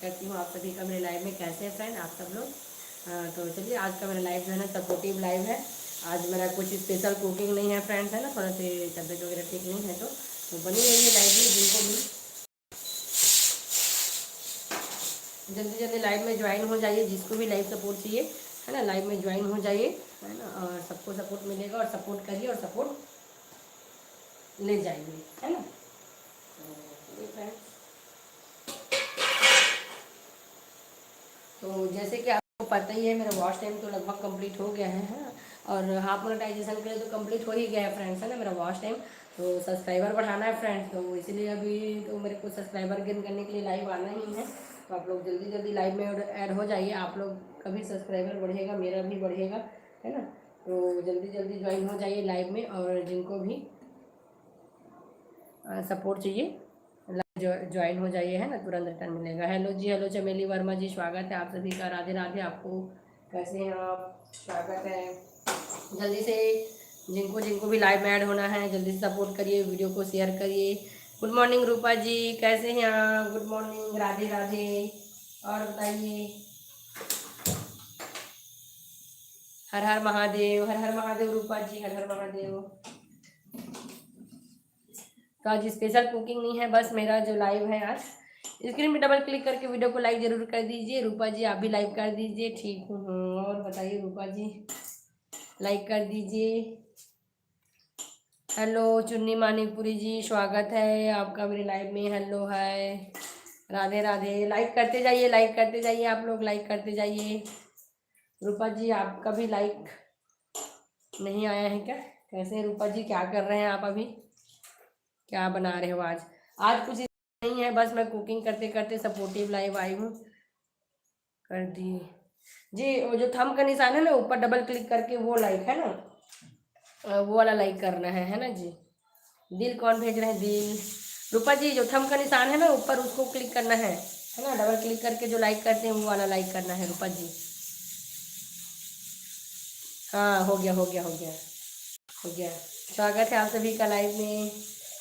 करती हूँ आप सभी का मेरे लाइव में। कैसे हैं फ्रेंड आप सब लोग? तो चलिए, आज का मेरा लाइव जो है ना सपोर्टिव लाइव है। आज मेरा कुछ स्पेशल कुकिंग नहीं है फ्रेंड्स, है ना, थोड़ा सी तबीयत वगैरह ठीक नहीं है तो बनी रही है लाइव में। जिनको भी जल्दी जल्दी लाइव में ज्वाइन हो जाइए, जिसको भी लाइव सपोर्ट चाहिए, है ना, लाइव में ज्वाइन हो जाइए, है ना। और सबको सपोर्ट मिलेगा और सपोर्ट करिए और सपोर्ट ले जाइए, है ना। तो फ्रेंड्स, तो जैसे कि आपको पता ही है, मेरा वॉच टाइम तो लगभग कंप्लीट हो गया है ना। और हाफ मोनेटाइजेशन के लिए तो कंप्लीट हो ही गया है फ्रेंड्स, है ना, मेरा वॉच टाइम। तो सब्सक्राइबर बढ़ाना है फ्रेंड्स, तो इसीलिए अभी तो मेरे को सब्सक्राइबर गेन करने के लिए लाइव आना ही है। तो आप लोग जल्दी जल्दी लाइव में ऐड हो जाइए। आप लोग का भी सब्सक्राइबर बढ़ेगा, मेरा भी बढ़ेगा, है ना। तो जल्दी जल्दी ज्वाइन हो जाइए लाइव में। और जिनको भी सपोर्ट चाहिए ज्वाइन हो जाइए, है ना, तुरंत रिटर्न मिलेगा। हेलो जी, हेलो चमेली वर्मा जी, स्वागत है आप सभी का। राधे राधे आपको। कैसे हैं आप? स्वागत है। जल्दी से जिनको जिनको भी लाइव में ऐड होना है जल्दी से सपोर्ट करिए, वीडियो को शेयर करिए। गुड मॉर्निंग रूपा जी, कैसे हैं आप? Good morning, Radhe Radhe. और बताइए। हर हर महादेव, हर हर महादेव रूपा जी, हर हर महादेव। तो आज स्पेशल कुकिंग नहीं है, बस मेरा जो लाइव है आज, स्क्रीन पे डबल क्लिक करके वीडियो को लाइक जरूर कर दीजिए। रूपा जी आप भी लाइक कर दीजिए। ठीक हूँ। और बताइए रूपा जी, लाइक कर दीजिए। हेलो चुन्नी मानिकपुरी जी, स्वागत है आपका मेरे लाइव में। हेलो है, राधे राधे। लाइक करते जाइए, लाइक करते जाइए, आप लोग लाइक करते जाइए। रूपा जी आपका भी लाइक नहीं आया है क्या? कैसे हैं रूपा जी, क्या कर रहे हैं आप अभी? क्या बना रहे हो आज? आज कुछ नहीं है, बस मैं कुकिंग करते करते सपोर्टिव लाइव आई हूँ। कर दी जी। वो जो थंब का निशान है ना, ऊपर डबल क्लिक करके वो लाइक है ना, वो वाला लाइक करना है ना जी। दिल कौन भेज रहे हैं? दिल रूपा जी, जो थंब का निशान है ना ऊपर, उसको क्लिक करना है ना, डबल क्लिक करके जो लाइक करते हैं वो वाला लाइक करना है रूपा जी। हाँ, हो गया हो गया हो गया हो गया। स्वागत है आप सभी का लाइव में।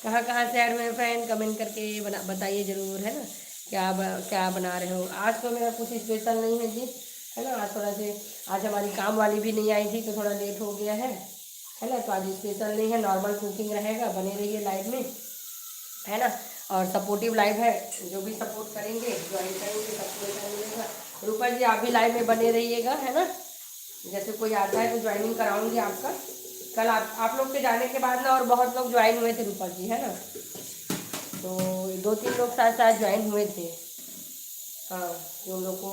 कहाँ कहाँ से ऐड हुए फ्रेंड, कमेंट करके बताइए ज़रूर, है ना। क्या बना रहे हो? आज तो मेरा कुछ स्पेशल नहीं है जी, है ना। आज थोड़ा से, आज हमारी काम वाली भी नहीं आई थी तो थोड़ा लेट हो गया है ना। तो आज स्पेशल नहीं है, नॉर्मल कुकिंग रहेगा। बने रहिए लाइव में, है ना। और सपोर्टिव लाइव है, जो भी सपोर्ट करेंगे ज्वाइन करेंगे सबको पैसा मिलेगा। रूपा जी आप भी लाइव में बने रहिएगा, है ना। जैसे कोई आता है तो ज्वाइनिंग कराऊंगी आपका। कल आप लोग के जाने के बाद ना और बहुत लोग ज्वाइन हुए थे रूपा जी, है ना। तो 2-3 लोग साथ साथ ज्वाइन हुए थे। हाँ, जो उन लोग को,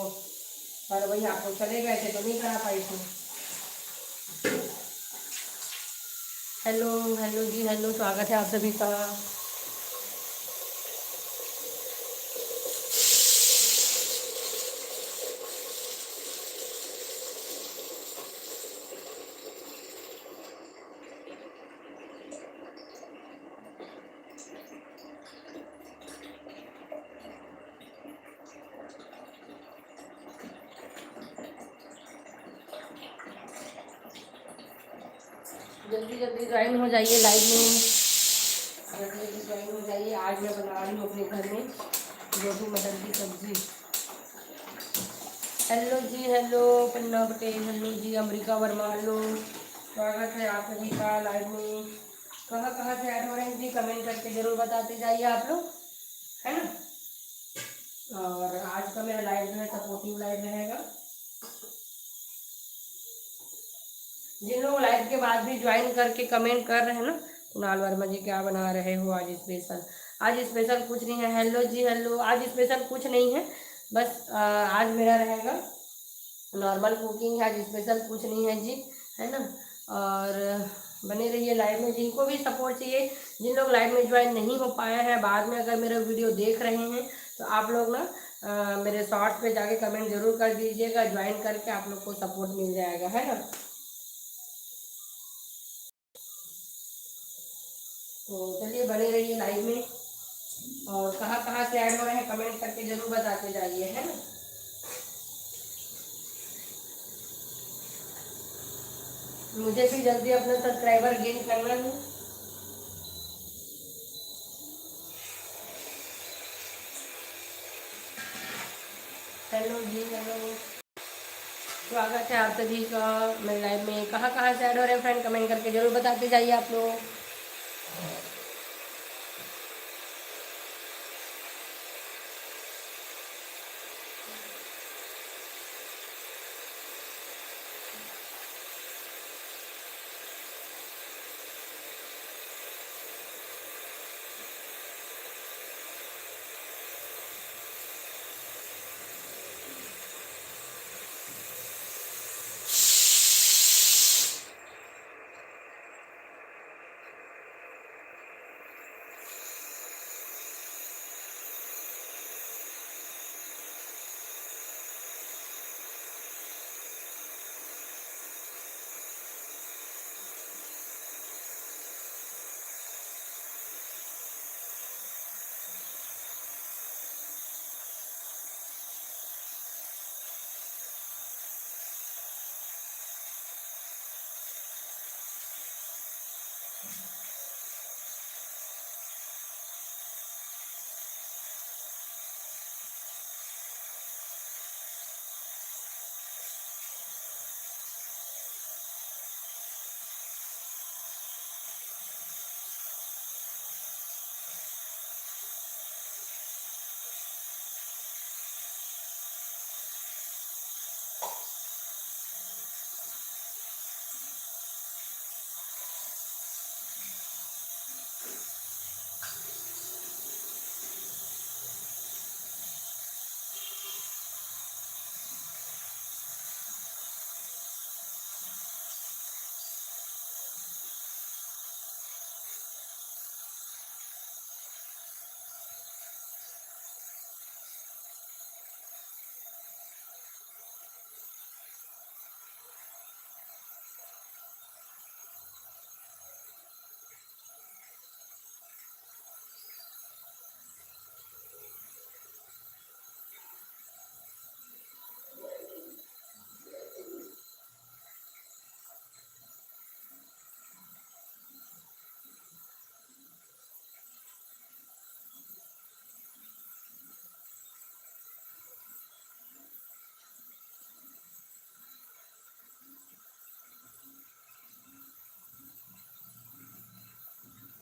पर वही आप लोग चले गए थे तो नहीं करा पाई थी। हेलो हेलो जी, हेलो, स्वागत है आप सभी का। जल्दी जल्दी ज्वाइन हो जाइए लाइव में, जल्दी जल्दी ज्वाइन हो जाइए। आज मैं बना रही हूँ अपने घर में गोभी मटर की सब्जी। हेलो जी, हेलो पन्ना पटेल, हेलो जी अमरीका वर्मा, हेलो, स्वागत है आप सभी का लाइव में। कहाँ कहाँ से ऐड हो रहे हैं जी, कमेंट करके जरूर बताते जाइए आप लोग, है ना। और आज का मेरा लाइव जो है सपोर्टिव लाइव रहेगा। जिन लोग लाइव के बाद भी ज्वाइन करके कमेंट कर रहे हैं ना, कुणाल वर्मा जी क्या बना रहे हो आज स्पेशल? आज स्पेशल कुछ नहीं है। हेलो जी, हेलो, आज स्पेशल कुछ नहीं है, बस आज मेरा रहेगा नॉर्मल कुकिंग है, आज स्पेशल कुछ नहीं है जी, है ना। और बने रहिए लाइव में। जिनको भी सपोर्ट चाहिए, जिन लोग लाइव में ज्वाइन नहीं हो पाए हैं, बाद में अगर मेरा वीडियो देख रहे हैं तो आप लोग ना मेरे शॉर्ट्स पे जाके कमेंट जरूर कर दीजिएगा, ज्वाइन करके आप लोग को सपोर्ट मिल जाएगा, है ना। तो चलिए बने रहिए लाइव में। और कहाँ कहाँ से ऐड हो रहे हैं कमेंट करके जरूर बताते जाइए, है ना। मुझे भी जल्दी अपना सब्सक्राइबर गेन करना है। हेलो जी हेलो, स्वागत है आप सभी का मेरे लाइव में। कहाँ कहाँ से ऐड हो रहे हैं फ्रेंड, कमेंट करके जरूर बताते जाइए आप लोग।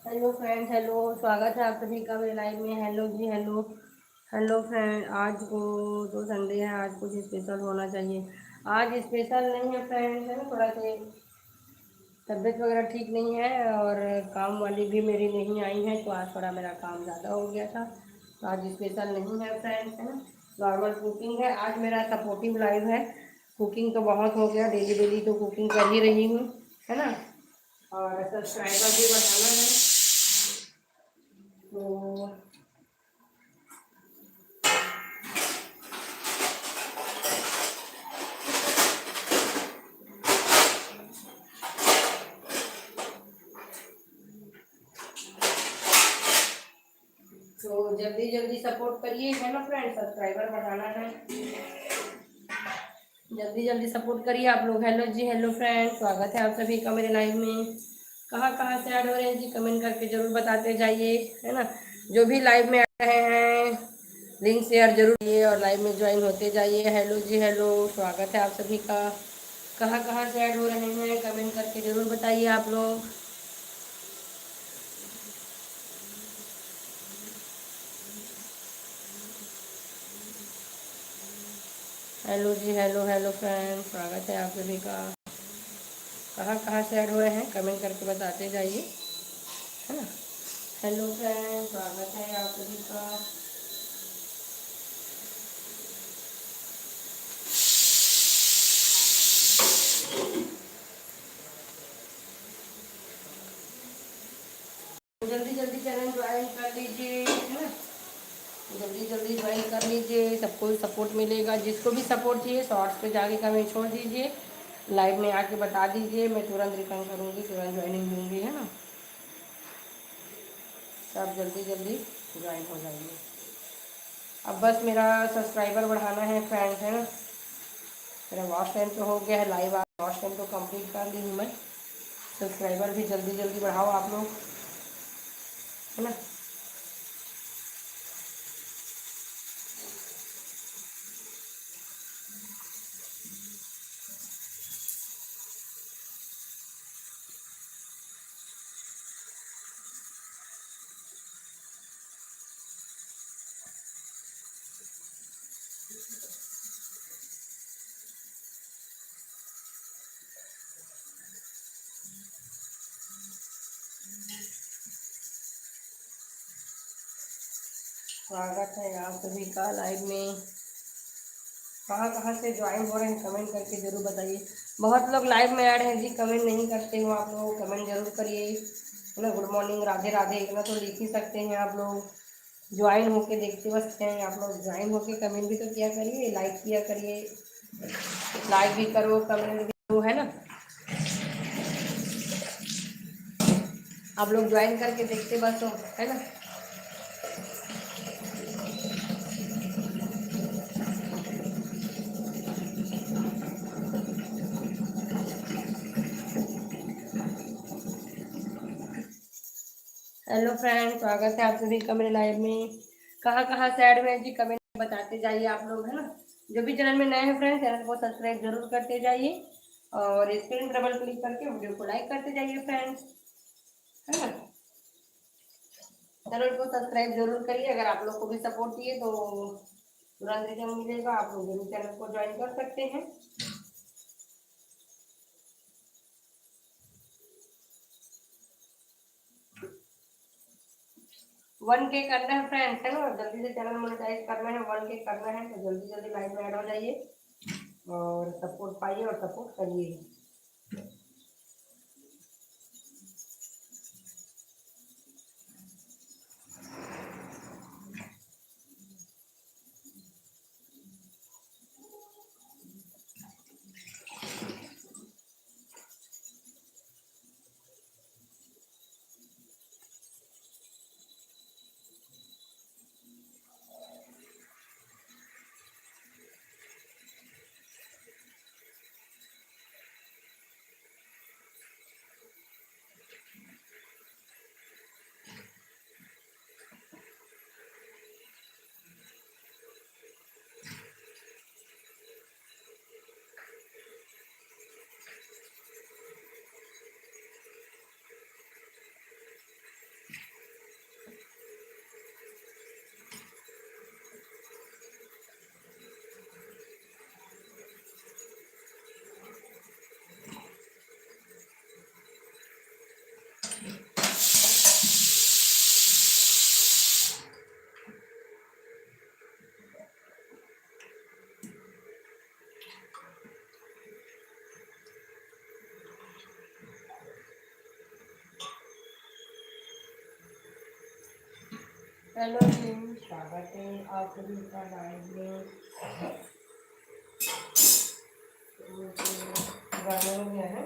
हेलो फ्रेंड, हेलो, स्वागत है आप सभी का मेरे लाइव में। हेलो जी हेलो। हेलो फ्रेंड, आज को तो संडे है, आज कुछ स्पेशल होना चाहिए। आज स्पेशल नहीं है फ्रेंड, है ना, थोड़ा सा तबीयत वगैरह ठीक नहीं है और काम वाली भी मेरी नहीं आई है, तो आज थोड़ा मेरा काम ज़्यादा हो गया था। तो आज स्पेशल नहीं है फ्रेंड, है ना, नॉर्मल कुकिंग है। आज मेरा सपोर्टिव लाइव है। कुकिंग तो बहुत हो गया, डेली डेली तो कुकिंग कर ही रही हूँ, है ना। और सब्सक्राइबर भी बढ़ाना है, तो जल्दी जल्दी सपोर्ट करिए, है ना फ्रेंड, सब्सक्राइबर बढ़ाना है, जल्दी जल्दी सपोर्ट करिए आप लोग। हेलो जी हेलो फ्रेंड, स्वागत है आप सभी का मेरे लाइव में। कहाँ कहाँ से ऐड हो रहे हैं जी, कमेंट करके जरूर बताते जाइए, है ना। जो भी लाइव में आ रहे हैं लिंक शेयर जरूर किए और लाइव में ज्वाइन होते जाइए। हेलो जी हेलो, स्वागत है आप सभी का। कहाँ कहाँ से ऐड हो रहे हैं कमेंट करके जरूर बताइए आप लोग। हेलो जी हेलो, हेलो फ्रेंड, स्वागत है आप सभी का। कहाँ कहाँ से ऐड हुए हैं कमेंट करके बताते जाइए, है ना। हेलो फ्रेंड, स्वागत है आप सभी का। जल्दी जल्दी चैनल ज्वाइन कर लीजिए, है ना, जल्दी जल्दी ज्वाइन कर लीजिए, सबको सपोर्ट मिलेगा। जिसको भी सपोर्ट चाहिए शॉर्ट्स पे जाके कमेंट छोड़ दीजिए, लाइव में आके बता दीजिए, मैं तुरंत रिटर्न करूँगी, तुरंत ज्वाइनिंग दूँगी, है ना। सब जल्दी जल्दी ज्वाइन हो जाइए। अब बस मेरा सब्सक्राइबर बढ़ाना है फ्रेंड्स, है ना। मेरा वॉच टाइम तो हो गया है, लाइव वॉच टाइम तो कंप्लीट कर ली हूँ मैं। सब्सक्राइबर भी जल्दी जल्दी बढ़ाओ आप लोग, है ना। स्वागत है आप सभी का लाइव में। कहाँ कहाँ से ज्वाइन हो रहे हैं कमेंट करके जरूर बताइए। बहुत लोग लाइव में ऐड हैं जी, कमेंट नहीं करते हो आप लोग, कमेंट जरूर करिए, है ना। गुड मॉर्निंग, राधे राधे, इतना तो लिख ही सकते हैं आप लोग। ज्वाइन होके देखते बस हैं आप लोग, ज्वाइन होके कमेंट भी तो किया करिए, लाइक किया करिए, लाइक भी करो कमेंट भी करो, है ना। आप लोग ज्वाइन करके देखते बस हो, है ना। हेलो फ्रेंड, स्वागत है आप सभी का मेरे लाइव में। कहाँ कहाँ से ऐड में जी, कमेंट बताते जाइए आप लोग, है ना। जो भी चैनल में नए हैं फ्रेंड, चैनल को सब्सक्राइब जरूर करते जाइए और स्क्रीन डबल क्लिक करके वीडियो को लाइक करते जाइए फ्रेंड्स, है ना। चैनल को सब्सक्राइब जरूर करिए। अगर आप लोग को भी सपोर्ट चाहिए तो तुरंत रिजल्ट मिलेगा, आप लोग जरूर चैनल को ज्वाइन कर सकते हैं। 1K करना है फ्रेंड्स, है ना। जल्दी से चैनल मोनेटाइज करना है, 1K करना है, तो जल्दी जल्दी लाइव में ऐड हो जाइए और सपोर्ट पाइए और सपोर्ट करिए। हेलो जी, स्वागत है आप सभी का लाइव में। गाना हो गया है।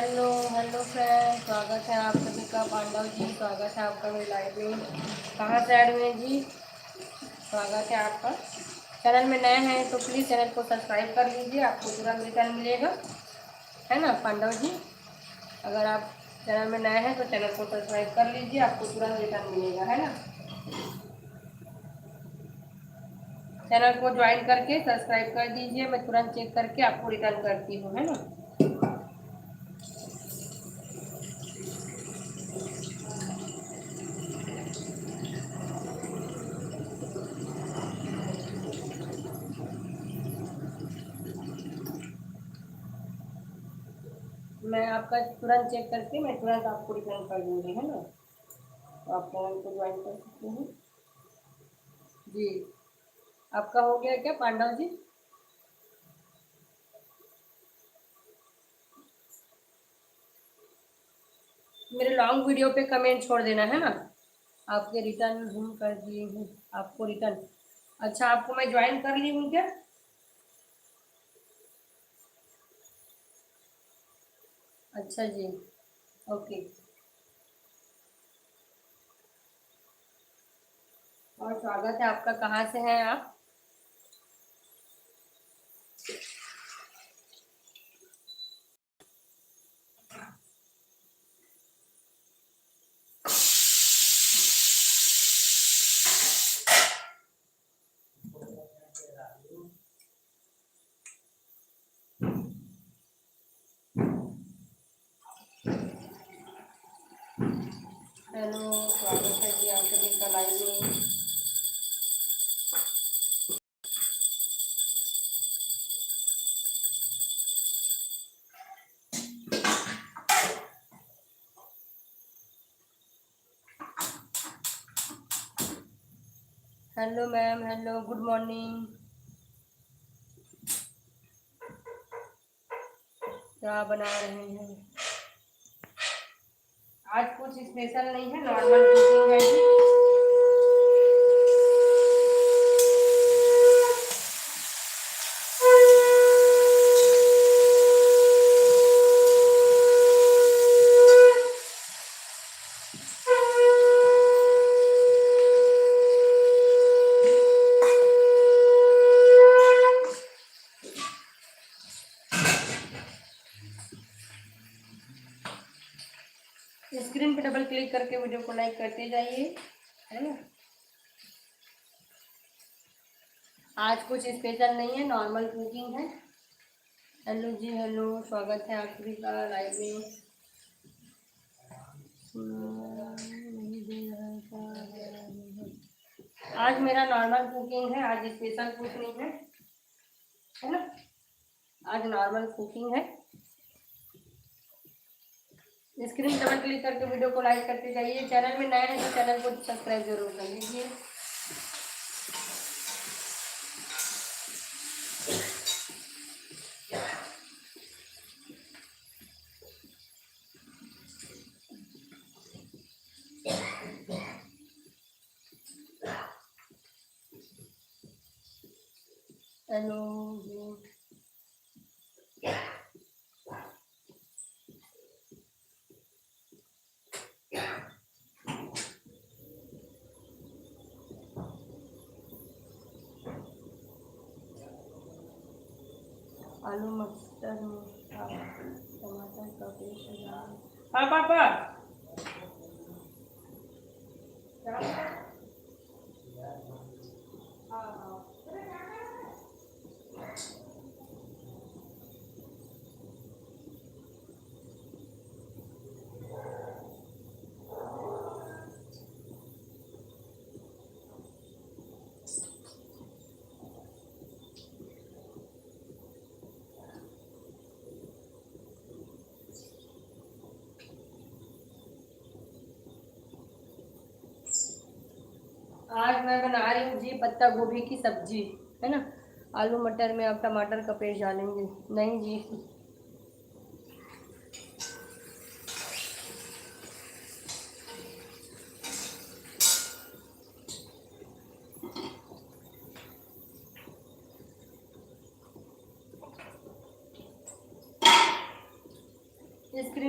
हेलो हेलो फ्रेंड, स्वागत है आप सभी का। पांडव जी, स्वागत है आपका मेरी लाइव में। कहाँ से ऐड हुए जी? स्वागत है आपका। चैनल में नए हैं तो प्लीज़ चैनल को सब्सक्राइब कर लीजिए, आपको तुरंत रिटर्न मिलेगा, है ना पांडव जी। अगर आप चैनल में नए हैं तो चैनल को सब्सक्राइब कर लीजिए, आपको तुरंत रिटर्न मिलेगा, है ना। चैनल को ज्वाइन करके सब्सक्राइब कर दीजिए, मैं तुरंत चेक करके आपको रिटर्न करती हूँ, है ना। मैं आपका तुरंत चेक करके मैं तुरंत आपको रिटर्न कर दूँगी, है ना। तो आप चैनल को ज्वाइन कर सकते हैं जी। आपका हो गया क्या पांडव जी? मेरे लॉन्ग वीडियो पे कमेंट छोड़ देना, है ना। आपके रिटर्न हम कर दिए हूँ, आपको रिटर्न। अच्छा, आपको मैं ज्वाइन कर ली हूँ क्या? अच्छा जी, ओके। और स्वागत है आपका। कहाँ से हैं आप? हेलो, स्वागत है जी आप सभी का लाइव में। Hello ma'am, hello, good morning. क्या बना रहे हैं? आज कुछ स्पेशल नहीं है, नॉर्मल कुकिंग है जी। स्क्रीन पे डबल क्लिक करके वीडियो को लाइक करते जाइए, है ना। आज कुछ स्पेशल नहीं है, नॉर्मल कुकिंग है। हेलो जी, हेलो, स्वागत है आप सभी का लाइव में। नहीं दे रहा था। आज मेरा नॉर्मल कुकिंग है, आज स्पेशल कुछ नहीं है ना। आज नॉर्मल कुकिंग है। स्क्रीन डबल क्लिक करके वीडियो को लाइक करते जाइए। चैनल में नए हैं तो चैनल को सब्सक्राइब जरूर कर लीजिए। हेलो जी। आलू मटर में टमाटर का पेस्ट। हाँ पापा, क्या? हाँ हाँ। आज मैं बना रही हूँ जी पत्ता गोभी की सब्जी, है ना। आलू मटर में आप टमाटर का पेस्ट डालेंगे? नहीं जी। स्क्रीन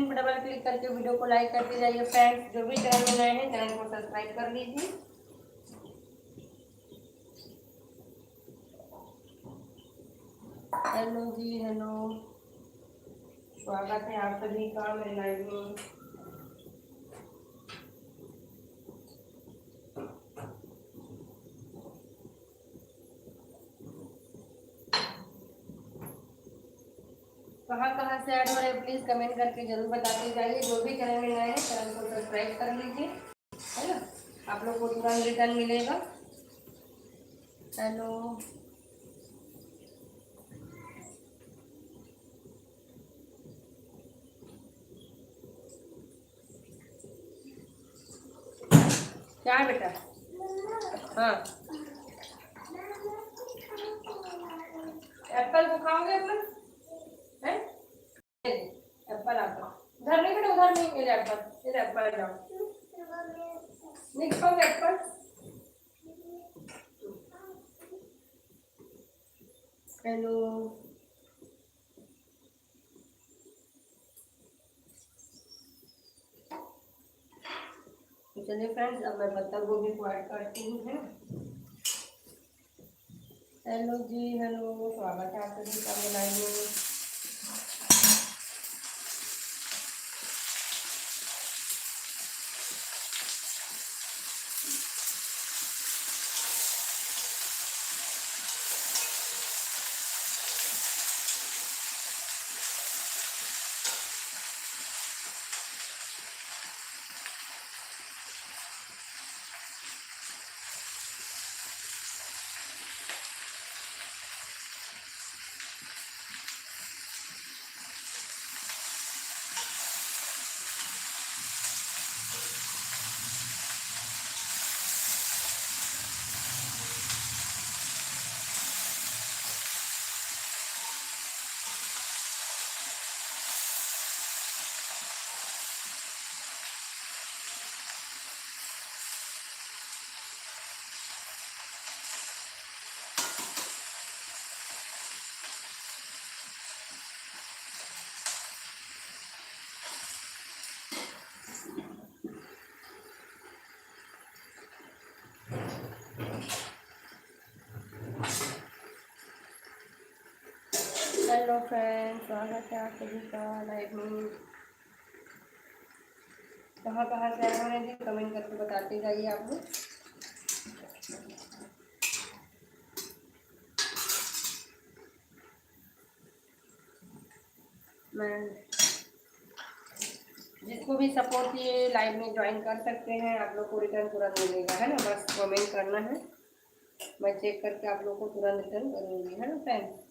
क्लिक करके वीडियो को लाइक करते जाइए फ्रेंड्स। जो भी चैनल में नए हैं चैनल को सब्सक्राइब कर लीजिए। हेलो जी, हेलो, स्वागत है आप सभी का मेरे लाइव में। कहाँ से ऐड हो रहे हैं प्लीज कमेंट करके जरूर बताते जाइए। जो भी चैनल में नए हैं चैनल को सब्सक्राइब कर लीजिए, है ना, आप लोग को तुरंत रिटर्न मिलेगा। हेलो, क्या है बेटा? हाँ, एप्पल को खाओगे? एप्पल है, एप्पल आपका उधर नहीं बेटा, उधर नहीं मिले एप्पल, फिर एप्पल जाओ, नहीं खाओगे एप्पल? हेलो, तो चलिए फ्रेंड्स, अब मैं पत्ता गोभी को ऐड करती हूँ, है ना। हेलो जी, हेलो, स्वागत है आप सभी का मेरे लाइव में। हेलो फ्रेंड्स, स्वागत है आप सभी का लाइव में। कहाँ से आए हो रहे हैं कमेंट करके बताते जाइए आप लोग। मैं जिसको भी सपोर्ट किए लाइव में ज्वाइन कर सकते हैं, आप लोग को रिटर्न तुरंत मिलेगा, है ना। बस कमेंट करना है, मैं चेक करके आप लोग को तुरंत रिटर्न करूँगी, है ना फ्रेंड्स।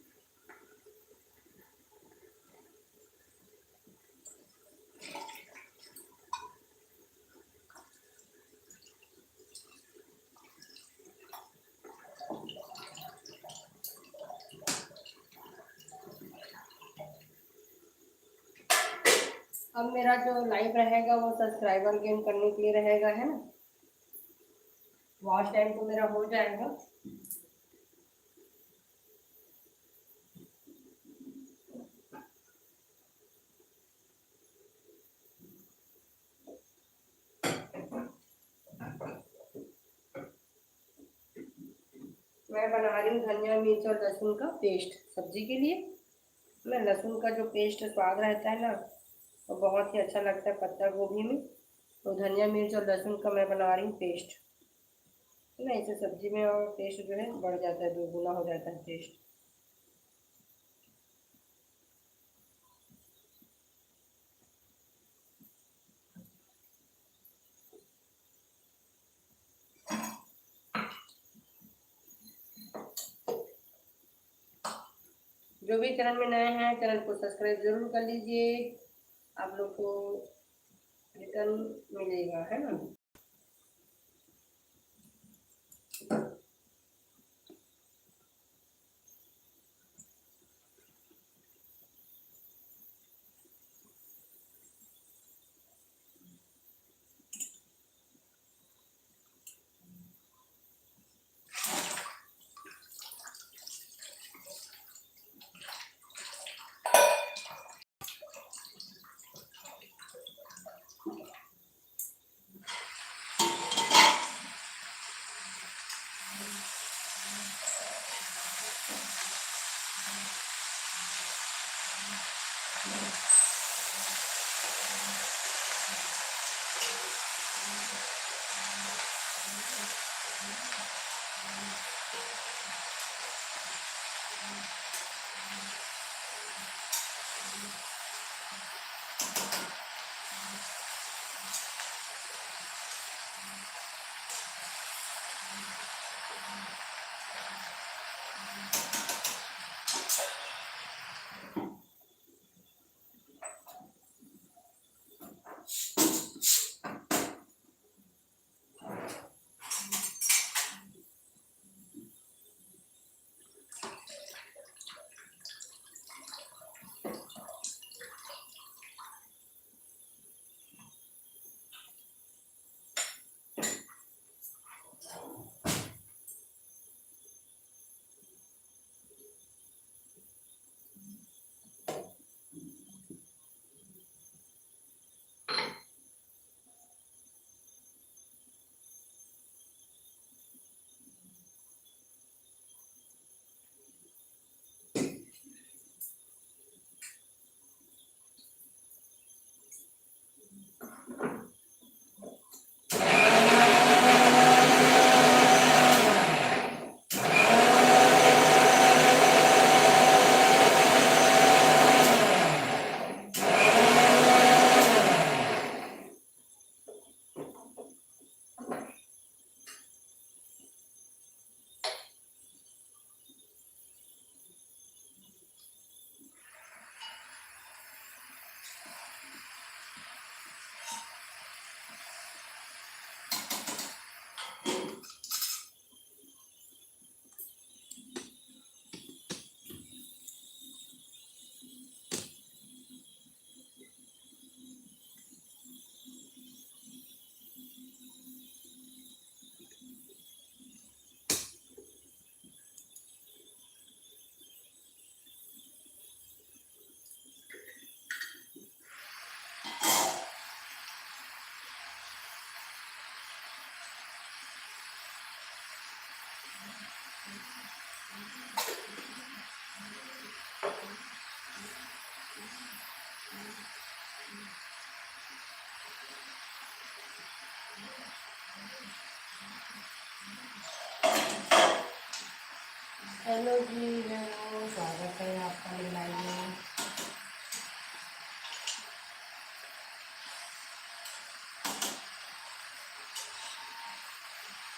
अब मेरा जो लाइव रहेगा वो सब्सक्राइबर गेन करने के लिए रहेगा, है ना। वॉच टाइम तो मेरा हो जाएगा। मैं बना रही हूँ धनिया मिर्च और लहसुन का पेस्ट सब्जी के लिए। मैं लहसुन का जो पेस्ट स्वाद रहता है ना, वो बहुत ही अच्छा लगता है पत्ता गोभी में। तो धनिया मिर्च और लहसुन का मैं बना रही हूँ पेस्ट, है ना। इससे सब्जी में और टेस्ट जो है बढ़ जाता है, दोगुना हो जाता है टेस्ट। जो भी चैनल में नए हैं चैनल को सब्सक्राइब जरूर कर लीजिए, आप लोग को रिटर्न मिलेगा, है ना। हेलो जी, हेलो, स्वागत है आपका मेरे लाइव में।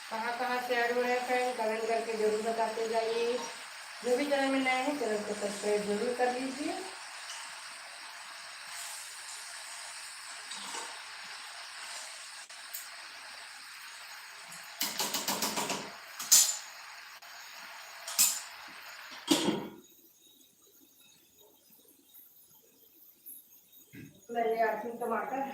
कहाँ कहाँ से ऐड हो रहे हैं फ्रेंड, कमेंट करके जरूर बताते जाइए। जो भी चैनल में नए हैं चैनल को सब्सक्राइब जरूर कर लीजिए। मैं ले आती हूँ टमाटर।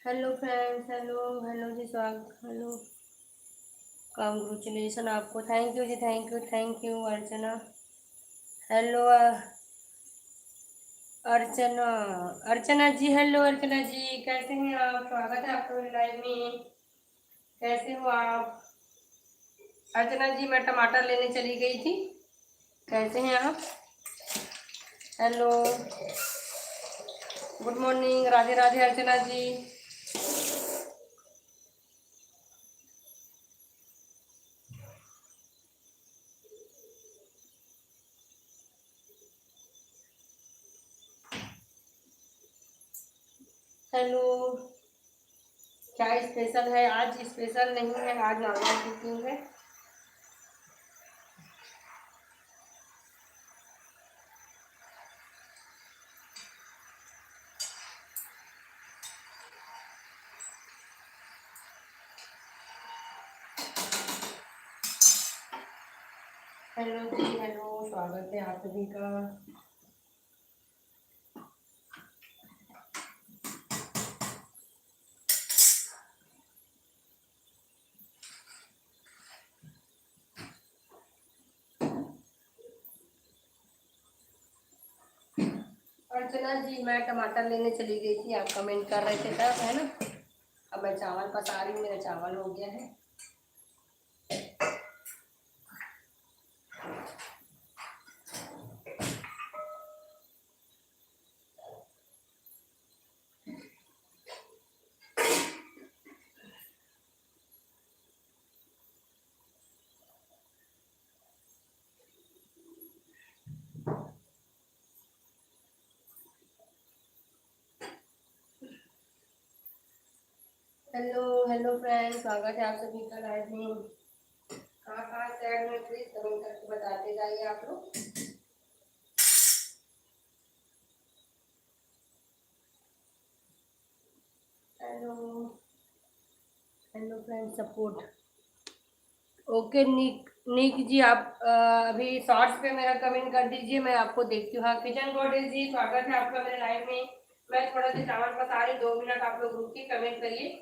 हेलो फ्रेंड्स, हेलो हेलो जी, स्वागत, हेलो, कॉन्ग्रेचुलेसन आपको, थैंक यू जी, thank you Archana. Hello Archana, Archana ji, hello Archana ji, कैसे हैं आप? स्वागत है आपका मेरे लाइव में। कैसे हो आप? अर्चना जी, मैं टमाटर लेने चली गई थी। कैसे हैं आप? Hello, good morning, Radhe Radhe Archana ji. Hello, क्या स्पेशल है आज? स्पेशल नहीं है आज, नॉर्मल कुकिंग है। हेलो जी, हेलो, स्वागत है आप सभी का। अर्चना जी, मैं टमाटर लेने चली गई थी, आप कमेंट कर रहे थे तब, है ना। अब मैं चावल पसा रही हूँ, मेरा चावल हो गया है। हेलो हेलो फ्रेंड्स, स्वागत है आप सभी का लाइव में। कहाँ कहाँ से ऐड में प्लीज कमेंट करके बताते जाइए आप लोग। Hello hello friends, support. Okay Nick, Nick ji, आप अभी शॉर्ट्स पे मेरा कमेंट कर दीजिए, मैं आपको देखती हूँ। हाँ, किचन गॉडेस जी, स्वागत है आपका मेरे लाइव में। मैं थोड़ा सा चावल पसा रही, 2 मिनट आप लोग रुक के कमेंट करिए।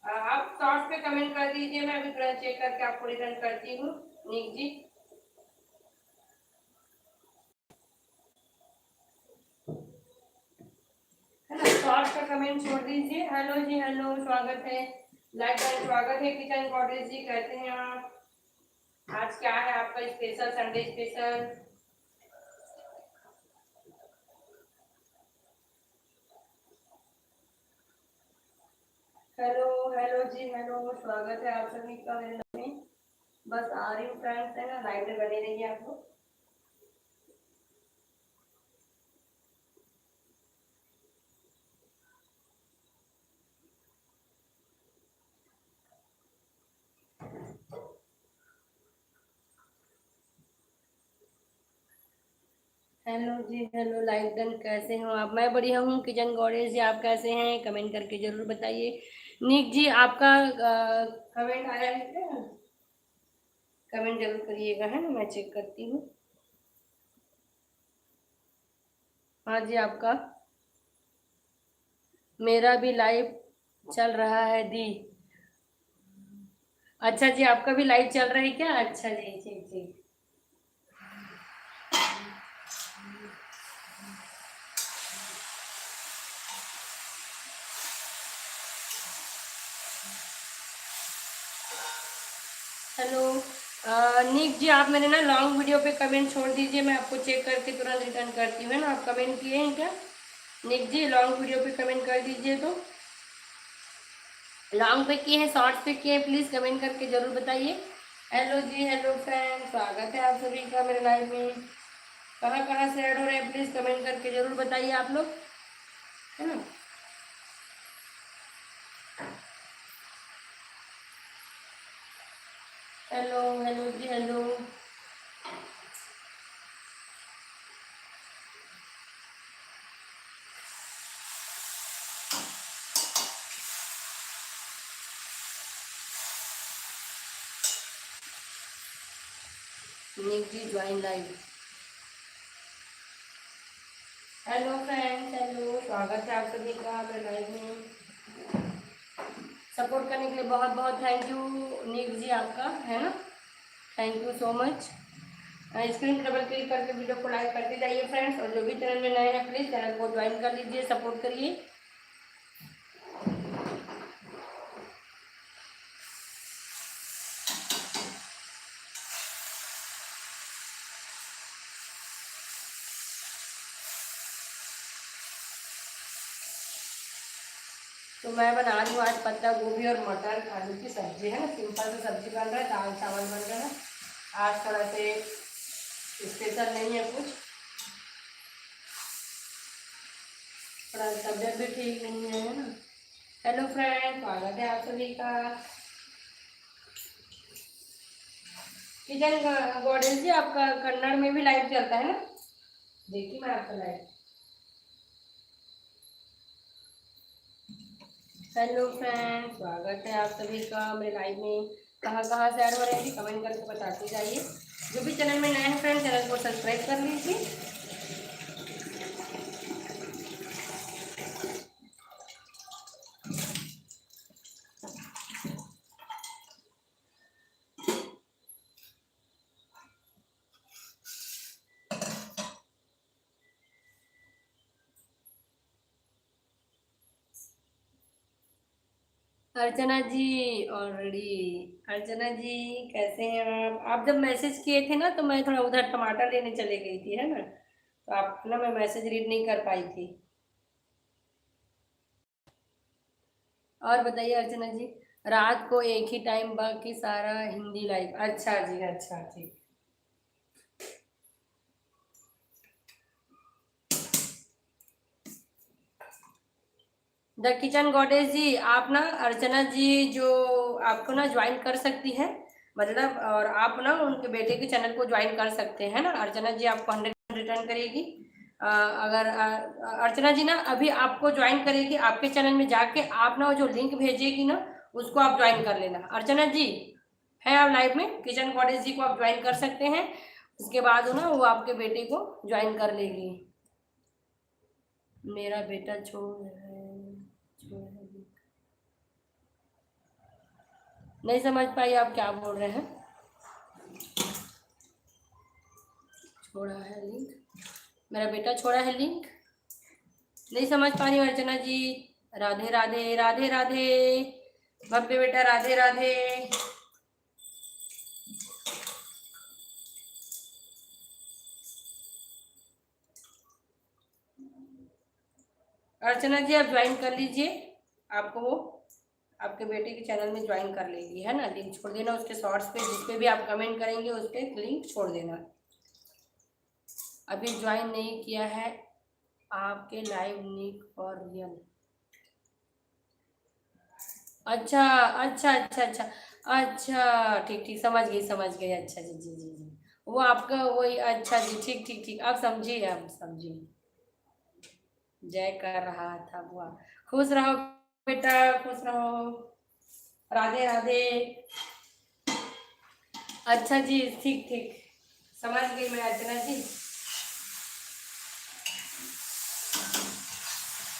आप शॉर्ट्स पे कमेंट कर दीजिए, मैं अभी थोड़ा चेक करके आपको रिटर्न करती हूँ। निक जी, शॉर्ट का कमेंट छोड़ दीजिए। हेलो जी, हेलो, स्वागत है, लाइक एंड स्वागत है किचन गॉडेस जी, कहते हैं आप? आज क्या है आपका special, Sunday special? Hello hello जी, हेलो, स्वागत है आप सभी का मेरे नाम में। बस आ रही हूँ फ्रेंड्स, है ना, लाइव में बने रहिए आप लोग। हेलो जी, हेलो, लाइक डन, कैसे हो आप? मैं बढ़िया हूँ किचन गॉडेस जी, आप कैसे हैं? कमेंट करके जरूर बताइए। निक जी, आपका कमेंट आया है क्या? कमेंट जरूर करिएगा, है ना, मैं चेक करती हूँ। हाँ जी, आपका। मेरा भी लाइव चल रहा है दी। अच्छा जी, आपका भी लाइव चल रहा है क्या? अच्छा जी, ठीक ठीक। हेलो निक जी, आप मेरे ना लॉन्ग वीडियो पे कमेंट छोड़ दीजिए, मैं आपको चेक करके तुरंत रिटर्न करती हूँ, है ना। आप कमेंट किए हैं क्या निक जी? लॉन्ग वीडियो पे कमेंट कर दीजिए। तो लॉन्ग पे किए हैं, शॉर्ट्स पे किए हैं, प्लीज़ कमेंट करके जरूर बताइए। हेलो जी, हेलो फ्रेंड, स्वागत है आप सभी का मेरे लाइव में। कहाँ कहाँ से ऐड हो रहे हैं, प्लीज़ कमेंट करके जरूर बताइए आप लोग, है ना। हेलो हेलो जी, hello. Nick ji join live. Hello friends, hello, स्वागत है आप सभी का मेरे लाइव में। सपोर्ट करने के लिए बहुत बहुत थैंक यू निक जी आपका, है ना। Thank you so much. Screen पर डबल क्लिक करके वीडियो को लाइक करते जाइए फ्रेंड्स, और जो भी चैनल में नए हैं प्लीज़ चैनल को ज्वाइन कर लीजिए, सपोर्ट करिए। तो मैं बना रही हूँ आज पत्ता गोभी और मटर आलू की सब्जी, है ना। सिंपल सी सब्जी बन रहा है, दाल चावल बन रहा है। आज थोड़ा से स्पेशल नहीं है कुछ, थोड़ा तबियत भी ठीक नहीं है ना। हेलो फ्रेंड, स्वागत है आप सभी का। किचन गॉडेस जी, आपका कन्नड़ में भी लाइव चलता है ना? देखिए मैं आपका लाइव। हेलो फ्रेंड, स्वागत है आप सभी का मेरे लाइव में। कहाँ कहाँ से ऐड हो रहे हैं कमेंट करके बताते जाइए। जो भी चैनल में नए हैं फ्रेंड, चैनल को सब्सक्राइब कर लीजिए। अर्चना जी ऑलरेडी। अर्चना जी कैसे हैं आप जब मैसेज किए थे ना, तो मैं थोड़ा उधर टमाटर लेने चले गई थी, है ना, तो आप ना मैं मैसेज रीड नहीं कर पाई थी। और बताइए अर्चना जी, रात को एक ही टाइम बाकी सारा हिंदी लाइव? अच्छा जी, अच्छा जी। द किचन गॉडेस जी, आप ना अर्चना जी जो आपको ना ज्वाइन कर सकती है, मतलब, और आप ना उनके बेटे के चैनल को ज्वाइन कर सकते हैं ना। अर्चना जी आपको 100 रिटर्न करेगी। अगर अर्चना जी ना अभी आपको ज्वाइन करेगी, आपके चैनल में जाके आप ना जो लिंक भेजेगी ना, उसको आप ज्वाइन कर लेना। अर्चना जी है आप लाइव में, किचन गॉडेस जी को आप ज्वाइन कर सकते हैं। उसके बाद ना वो आपके बेटे को ज्वाइन कर लेगी। मेरा बेटा छोड़ है, छोड़ है। नहीं समझ पाई आप क्या बोल रहे हैं। छोड़ा है लिंक? मेरा बेटा छोड़ा है लिंक? नहीं समझ पा रही हूँ अर्चना जी। राधे राधे राधे राधे। भव्य बेटा राधे राधे। अर्चना जी आप ज्वाइन कर लीजिए, आपको वो आपके बेटे के चैनल में ज्वाइन कर लेगी, है ना। लिंक छोड़ देना उसके शॉर्ट्स पे, जिस पे भी आप कमेंट करेंगे उस पर लिंक छोड़ देना। अभी ज्वाइन नहीं किया है आपके लाइव निक फॉर रियल। अच्छा अच्छा अच्छा अच्छा। अच्छा ठीक ठीक, समझ गई। अच्छा जी जी जी जी। वो आपका वही, अच्छा जी, ठीक ठीक ठीक, आप समझिए, आप समझिए। जय कर रहा था बुआ। खुश रहो बेटा, खुश रहो। राधे राधे। अच्छा जी, ठीक ठीक, समझ गई मैं अर्चना जी।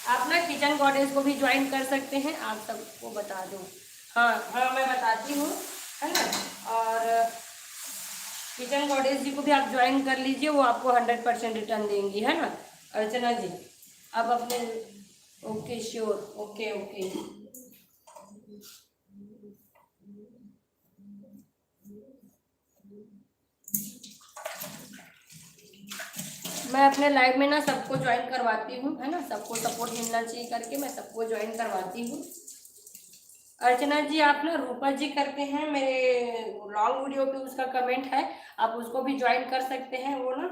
आप ना किचन गॉडेस को भी ज्वाइन कर सकते हैं, आप सबको बता दूं। हाँ हाँ, मैं बताती हूँ, है ना। और किचन गॉडेस जी को भी आप ज्वाइन कर लीजिए, वो आपको 100% रिटर्न देंगी, है ना अर्चना जी। आप अपने, ओके श्योर, ओके ओके। मैं अपने लाइव में ना सबको ज्वाइन करवाती हूँ, है ना, सबको सपोर्ट मिलना चाहिए करके मैं सबको ज्वाइन करवाती हूँ। अर्चना जी आप ना रूपा जी करते हैं मेरे लॉन्ग वीडियो पे, उसका कमेंट है, आप उसको भी ज्वाइन कर सकते हैं। वो ना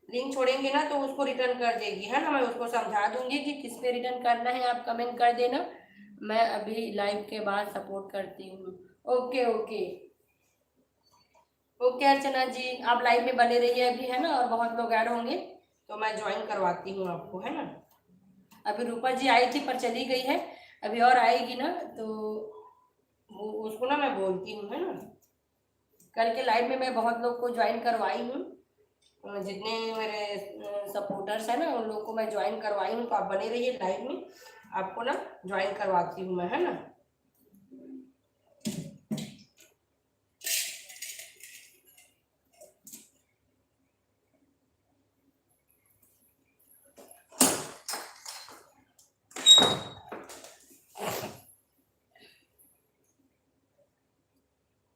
लिंक छोड़ेंगे ना तो उसको रिटर्न कर देगी, है ना। मैं उसको समझा दूंगी कि किस पे रिटर्न करना है, आप कमेंट कर देना। मैं अभी लाइव के बाद सपोर्ट करती हूँ। Okay okay okay Archana ji, आप लाइव में बने रहिए अभी, है ना, और बहुत लोग ऐड होंगे तो मैं ज्वाइन करवाती हूँ आपको, है ना। अभी रूपा जी आई थी पर चली गई है, अभी और आएगी ना तो वो उसको ना मैं बोलती हूँ, है ना। कल के लाइव में मैं बहुत लोग को ज्वाइन करवाई हूँ, जितने मेरे सपोर्टर्स हैं ना उन लोग को मैं ज्वाइन करवाई हूँ, तो आप बने रहिए लाइव में, आपको ना ज्वाइन करवाती हूँ मैं, है ना।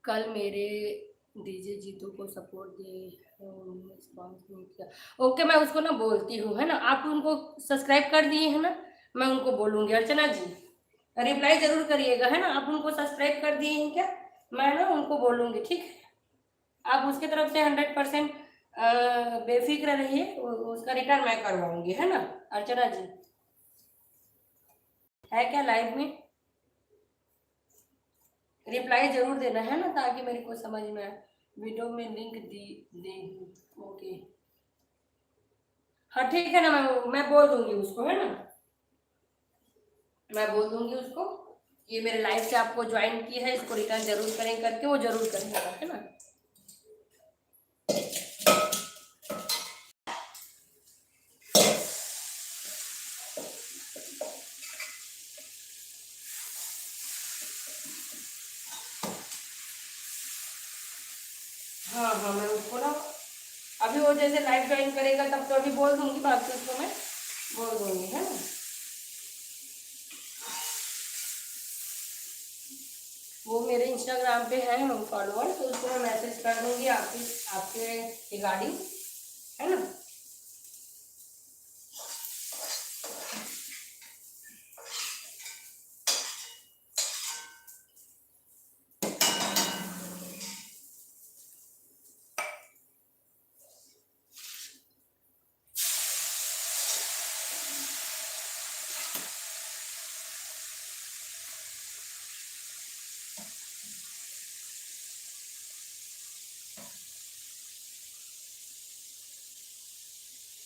कल मेरे डीजे जीतू को सपोर्ट दे, रिस्पॉन्स नहीं किया। ओके मैं उसको ना बोलती हूँ, है ना। आप उनको सब्सक्राइब कर दिए हैं ना, मैं उनको बोलूँगी अर्चना जी, रिप्लाई जरूर करिएगा, है ना। आप उनको सब्सक्राइब कर दिए हैं क्या, मैं ना उनको बोलूँगी, ठीक है। आप उसकी तरफ से 100% बेफिक्र रहिए, उसका रिटर्न मैं करवाऊंगी, है ना अर्चना जी। है क्या लाइव में, रिप्लाई जरूर देना, है ना, ताकि मेरे को समझ में आए। वीडियो में लिंक दी देगी, ओके। हाँ ठीक है ना, मैं बोल दूंगी उसको, है ना, मैं बोल दूंगी उसको ये मेरे लाइव से आपको ज्वाइन की है, इसको रिटर्न जरूर करें करके, वो जरूर करेगा, है ना। हाँ हाँ, मैं उसको ना अभी वो जैसे लाइव ज्वाइन करेगा तब तो अभी बोल दूंगी, बाकी उसको मैं बोल दूंगी, है ना। वो मेरे इंस्टाग्राम पे है फॉलोअर, तो उसको मैं मैसेज कर दूंगी आपके आपके रिगार्डिंग, है ना।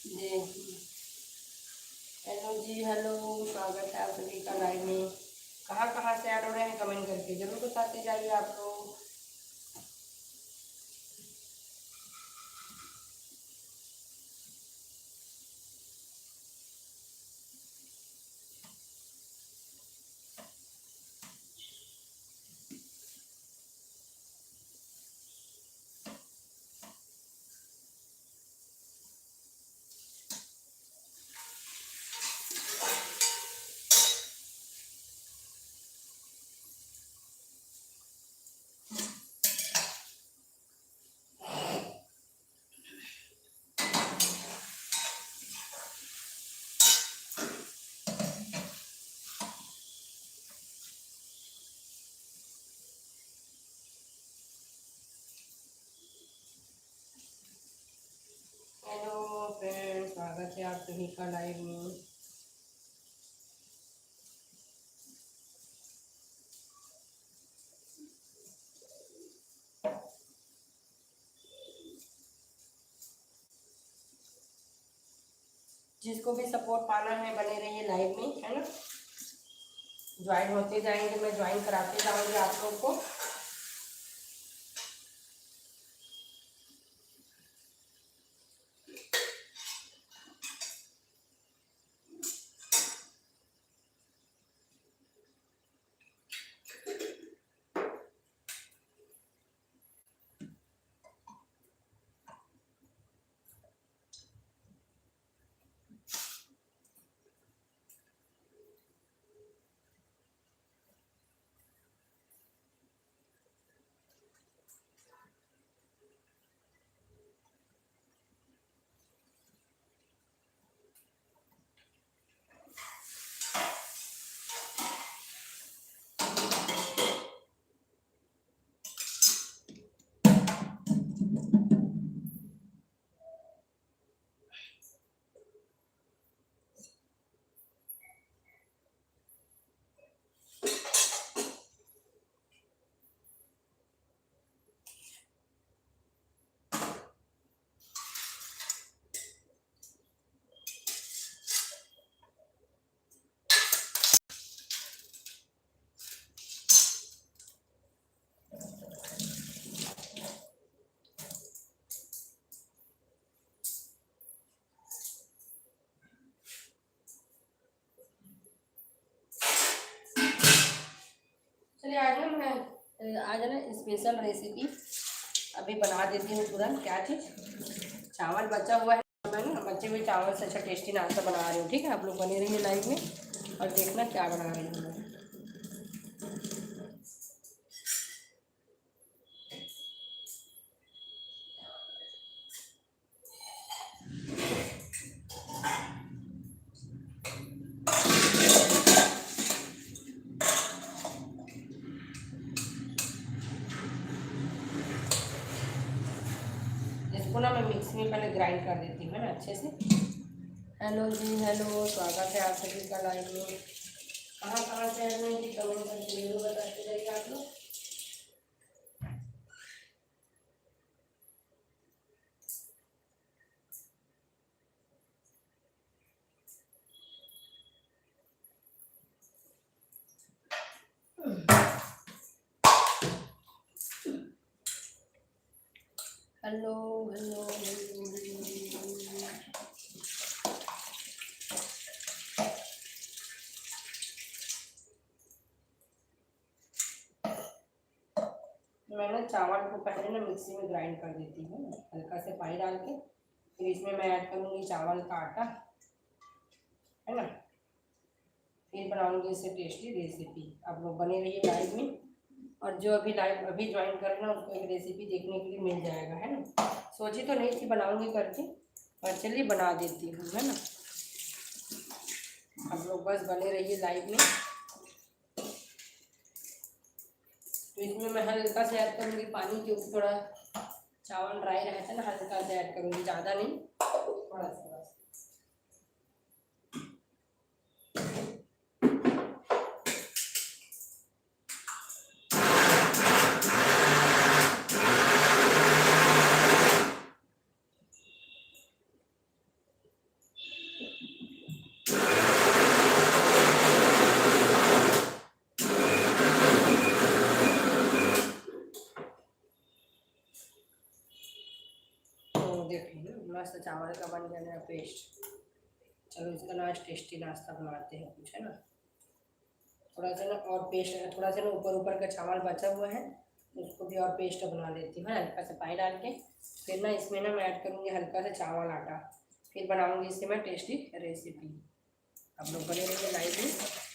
जी हेलो जी, हेलो, स्वागत है आप सभी का लाइव में। कहाँ कहाँ से ऐड हो रहे हैं कमेंट करके जरूर बताते जाइए आप लोग। स्वागत है आप सभी का लाइव में। जिसको भी सपोर्ट पाना है बने रहिए लाइव में, है ना। ज्वाइन होते जाएंगे, मैं ज्वाइन कराते जाऊंगी आप लोग को। चलिए आज ना स्पेशल रेसिपी अभी बना देती हूँ तुरंत। क्या चीज़, चावल बचा हुआ है, मैं ना बचे हुए चावल से अच्छा टेस्टी नाश्ता बना रही हूँ। ठीक है, आप लोग बने रहिए लाइव में और देखना क्या बना रही हूँ मैं। इसको ना मैं मिक्सी में पहले ग्राइंड कर देती हूँ, है ना, अच्छे से। हेलो जी, हेलो, स्वागत है आप सभी का लाइव में। कहाँ से हैं जी, कमेंट करके जरूर बताते जाइए आप लोग। हेलो हेलो हेलो, मैं ना चावल को पहले ना मिक्सी में ग्राइंड कर देती हूँ, हल्का से पानी डाल के। फिर इसमें मैं ऐड करूँगी चावल का आटा, है ना। फिर बनाऊँगी इससे टेस्टी रेसिपी। आप लोग बने रहिए लाइव में, और जो अभी लाइव अभी ज्वाइन करें ना उसको एक रेसिपी देखने के लिए मिल जाएगा, है ना। सोची तो नहीं थी बनाऊँगी करके, पर चलिए बना देती हूँ, है ना। आप लोग बस बने रहिए लाइव में। तो इसमें मैं हल्का से ऐड करूँगी पानी, क्योंकि थोड़ा चावल ड्राई रहता है ना, हल्का से ऐड करूँगी, ज़्यादा नहीं, थोड़ा सा बस। देखिए मस्त चावल का बन गया मेरा पेस्ट। चलो इसका ना आज टेस्टी नाश्ता बनाते हैं कुछ, है ना। थोड़ा सा ना और पेस्ट, थोड़ा सा ना ऊपर ऊपर का चावल बचा हुआ है, तो उसको भी और पेस्ट बना लेती हूँ, हल्का सा पानी डाल के। फिर ना इसमें ना मैं ऐड करूँगी हल्का सा चावल आटा, फिर बनाऊँगी इससे मैं टेस्टी रेसिपी। आप लोग बने रहिए लाइव में।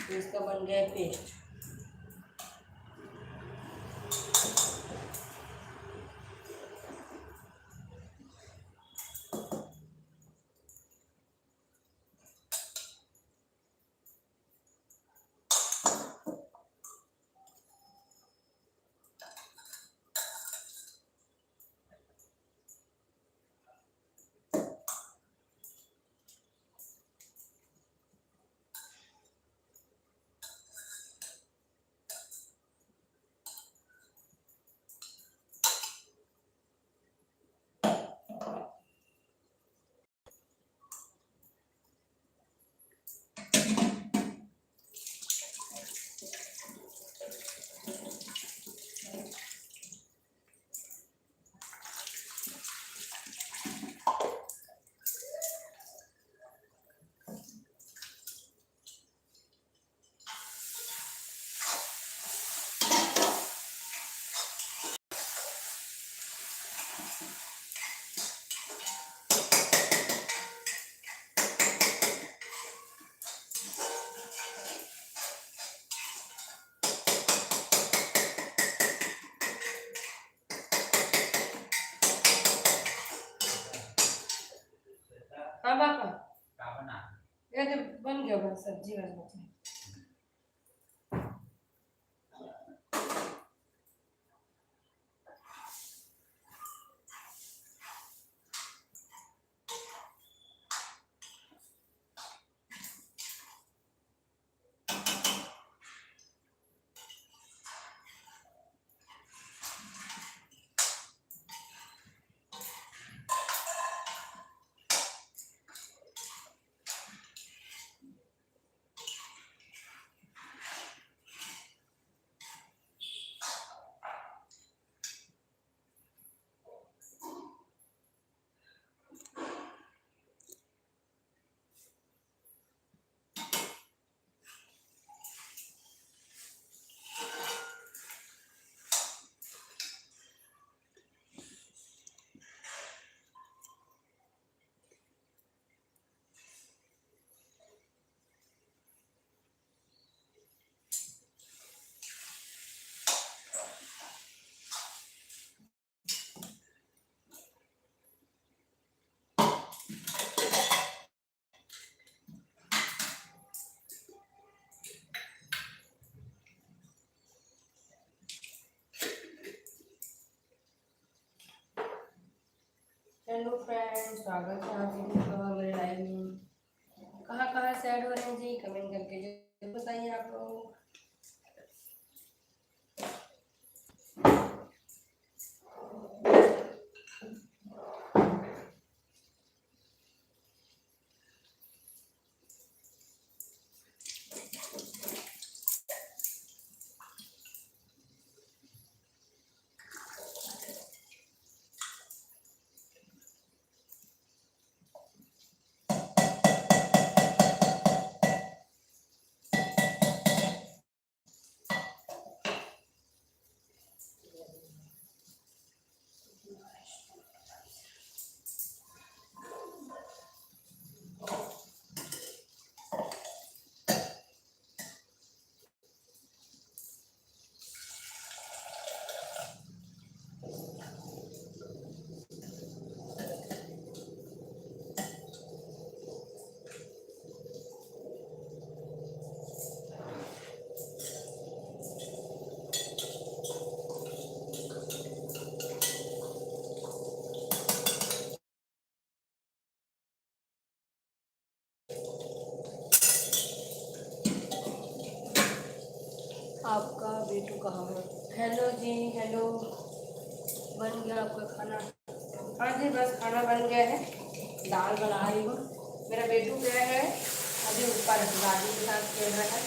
तो इसका बन गया है पेस्ट। गया, बस सब्जी बन गई। हेलो फ्रेंड्स, स्वागत है आप सभी का मेरे लाइव में। कहाँ कहाँ से ऐड हो रहे हैं जी, कमेंट करके जो बताइए आप लोग। आपका बेटू कहाँ है? हेलो जी, हेलो। बन गया आपका खाना? हाँ जी, बस खाना बन गया है, दाल बना रही हूँ। मेरा बेटू गया है अभी ऊपर, दादी के साथ खेल रहा है,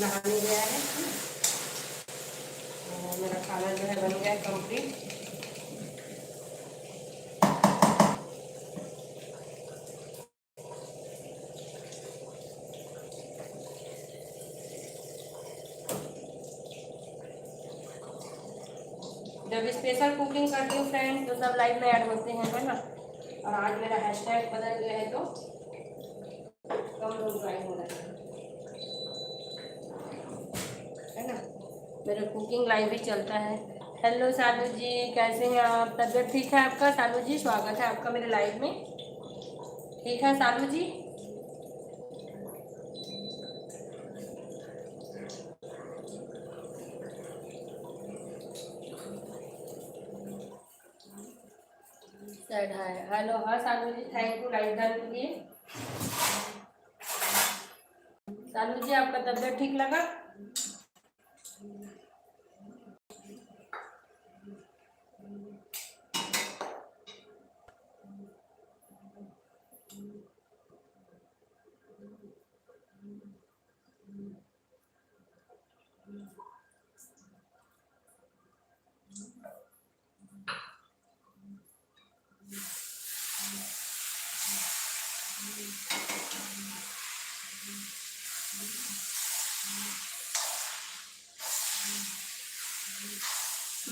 नहाने गया है। और मेरा खाना जो है बन गया कंप्लीट। जब स्पेशल कुकिंग करती हूँ फ्रेंड्स तो सब लाइव में ऐड होते हैं, है ना। और आज मेरा हैशटैग बदल गया है तो कम लोग ज्वाइन हो रहे हैं, है ना। मेरा कुकिंग लाइव भी चलता है। हेलो सालू जी, कैसे हैं आप? तबीयत ठीक है आपका? सालू जी स्वागत है आपका मेरे लाइव में। ठीक है सालू जी? सैड है। हेलो, हाँ सालू ji, thank you live done के लिए। सालू जी आपका तबीयत ठीक लगा?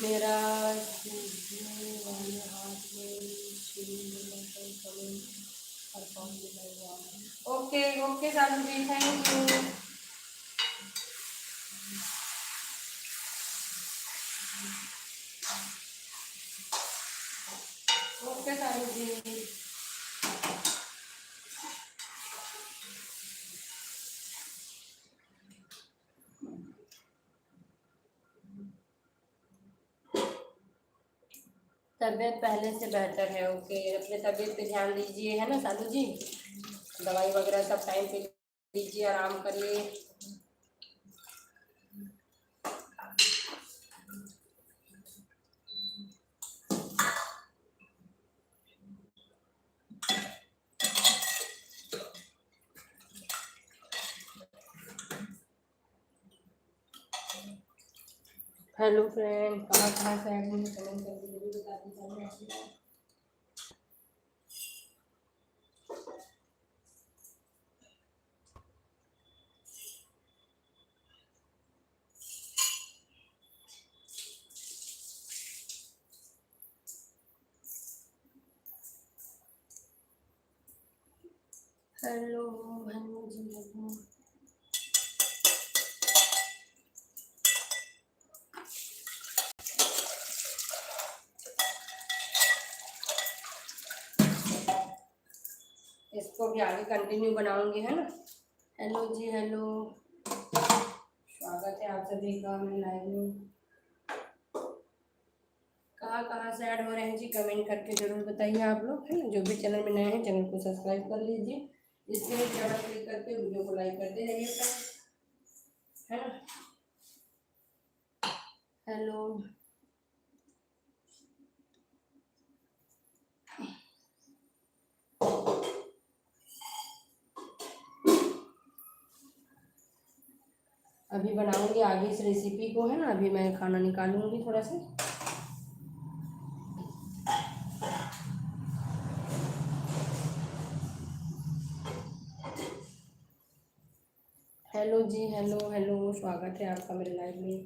मेरा वाले हाथ में okay okay Salu ji, thank you. Okay Salu ji. तबीयत पहले से बेहतर है। ओके, अपने तबीयत पे ध्यान दीजिए, है ना सालू जी। दवाई वगैरह सब टाइम पे लीजिए, आराम करिए। हेलो फ्रेंड, कहाँ कहाँ से आए मुझे कमेंट करके जरूर बताते जाइए। हेलो हेलो जी, हेलो। इसको भी आगे कंटिन्यू बनाऊंगी, है ना। हेलो जी, हेलो। स्वागत है आप सभी का मेरे लाइव में। कहाँ कहाँ से ऐड हो रहे हैं जी, कमेंट करके जरूर बताइए आप लोग, है ना। जो भी चैनल में नए हैं, चैनल को सब्सक्राइब कर लीजिए। इसके लिए डबल क्लिक करके वीडियो को लाइक करते रहिए, है ना। हेलो। अभी बनाऊंगी आगे इस रेसिपी को, है ना। अभी मैं खाना निकालूंगी थोड़ा सा। हेलो जी, हेलो हेलो। स्वागत है आपका मेरे लाइव में।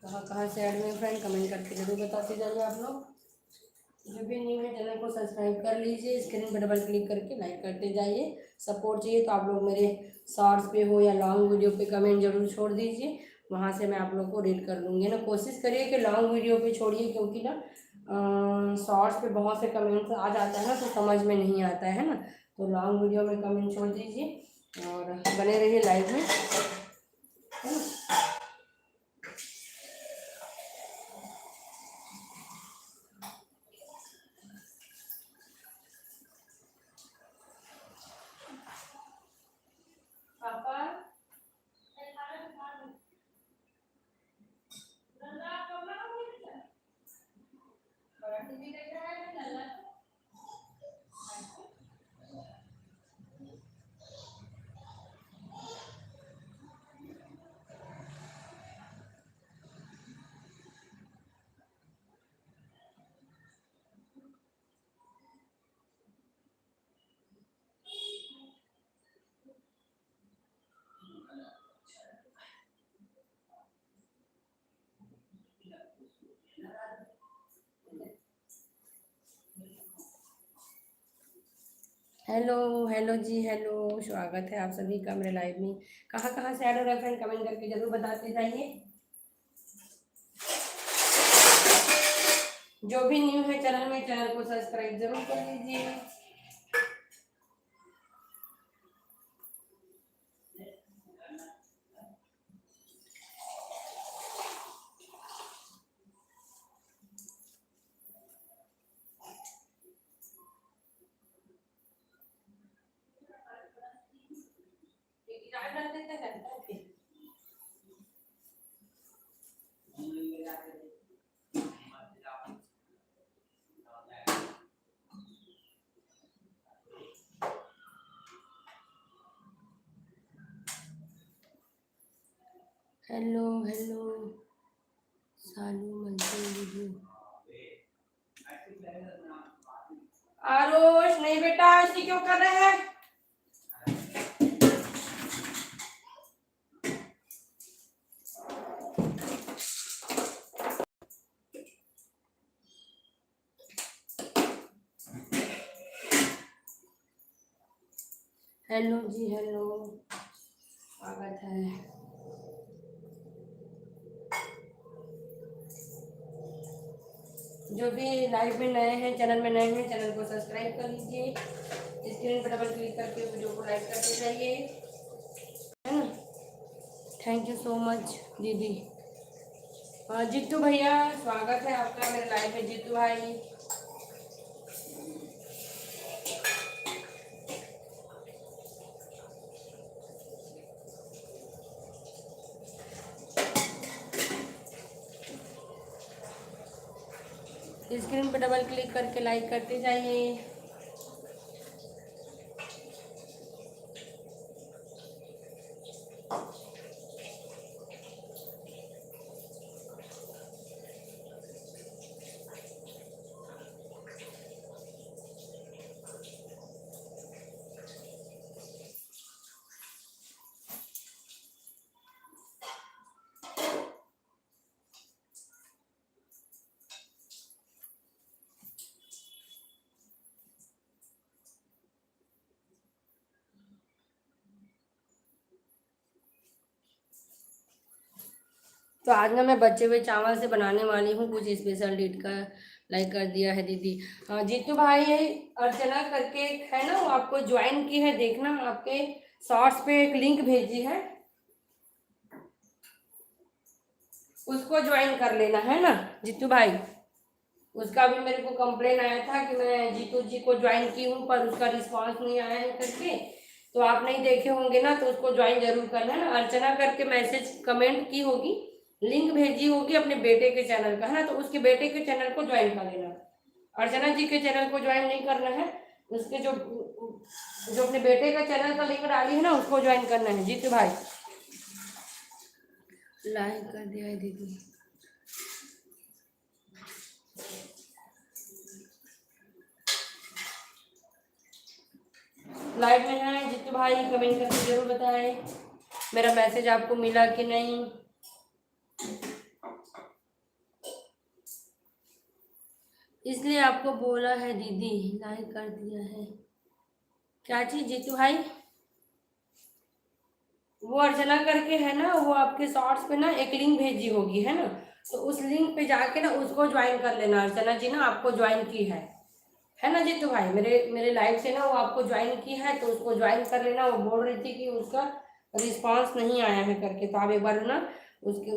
कहाँ कहाँ से ऐड में फ्रेंड, कमेंट करके जरूर बताते जाइए आप लोग। जो भी न्यू है चैनल को सब्सक्राइब कर लीजिए, स्क्रीन पर डबल क्लिक करके लाइक करते जाइए। सपोर्ट चाहिए तो आप लोग मेरे शॉर्ट्स पे हो या लॉन्ग वीडियो पे कमेंट जरूर छोड़ दीजिए, वहाँ से मैं आप लोग को रीड कर लूँगी ना। कोशिश करिए कि लॉन्ग वीडियो पे छोड़िए, क्योंकि ना शॉर्ट्स पे बहुत से कमेंट्स आ जाता है ना, तो समझ में नहीं आता है ना। तो लॉन्ग वीडियो में कमेंट छोड़ दीजिए और बने रहिए लाइव में, है ना। पापा टीवी देख रहा है। हेलो हेलो जी, हेलो। स्वागत है आप सभी का मेरे लाइव में। कहाँ कहाँ से ऐड हो रहा है फ्रेंड, कमेंट करके जरूर बताते जाइए। जो भी न्यू है चैनल में, चैनल को सब्सक्राइब जरूर कर लीजिए। हेलो हेलो सालू मंजिल वीडियो। आरोश नहीं बेटा, ऐसी क्यों कर रहे हैं। हेलो जी, हेलो। स्वागत है। जो भी लाइव में नए हैं, चैनल में नए हैं, चैनल को सब्सक्राइब कर लीजिए। स्क्रीन पर डबल क्लिक करके वीडियो को लाइक करते जाइए, है ना। थैंक यू सो मच दीदी। जीतू भैया, स्वागत है आपका मेरे लाइव में। जीतू भाई, स्क्रीन पर डबल क्लिक करके लाइक करते जाइए। तो आज ना मैं बचे हुए चावल से बनाने वाली हूँ कुछ स्पेशल डिश का। लाइक कर दिया है दीदी। जीतू भाई, अर्चना करके एक है ना, वो आपको ज्वाइन की है, देखना आपके शॉर्ट्स पे एक लिंक भेजी है, उसको ज्वाइन कर लेना है ना जीतू भाई। उसका भी मेरे को कंप्लेन आया था कि मैं जीतू जी को ज्वाइन की हूँ पर उसका रिस्पांस नहीं आया है करके। तो आप नहीं देखे होंगे ना, तो उसको ज्वाइन जरूर करना है ना। अर्चना करके मैसेज कमेंट की होगी, लिंक भेजी होगी अपने बेटे के चैनल का, है ना, तो उसके बेटे के चैनल को ज्वाइन कर लेना। अर्चना जी के चैनल को ज्वाइन नहीं करना है, उसके जो जो अपने बेटे का चैनल का लिंक डाली है ना, उसको ज्वाइन करना है। जीतू भाई, लाइक कर दिया है दीदी। लाइव में है जीतू भाई, कमेंट करके जरूर बताएं मेरा मैसेज आपको मिला कि नहीं। इसलिए आपको बोला है दीदी, लाइक कर दिया है। क्या चीज जीतू भाई? वो अर्चना करके है ना, वो आपके शॉर्ट्स पे ना एक लिंक भेजी होगी, है ना, तो उस लिंक पे जाके ना उसको ज्वाइन कर लेना। अर्चना जी ना आपको ज्वाइन की है ना जीतू भाई, मेरे मेरे लाइव से ना वो आपको ज्वाइन की है, तो उसको ज्वाइन कर लेना। वो बोल रही थी कि उसका रिस्पांस नहीं आया है करके, तो आप एक बार ना उसके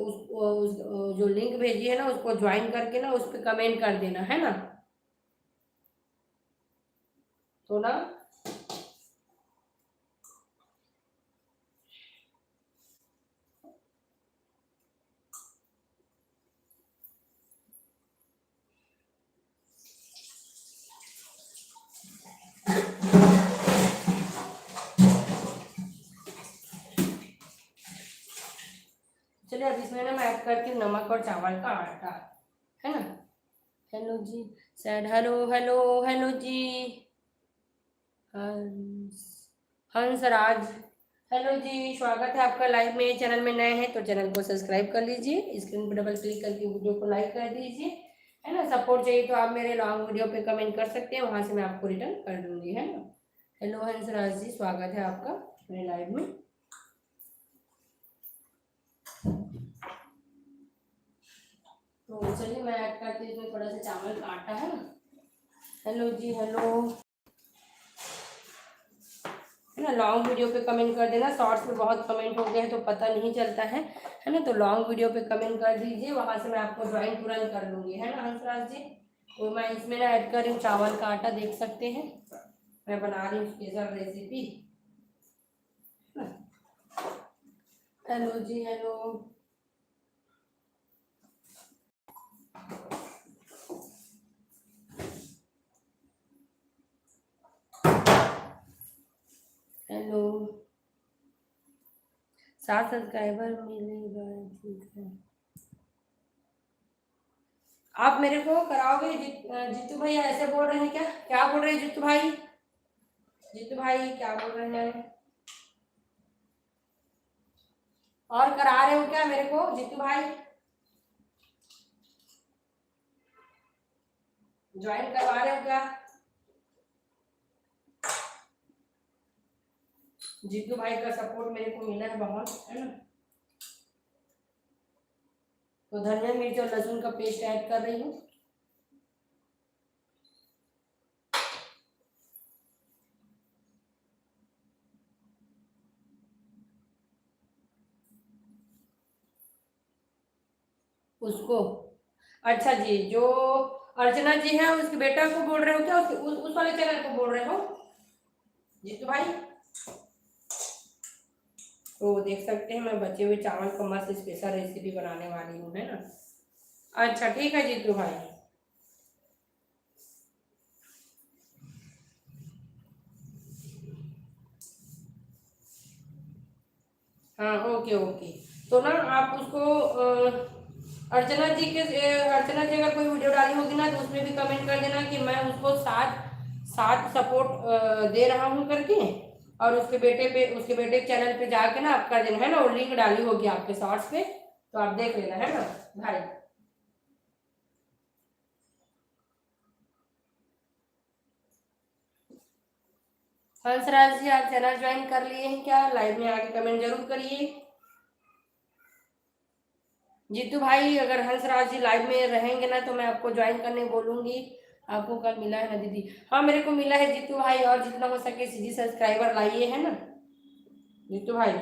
जो लिंक भेजी है ना, उसको ज्वाइन करके ना उस पर कमेंट कर देना, है ना। तो ना चलिए, अब इसमें ना मैं ऐड करती हूँ नमक और चावल का आटा, है ना। हेलो जी, सैड हेलो हेलो हेलो जी। हंस हंसराज, हेलो जी, स्वागत है आपका लाइव में। चैनल में नए हैं तो चैनल को सब्सक्राइब कर लीजिए, स्क्रीन पर डबल क्लिक करके वीडियो को लाइक कर दीजिए, है ना। सपोर्ट चाहिए तो आप मेरे लॉन्ग वीडियो पे कमेंट कर सकते हैं, वहां से मैं आपको रिटर्न कर दूंगी, है ना। हेलो हंसराज जी, स्वागत है आपका मेरे लाइव में। तो चलिए मैं ऐड करती हूँ इसमें थोड़ा सा चावल का आटा, है ना। हेलो जी हेलो, है ना। लॉन्ग वीडियो पे कमेंट कर देना, शॉर्ट्स में बहुत कमेंट हो गए हैं तो पता नहीं चलता है ना। तो लॉन्ग वीडियो पे कमेंट कर दीजिए, वहां से मैं आपको ज्वाइन तुरंत कर लूँगी, है ना हंसराज जी। तो मैं इसमें ना ऐड कर रही हूँ चावल का आटा, देख सकते हैं मैं बना रही हूँ स्पेशल रेसिपी। हेलो जी हेलो, हेलो। 7 सब्सक्राइबर मिलेगा, ठीक है। आप मेरे को कराओगे जीतू भैया? ऐसे बोल रहे हैं क्या? क्या बोल रहे हैं जीतू भाई? जीतू भाई क्या बोल रहे हैं? और करा रहे हो क्या मेरे को जीतू भाई? ज्वाइन करवा रहे हो क्या? जीतू भाई का सपोर्ट मेरे को मिला है बहुत, है ना। तो धनिया मिर्च और लहसुन का पेस्ट ऐड कर रही हूँ। उसको, अच्छा जी, जो अर्चना जी है उसके बेटा को बोल रहे हो क्या, उस वाले चैनल को बोल रहे हो जीतू भाई? तो देख सकते हैं मैं बचे हुए चावल का मस्त स्पेशल रेसिपी बनाने वाली हूँ, है ना। अच्छा ठीक है जीतू भाई। हाँ ओके ओके। तो ना आप उसको अर्चना जी अगर कोई वीडियो डाली होगी ना तो उसमें भी कमेंट कर देना कि मैं उसको साथ साथ सपोर्ट दे रहा हूँ करके। और उसके बेटे के चैनल पे जाके ना आप कर देना, है ना, वो लिंक डाली होगी आपके शॉर्ट्स पे, तो आप देख लेना, है ना भाई। हंसराज जी आप चैनल ज्वाइन कर लिए हैं क्या? लाइव में आके कमेंट जरूर करिए। जीतू भाई अगर हंसराज जी लाइव में रहेंगे ना तो मैं आपको ज्वाइन करने बोलूंगी। आपको कल मिला है ना दीदी? हाँ मेरे को मिला है जीतू भाई, और जितना हो सके सीजी सब्सक्राइबर लाइए, है ना जीतू भाई,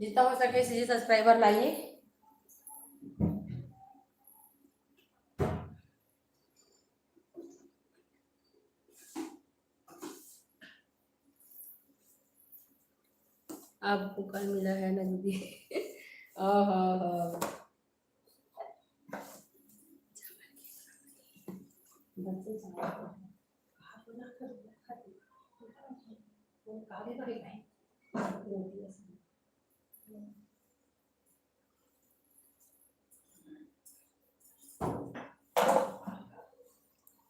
जितना हो सके सीजी सब्सक्राइबर लाइए। आपको कल मिला है ना दीदी? हाँ।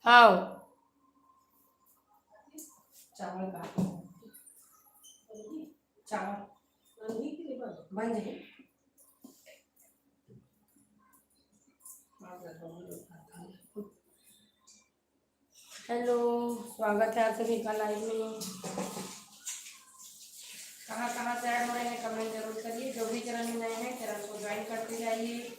हाँ चावल का चावल बन जाए। हेलो, स्वागत है आप सभी का लाइव में। कहाँ कहाँ से ऐड हो रहे हैं कमेंट जरूर करिए। जो भी चैनल में नए हैं चैनल को ज्वाइन करते जाइए।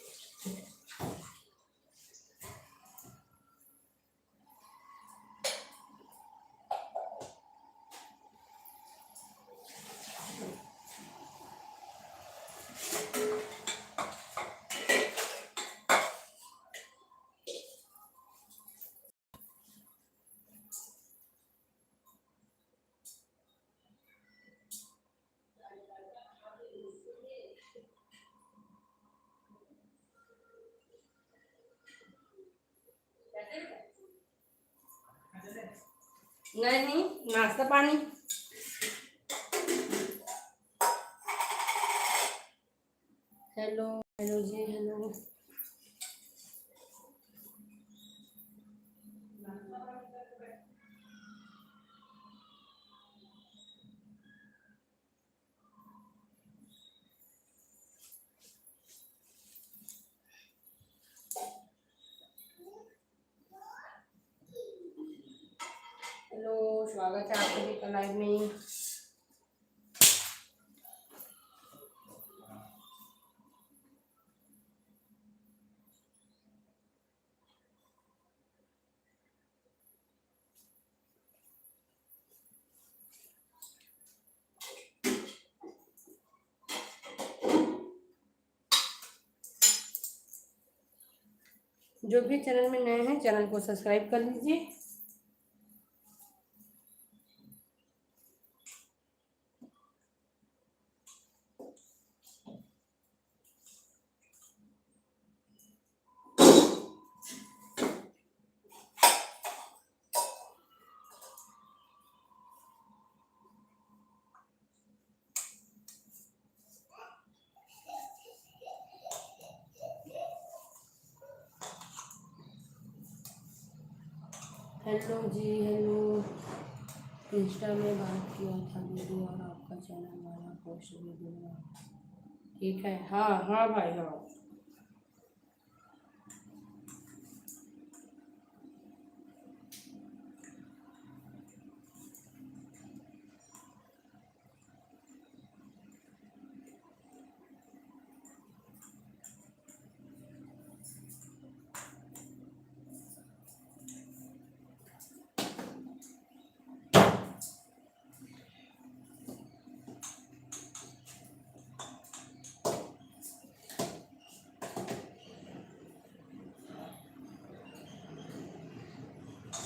नहीं, नाश्ता पानी। हेलो हेलो जी हेलो। हेलो, स्वागत है आप सभी का लाइव में। जो भी चैनल में नए हैं चैनल को सब्सक्राइब कर लीजिए। हेलो जी हेलो। इंस्टा में बात किया था दीदी और आपका चैनल वाला पोस्ट भी दूंगा। ठीक है, हाँ हाँ भाई हाँ।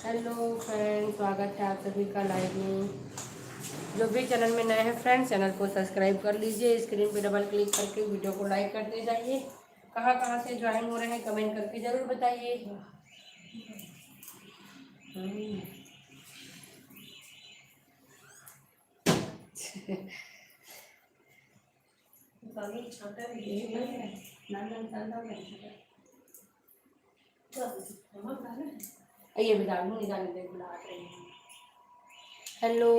हेलो फ्रेंड्स, स्वागत है आप सभी का लाइव में। जो भी चैनल में नए हैं फ्रेंड्स, चैनल को सब्सक्राइब कर लीजिए। स्क्रीन पे डबल क्लिक करके वीडियो को लाइक करते जाइए। कहाँ कहाँ से ज्वाइन हो रहे हैं कमेंट करके ज़रूर बताइए। ये भी डाल दूँ, निकाल दे बुला रही हैं। हेलो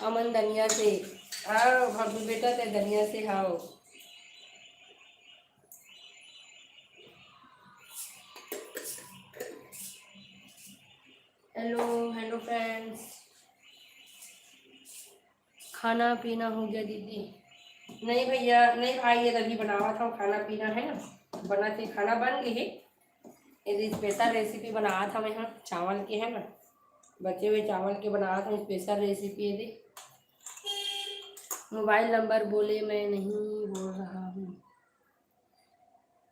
अमन धनिया से आओ, भाभी बेटा ते धनिया से आओ। हेलो हेलो फ्रेंड्स, खाना पीना हो गया दीदी? नहीं भैया, नहीं भाई, ये तभी बनावा था खाना पीना है ना, बनाते खाना बन गई है। ये स्पेशल रेसिपी बनाया था मैं, यहाँ चावल के है ना, बचे हुए चावल के बनाया था स्पेशल रेसिपी। ये मोबाइल नंबर बोले मैं नहीं बोल रहा हूँ,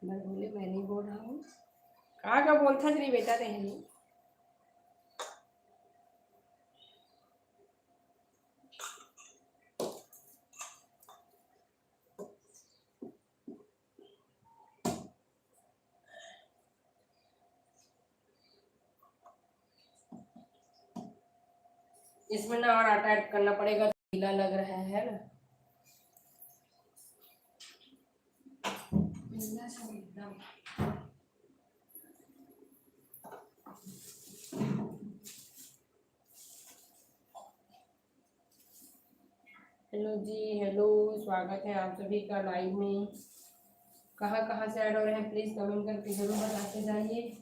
बोले मैं नहीं बोल रहा हूँ। कहाँ का बोलता तेरी बेटा रहे नहीं। इसमें ना और आटा ऐड करना पड़ेगा, गीला लग रहा है ना। हेलो जी, हेलो, स्वागत है आप सभी का लाइव में। कहाँ कहाँ से ऐड हो रहे हैं प्लीज़ कमेंट करके ज़रूर बताते जाइए।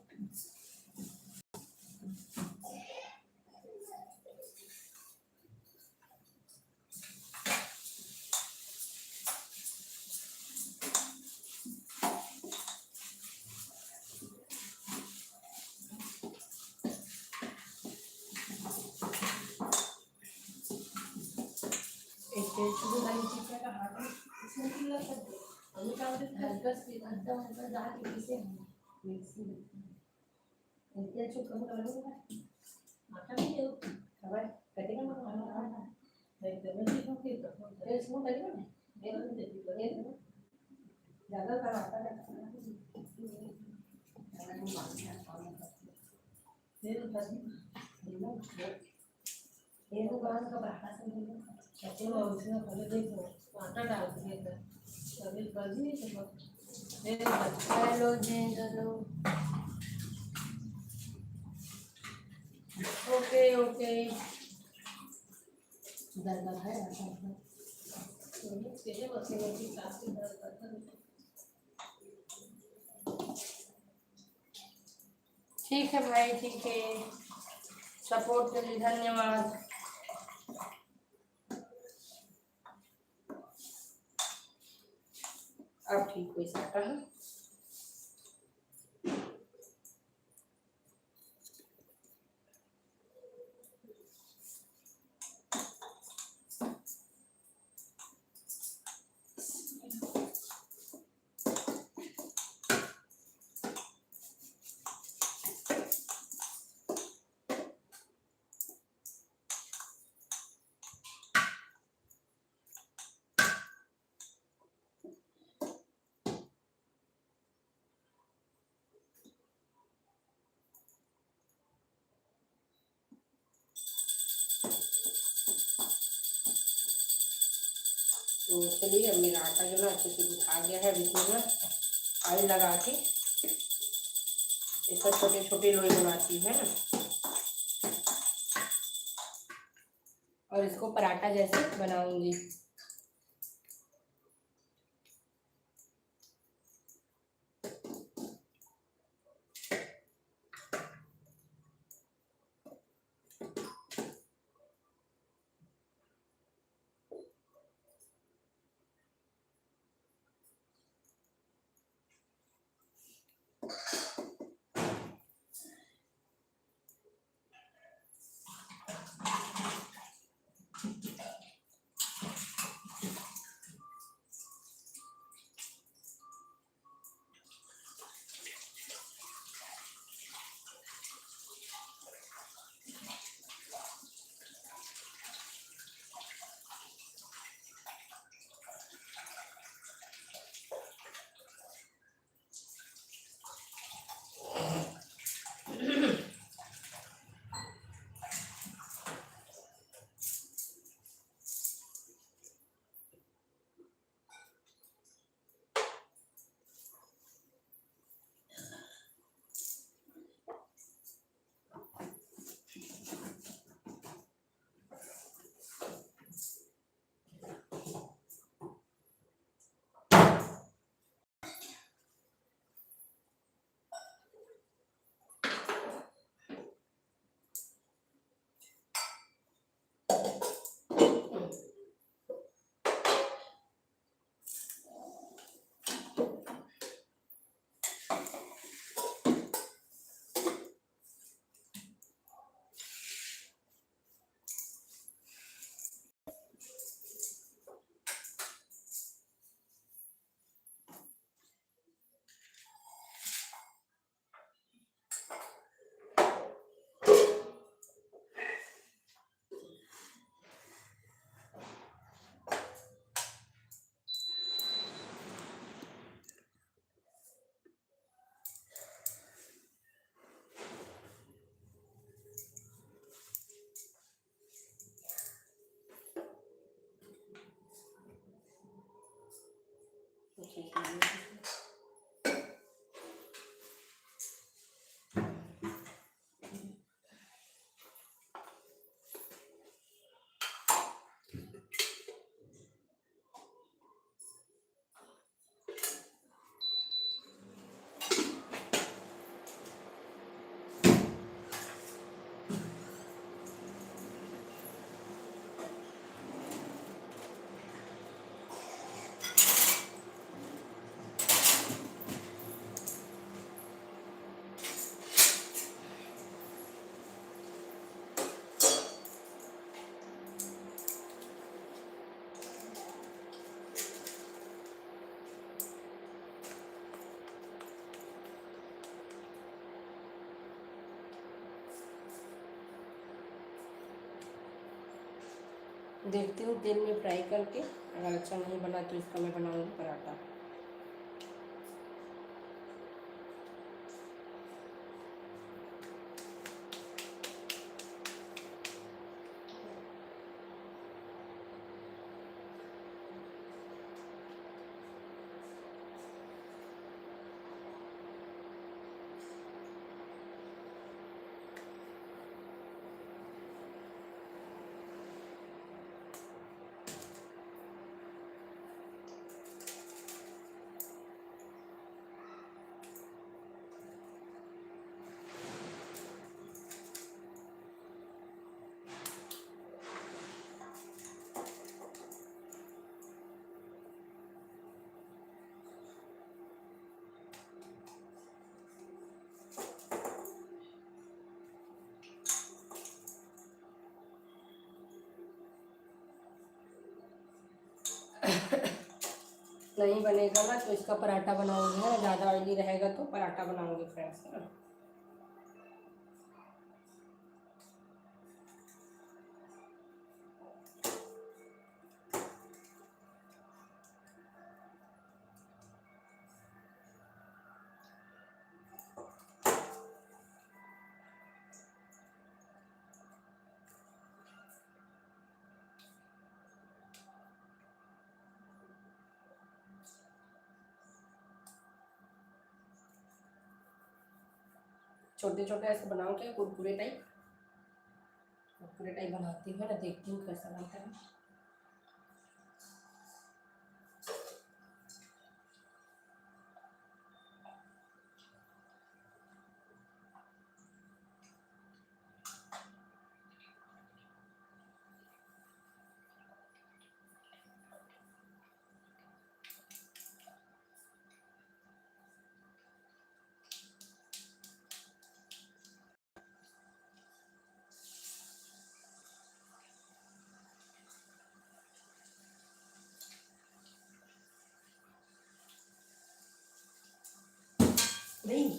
हेलो जी, हेलो, ओके ओके। दर्द है ठीक है भाई, ठीक है, सपोर्ट के लिए धन्यवाद। अब ठीक हो सकता है। तो चलिए, अब मेरा आटा जो ना अच्छे से उठा गया है। इसमें ना ऑयल लगा के इसका छोटे छोटे लोई बनाती है ना, और इसको पराठा जैसे बनाऊंगी। देखती हूँ तेल में फ्राई करके, अगर अच्छा नहीं बना तो इसका मैं बनाऊँगी पराठा। नहीं बनेगा ना तो इसका पराठा बनाऊंगी, है ना, ज़्यादा ऑयली रहेगा तो पराठा बनाऊंगी फ्रेंड्स, है ना। छोटे छोटे ऐसे बनाओ क्या, कुरकुरे टाइप, कुरकुरे टाइप बनाती हूँ ना, देखती हूँ कैसा बनता है। नहीं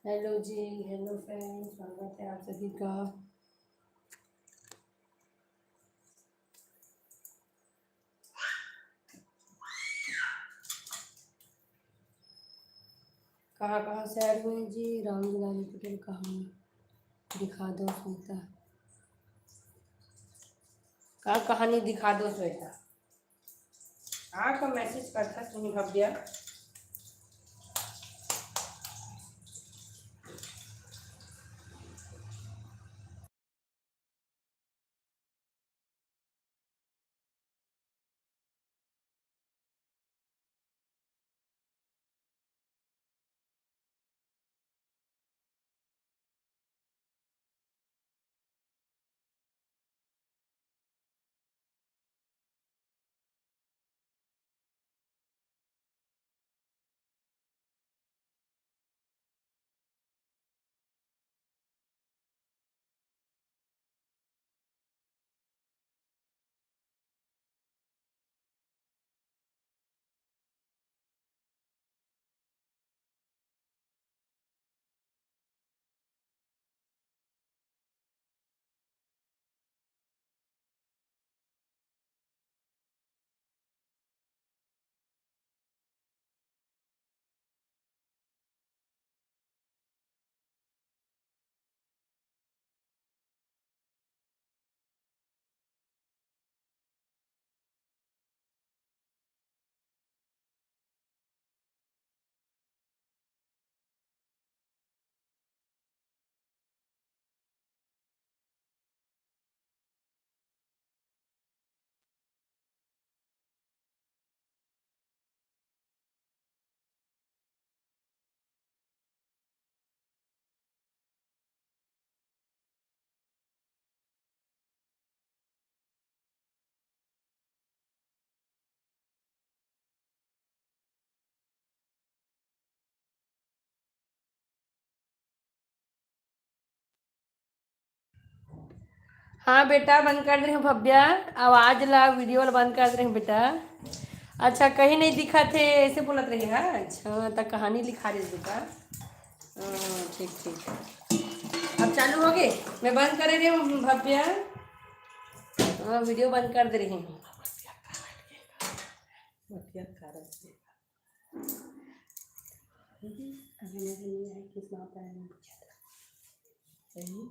हेलो जी, हेलो फ्रेंड्स, स्वागत है आप सभी का। कहाँ कहाँ से ऐड हुए जी? राम दुलारी पटेल कहाँ? दिखा दो श्वेता। कहाँ कहानी दिखा दो श्वेता। हाँ का मैसेज करता तुम्हें भव्या। हाँ बेटा, बंद कर दे रही हूँ भव्या। आवाज ला, वीडियो ला बंद कर दे रही हूँ बेटा। अच्छा, कहीं नहीं दिखा थे ऐसे बोलत रही है? अच्छा, तो कहानी लिखा रही बेटा। ठीक ठीक। अब चालू हो गए? मैं बंद कर रही हूँ भव्या। हाँ, वीडियो बंद कर दे रही हूँ। अभी नहीं है किस माँ पर सही।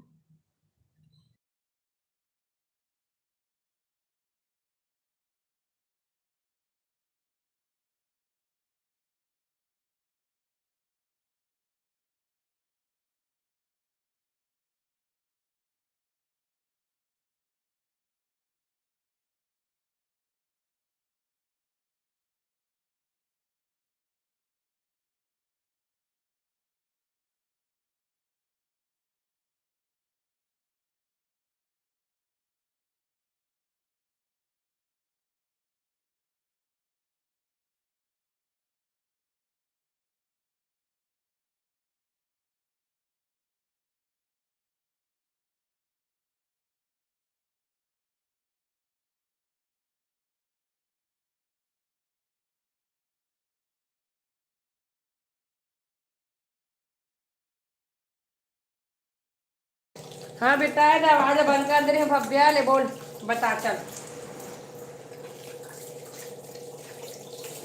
हाँ बेटा, आवाज बंद कर दे रही हूँ भव्या। ले बोल, बता चल।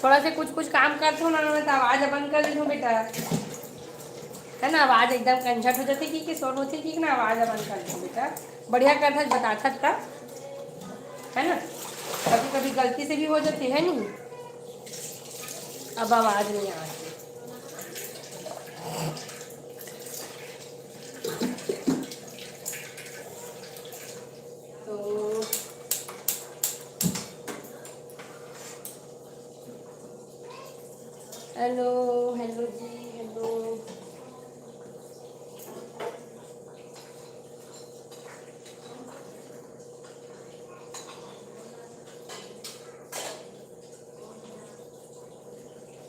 थोड़ा से कुछ कुछ काम करते हो ना, मैं तो आवाज बंद कर देती हूँ बेटा। है ना, आवाज एकदम कंझट हो जाती कि सोन होती कि ना, आवाज बंद कर देती हूँ बेटा। बढ़िया करता बता था, है ना। कभी कभी गलती से भी हो जाती है नहीं। अब आवाज नहीं आ रही तो। हेलो, हेलो जी, हेलो।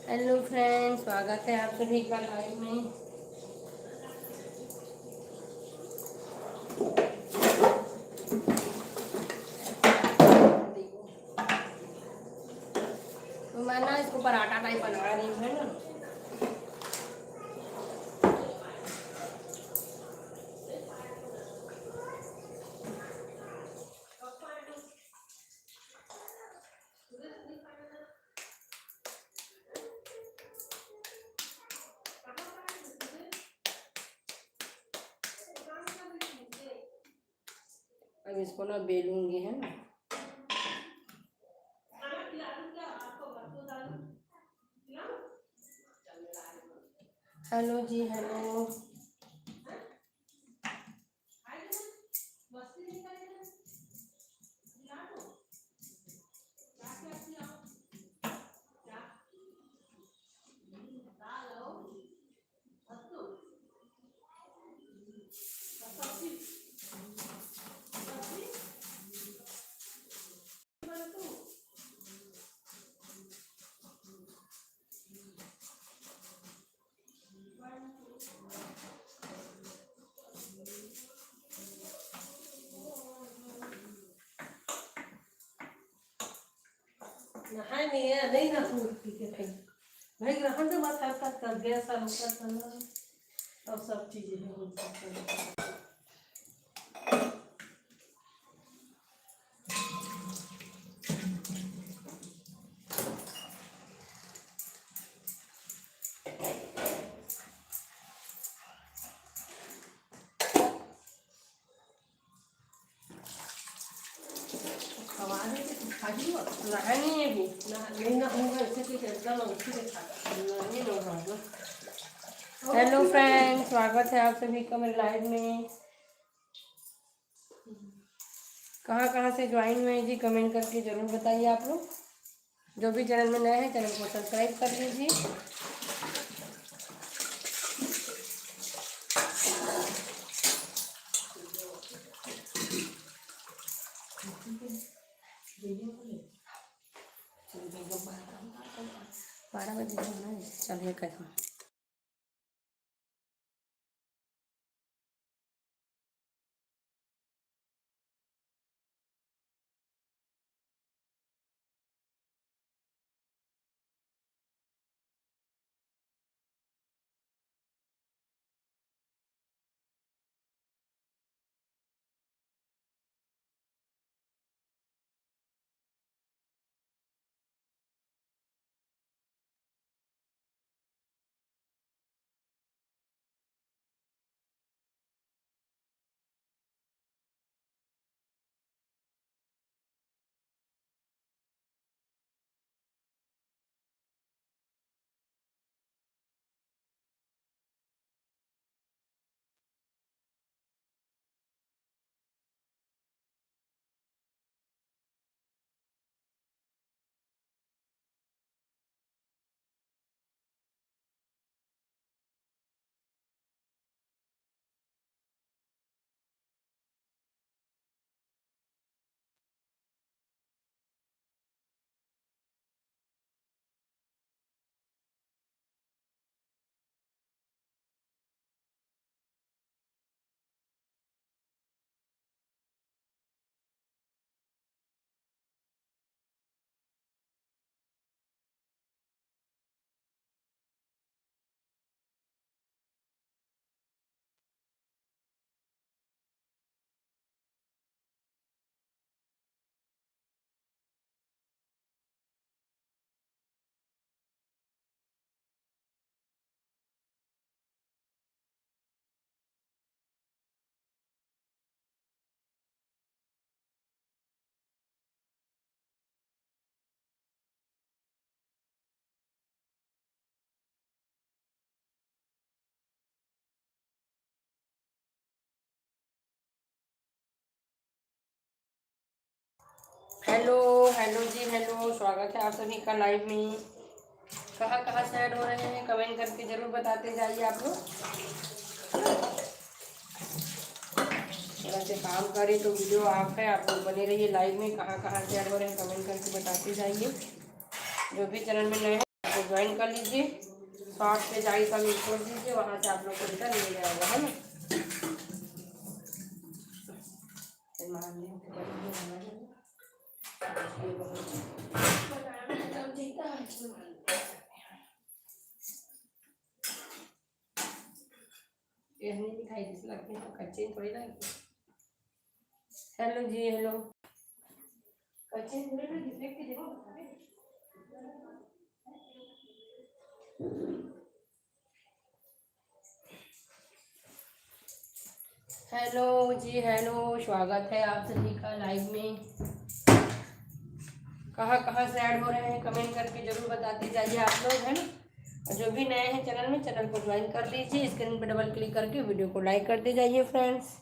हेलो फ्रेंड्स, स्वागत है आप सभी का लाइव में। तो मैं ना इसको पराठा टाइप बना रही हूँ, है ना। अब इसको ना बेलूंगी, है ना। हेलो जी हेलो। नहाए नहीं है, नहीं ना दूध पी के खाई भाई ग्रहण से मत हरकत कर गया सब करना और सब चीजें हैं हमारे से कुछ खा ली हो नहा नहीं है अभी। ना नहीं ना होगा ऐसे कुछ एकदम अंगूठी से खाता नहीं होगा। हेलो फ्रेंड्स, स्वागत है आप सभी का मेरे लाइव में। कहाँ कहाँ से ज्वाइन हुए जी, कमेंट करके ज़रूर बताइए आप लोग। जो भी चैनल में नए हैं चैनल को सब्सक्राइब कर लीजिए। बारह बजे जाना है, चलिए कैसा। हेलो हेलो जी हेलो, स्वागत है आप सभी का लाइव में। कहाँ कहाँ से ऐड हो रहे हैं कमेंट करके ज़रूर बताते जाइए आप लोग। थोड़ा से काम करें तो वीडियो आप है, आप लोग बने रहिए लाइव में। कहाँ कहाँ से ऐड हो रहे हैं कमेंट करके बताते जाइए। जो भी चैनल में नए हैं तो ज्वाइन कर लीजिए। शॉर्ट पे जाइए का लिंक छोड़ दीजिए, वहाँ से आप लोग को रिटर्न मिल जाएगा, है ना। ये नहीं दिखाई जिस लगते हैं तो कच्चे थोड़ी लगते। हेलो जी हेलो, कच्चे थोड़े ना दिख के देखो बता रहे। हेलो जी, हेलो, स्वागत है आप सभी का लाइव में। कहाँ कहाँ से ऐड हो रहे हैं कमेंट करके जरूर बताते जाइए आप लोग, है ना। और जो भी नए हैं चैनल में, चैनल को ज्वाइन कर लीजिए, स्क्रीन पर डबल क्लिक करके वीडियो को लाइक करते जाइए फ्रेंड्स।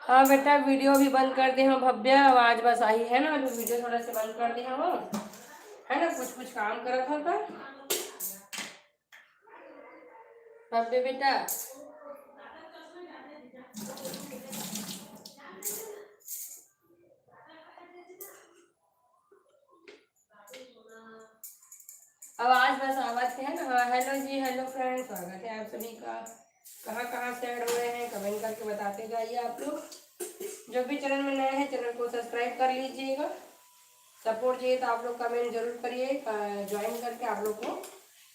हाँ बेटा, वीडियो भी बंद कर दिए हम भव्य, आवाज बस आई है ना, तो वीडियो थोड़ा सा बंद कर दिया हम, है ना। कुछ कुछ काम करा था भव्य बेटा। आवाज बस आवाज के है ना। हाँ हेलो जी, हेलो फ्रेंड्स, स्वागत है आप सभी का। कहाँ कहाँ से ऐड हो रहे हैं कमेंट करके बताते जाइए आप लोग। जो भी चैनल में नए हैं चैनल को सब्सक्राइब कर लीजिएगा। सपोर्ट चाहिए तो आप लोग कमेंट जरूर करिए, ज्वाइन करके आप लोग को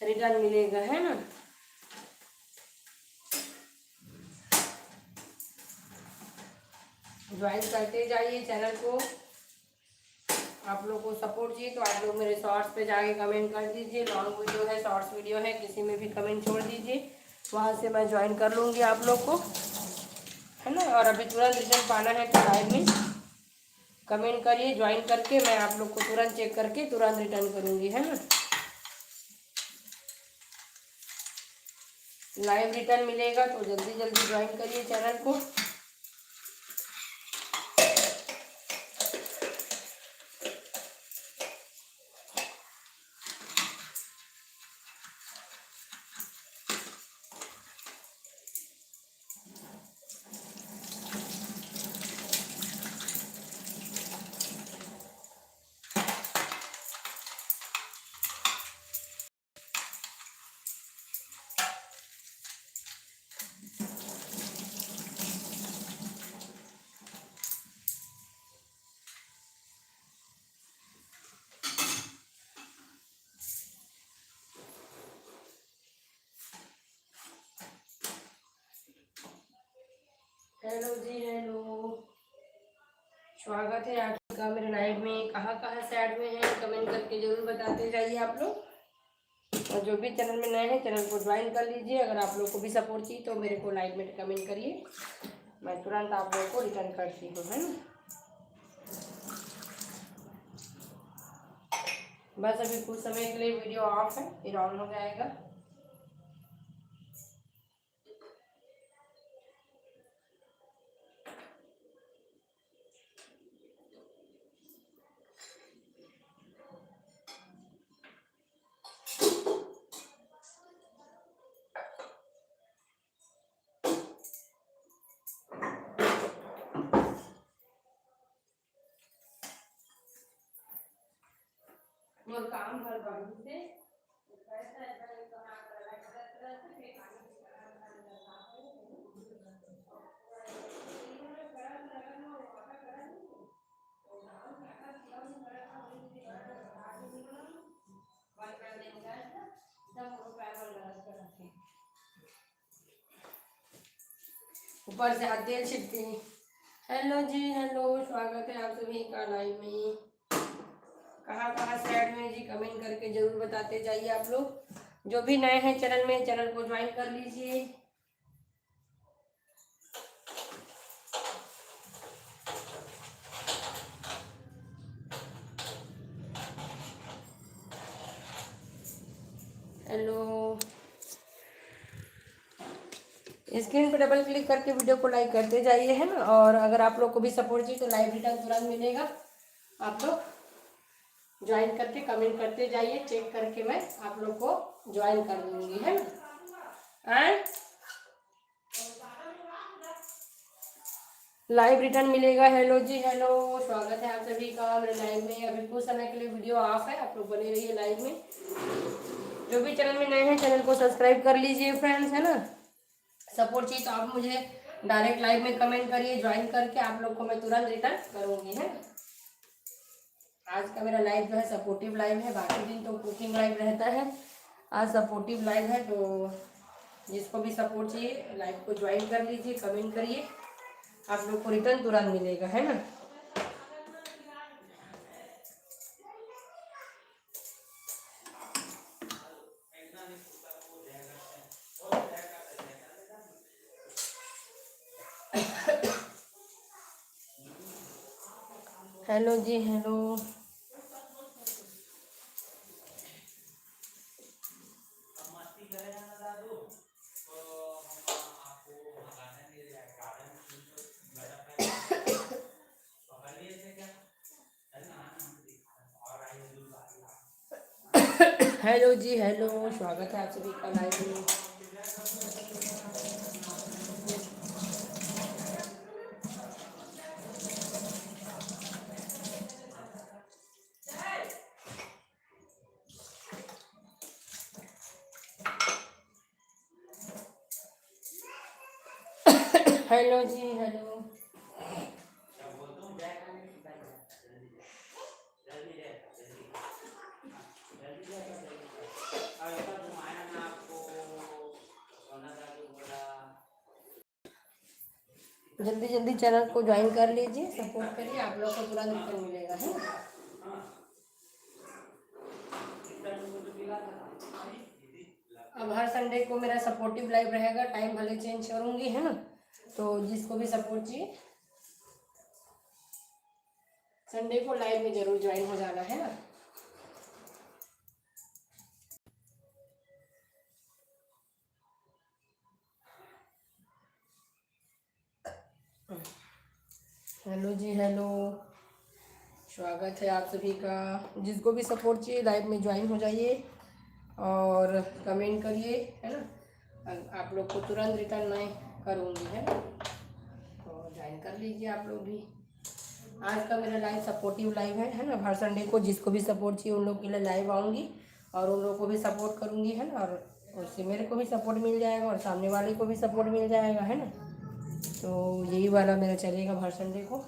रिटर्न मिलेगा, है ना। ज्वाइन करते जाइए चैनल को। आप लोग को सपोर्ट चाहिए तो आप लोग मेरे शॉर्ट्स पे जाके कमेंट कर दीजिए। लॉन्ग वीडियो है, शॉर्ट्स वीडियो है, किसी में भी कमेंट छोड़ दीजिए, वहाँ से मैं ज्वाइन कर लूँगी आप लोग को, है ना। और अभी तुरंत रिजल्ट पाना है तो लाइव में कमेंट करिए, ज्वाइन करके मैं आप लोग को तुरंत चेक करके तुरंत रिटर्न करूँगी, है ना। लाइव रिटर्न मिलेगा तो जल्दी जल्दी ज्वाइन करिए चैनल को। हेलो जी, हेलो, स्वागत है आपका मेरे लाइव में। कहाँ कहाँ से ऐड में हैं कमेंट करके जरूर बताते जाइए आप लोग। और जो भी चैनल में नए हैं चैनल को ज्वाइन कर लीजिए। अगर आप लोग को भी सपोर्ट चाहिए तो मेरे को लाइव में कमेंट करिए, मैं तुरंत आप लोगों को रिटर्न करती हूँ, है ना। बस अभी कुछ समय के लिए वीडियो ऑफ है, फिर ऑन हो जाएगा। मोर काम भर बाबू से ऊपर से हाथ तेल छिटके। हेलो जी, हेलो, स्वागत है आप सभी का लाइव में। कहाँ कहाँ से ऐड में जी कमेंट करके जरूर बताते जाइए आप लोग। जो भी नए हैं चैनल में चैनल को ज्वाइन कर लीजिए। हेलो, स्क्रीन पर डबल क्लिक करके वीडियो को लाइक करते जाइए, है ना। और अगर आप लोग को भी सपोर्ट चाहिए तो लाइव रिटर्न तुरंत मिलेगा। आप लोग ज्वाइन करके कमेंट करते जाइए, चेक करके मैं आप लोग को ज्वाइन कर दूंगी, है ना। एंड लाइव रिटर्न मिलेगा। हेलो जी, हेलो, स्वागत है आप सभी का मेरे लाइव में। अभी कुछ समय के लिए वीडियो ऑफ है, आप लोग बने रहिए लाइव में। जो भी चैनल में नए हैं चैनल को सब्सक्राइब कर लीजिए फ्रेंड्स, है ना। सपोर्ट चाहिए तो आप मुझे डायरेक्ट लाइव में कमेंट करिए, ज्वाइन करके आप लोग को मैं तुरंत रिटर्न करूँगी, है। आज का मेरा लाइव जो है सपोर्टिव लाइव है, बाकी दिन तो कुकिंग लाइव रहता है, आज सपोर्टिव लाइव है। तो जिसको भी सपोर्ट चाहिए लाइव को ज्वाइन कर लीजिए, कमेंट करिए, आप लोग को रिटर्न तुरंत मिलेगा, है ना। हेलो जी, हेलो। हेलो जी, हेलो, स्वागत है आप सभी का लाइव में। हेलो जी, हेलो। जल्दी जल्दी चैनल को ज्वाइन कर लीजिए, सपोर्ट करिए, आप लोग को तुरंत रिटर्न मिलेगा, है ना। अब हर संडे को मेरा सपोर्टिव लाइव रहेगा, टाइम भले चेंज करूँगी, है ना। तो जिसको भी सपोर्ट चाहिए संडे को लाइव में जरूर ज्वाइन हो जाना, है ना। हेलो जी, हेलो, स्वागत है आप सभी का। जिसको भी सपोर्ट चाहिए लाइव में ज्वाइन हो जाइए और कमेंट करिए, है ना। आप लोग को तुरंत रिटर्न मैं करूँगी, है ना। तो ज्वाइन कर लीजिए आप लोग भी। आज का मेरा लाइव सपोर्टिव लाइव है ना। हर संडे को जिसको भी सपोर्ट चाहिए उन लोग के लिए लाइव आऊँगी और उन लोगों को भी सपोर्ट करूँगी, है ना। और उससे मेरे को भी सपोर्ट मिल जाएगा और सामने वाले को भी सपोर्ट मिल जाएगा, है ना। तो यही वाला मेरा चलेगा हर संडे को।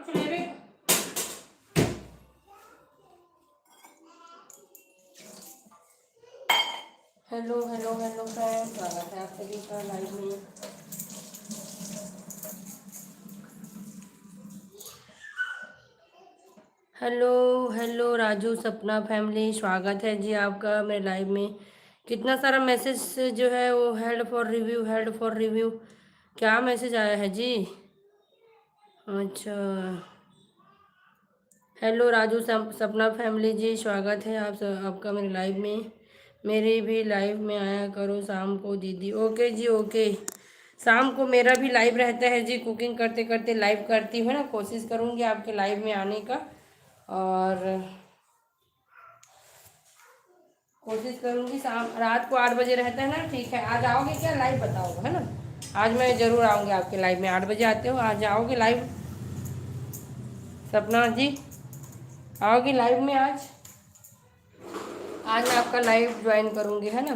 कुछ ले रहे। हेलो हेलो हेलो फ्रेंड्स, स्वागत है आप सभी का लाइव में। हेलो हेलो राजू सपना फैमिली, स्वागत है जी आपका मेरे लाइव में। कितना सारा मैसेज जो है वो held for review, held for review, क्या मैसेज आया है जी। अच्छा, हेलो राजू सपना फैमिली जी, स्वागत है आपका मेरे लाइव में। मेरी भी लाइव में आया करो शाम को दीदी। ओके जी, ओके। शाम को मेरा भी लाइव रहता है जी, कुकिंग करते करते लाइव करती हूँ ना। कोशिश करूँगी आपके लाइव में आने का और कोशिश करूँगी। शाम रात को 8 बजे रहता है ना। ठीक है, आज आओगे क्या लाइव, बताओ, है ना। आज मैं ज़रूर आऊँगी आपके लाइव में। 8 बजे आते हो, आज आओगे लाइव सपना जी, आओगी लाइव में आज? आज मैं आपका लाइव ज्वाइन करूँगी, है ना।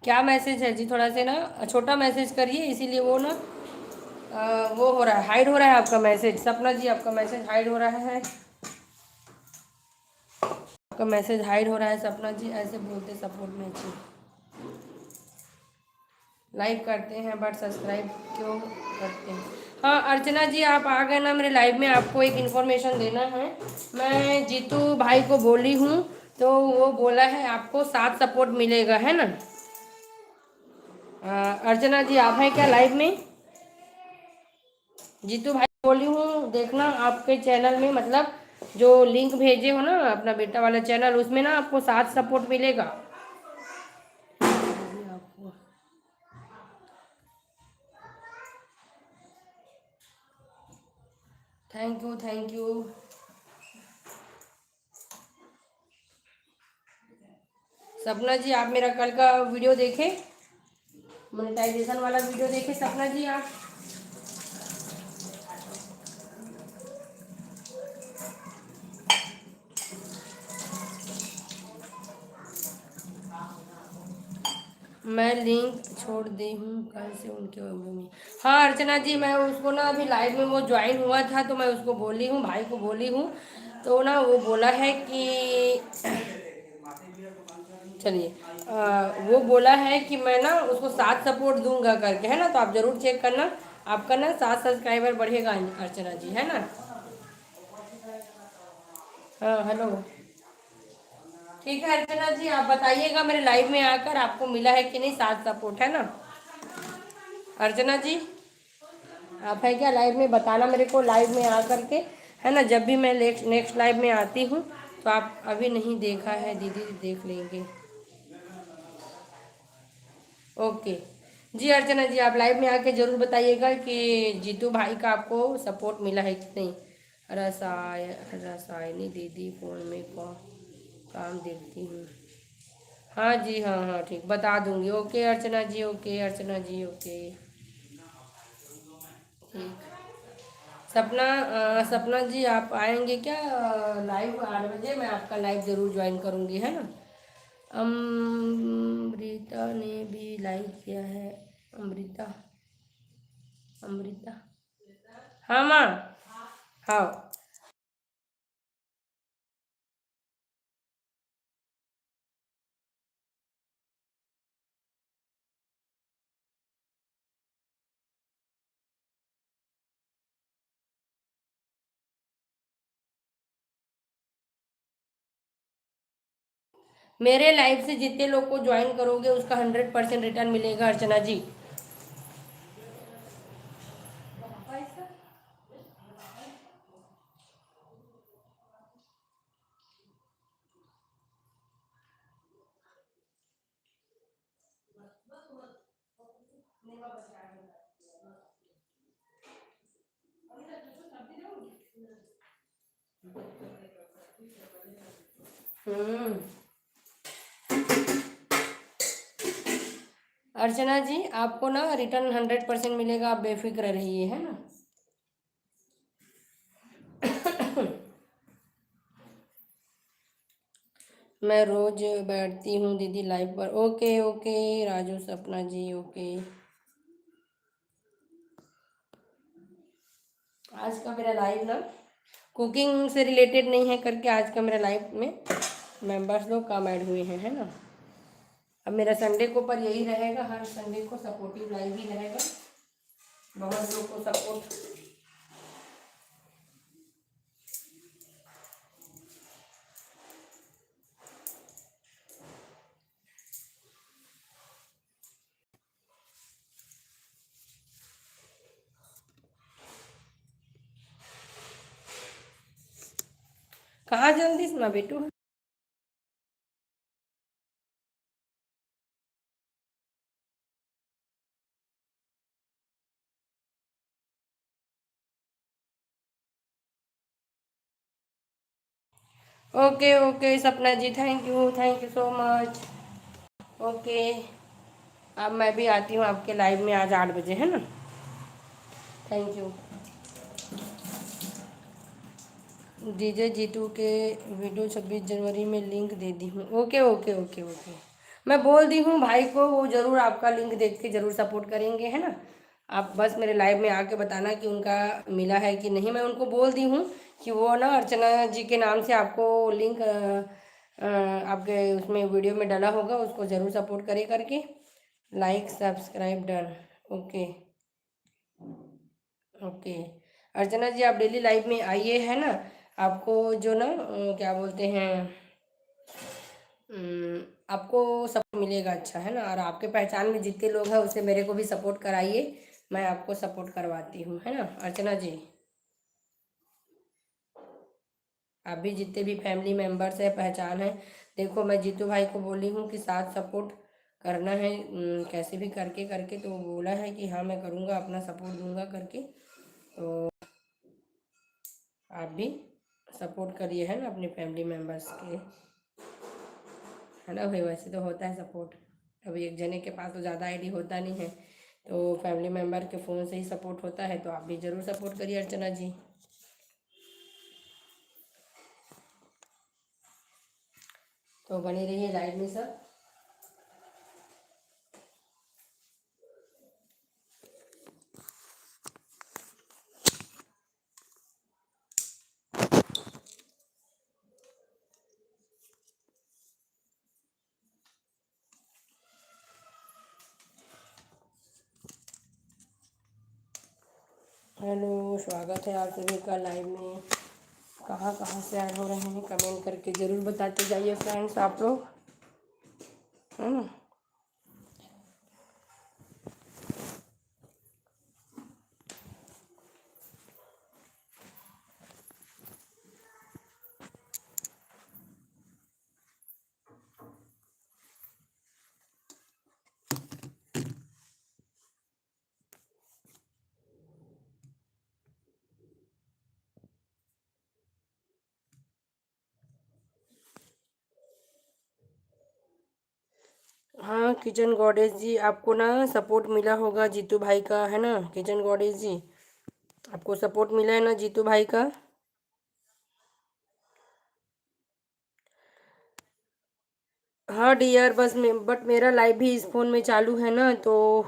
क्या मैसेज है जी, थोड़ा से ना छोटा मैसेज करिए, इसीलिए वो ना वो हो रहा है, हाइड हो रहा है आपका मैसेज। सपना जी आपका मैसेज हाइड हो रहा है, आपका मैसेज हाइड हो रहा है सपना जी। ऐसे बोलते सपोर्ट में अच्छी लाइक करते हैं बट सब्सक्राइब क्यों करते हैं। हाँ अर्चना जी आप आ गए ना मेरे लाइव में, आपको एक इन्फॉर्मेशन देना है। मैं जीतू भाई को बोली हूँ, तो वो बोला है आपको 7 सपोर्ट मिलेगा, है ना। अर्चना जी आप हैं क्या लाइव में? जीतू भाई बोली हूँ, देखना आपके चैनल में, मतलब जो लिंक भेजे हो ना अपना बेटा वाला चैनल, उसमें ना आपको 7 सपोर्ट मिलेगा। आपको थैंक यू, थैंक यू। सपना जी आप मेरा कल का वीडियो देखे, मोनेटाइजेशन वाला वीडियो देखे सपना जी आप? मैं लिंक छोड़ दी हूँ कल से उनके में। हाँ अर्चना जी मैं उसको ना अभी लाइव में वो ज्वाइन हुआ था, तो मैं उसको बोली हूँ, भाई को बोली हूँ, तो ना वो बोला है कि चलिए वो बोला है कि मैं ना उसको 7 सपोर्ट दूंगा करके, है ना। तो आप ज़रूर चेक करना, आपका ना 7 सब्सक्राइबर बढ़ेगा अर्चना जी, है ना। हाँ हेलो, ठीक है अर्चना जी आप बताइएगा मेरे लाइव में आकर आपको मिला है कि नहीं 7 सपोर्ट, है ना। अर्चना जी आप है क्या लाइव में, बताना मेरे को लाइव में आ करके, है ना। जब भी मैं नेक्स्ट लाइव में आती हूँ, तो आप अभी नहीं देखा है दीदी देख लेंगे। ओके जी अर्चना जी आप लाइव में आके ज़रूर बताइएगा कि जीतू भाई का आपको सपोर्ट मिला है कि नहीं। रसायनी दीदी फ़ोन में काम देखती हूँ। हाँ जी, हाँ हाँ ठीक, बता दूंगी। ओके अर्चना जी, ओके अर्चना जी, ओके ठीक। सपना जी आप आएंगे क्या लाइव 8 बजे? मैं आपका लाइव ज़रूर ज्वाइन करूँगी, है ना। अमृता ने भी लाइक किया है। अमृता, अमृता, हाँ माँ, हाँ मेरे लाइव से जितने लोग को ज्वाइन करोगे उसका 100% रिटर्न मिलेगा अर्चना जी। हम्म अर्चना जी आपको ना रिटर्न 100% मिलेगा, आप बेफिक्र रहिए, है ना। मैं रोज बैठती हूँ दीदी लाइव पर। ओके ओके राजू सपना जी, ओके। आज का मेरा लाइव ना कुकिंग से रिलेटेड नहीं है करके, आज का मेरा लाइव में मेंबर्स लोग कम ऐड हुए हैं, है ना। अब मेरा संडे को पर यही रहेगा, हर संडे को सपोर्टिव लाइव ही रहेगा, बहुत लोग को सपोर्ट। कहाँ जल्दी ना बेटू। Okay okay Sapna ji, thank you so much. Okay अब मैं भी आती हूँ आपके लाइव में आज 8 बजे, है ना। Thank you. डीजे जीतू के वीडियो 26 जनवरी में लिंक दे दी हूँ। ओके ओके ओके ओके, मैं बोल दी हूँ भाई को, वो ज़रूर आपका लिंक देख के ज़रूर सपोर्ट करेंगे, है ना। आप बस मेरे लाइव में आके बताना कि उनका मिला है कि नहीं। मैं उनको बोल दी हूँ कि वो ना अर्चना जी के नाम से आपको लिंक आपके उसमें वीडियो में डाला होगा, उसको ज़रूर सपोर्ट करे करके। Like subscribe done. Okay okay, Archana ji आप डेली लाइव में आइए, है ना। आपको जो ना क्या बोलते हैं, आपको सपोर्ट मिलेगा, अच्छा है ना। और आपके पहचान में जितने लोग हैं उससे मेरे को भी सपोर्ट कराइए, मैं आपको सपोर्ट करवाती हूँ, है ना अर्चना जी। आप भी जितने भी फैमिली मेम्बर्स हैं, पहचान है, देखो मैं जीतू भाई को बोली हूँ कि साथ सपोर्ट करना है, कैसे भी करके करके, तो वो बोला है कि हाँ मैं करूँगा, अपना सपोर्ट दूंगा करके। तो आप भी सपोर्ट करिए, है ना, अपने फैमिली मेम्बर्स के, है ना भाई। वैसे तो होता है सपोर्ट, अभी एक जने के पास तो ज़्यादा आईडी होता नहीं है, तो फैमिली मेम्बर के फ़ोन से ही सपोर्ट होता है। तो आप भी ज़रूर सपोर्ट करिए अर्चना जी। तो बनी रहिए लाइव में सब। हेलो, स्वागत है आप सभी का लाइव में। कहाँ कहाँ से ऐड हो रहे हैं कमेंट करके ज़रूर बताते जाइए फ्रेंड्स, आप लोग, है ना। हाँ किचन गॉडेस जी, आपको ना सपोर्ट मिला होगा जीतू भाई का, है ना किचन गॉडेस जी, आपको सपोर्ट मिला है ना जीतू भाई का। हाँ डियर, बस बट मेरा लाइव भी इस फ़ोन में चालू है ना, तो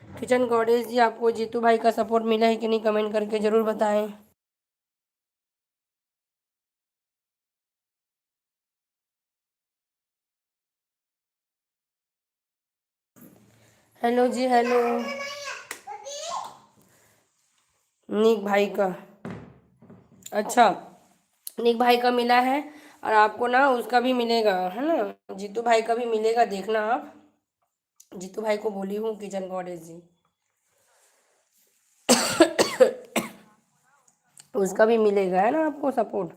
किचन गॉडेस जी आपको जीतू भाई का सपोर्ट मिला है कि नहीं, कमेंट करके ज़रूर बताएं। हेलो जी हेलो। निक भाई का, अच्छा, निक भाई का मिला है, और आपको ना उसका भी मिलेगा, है ना, जीतू भाई का भी मिलेगा, देखना आप। जीतू भाई को बोली हूँ किचन गॉडेस जी, उसका भी मिलेगा, है ना आपको सपोर्ट।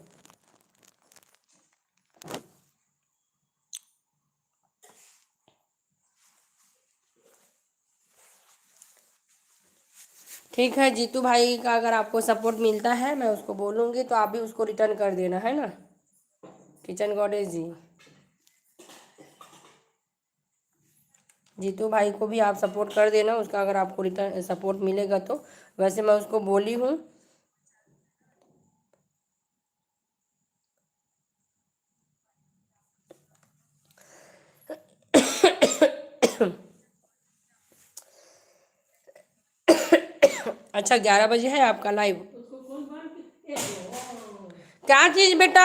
ठीक है, जीतू भाई का अगर आपको सपोर्ट मिलता है, मैं उसको बोलूँगी, तो आप भी उसको रिटर्न कर देना, है ना किचन गॉडेस जी। जीतू भाई को भी आप सपोर्ट कर देना, उसका अगर आपको रिटर्न सपोर्ट मिलेगा तो। वैसे मैं उसको बोली हूँ। अच्छा 11 बजे है आपका लाइव, क्या चीज़ बेटा।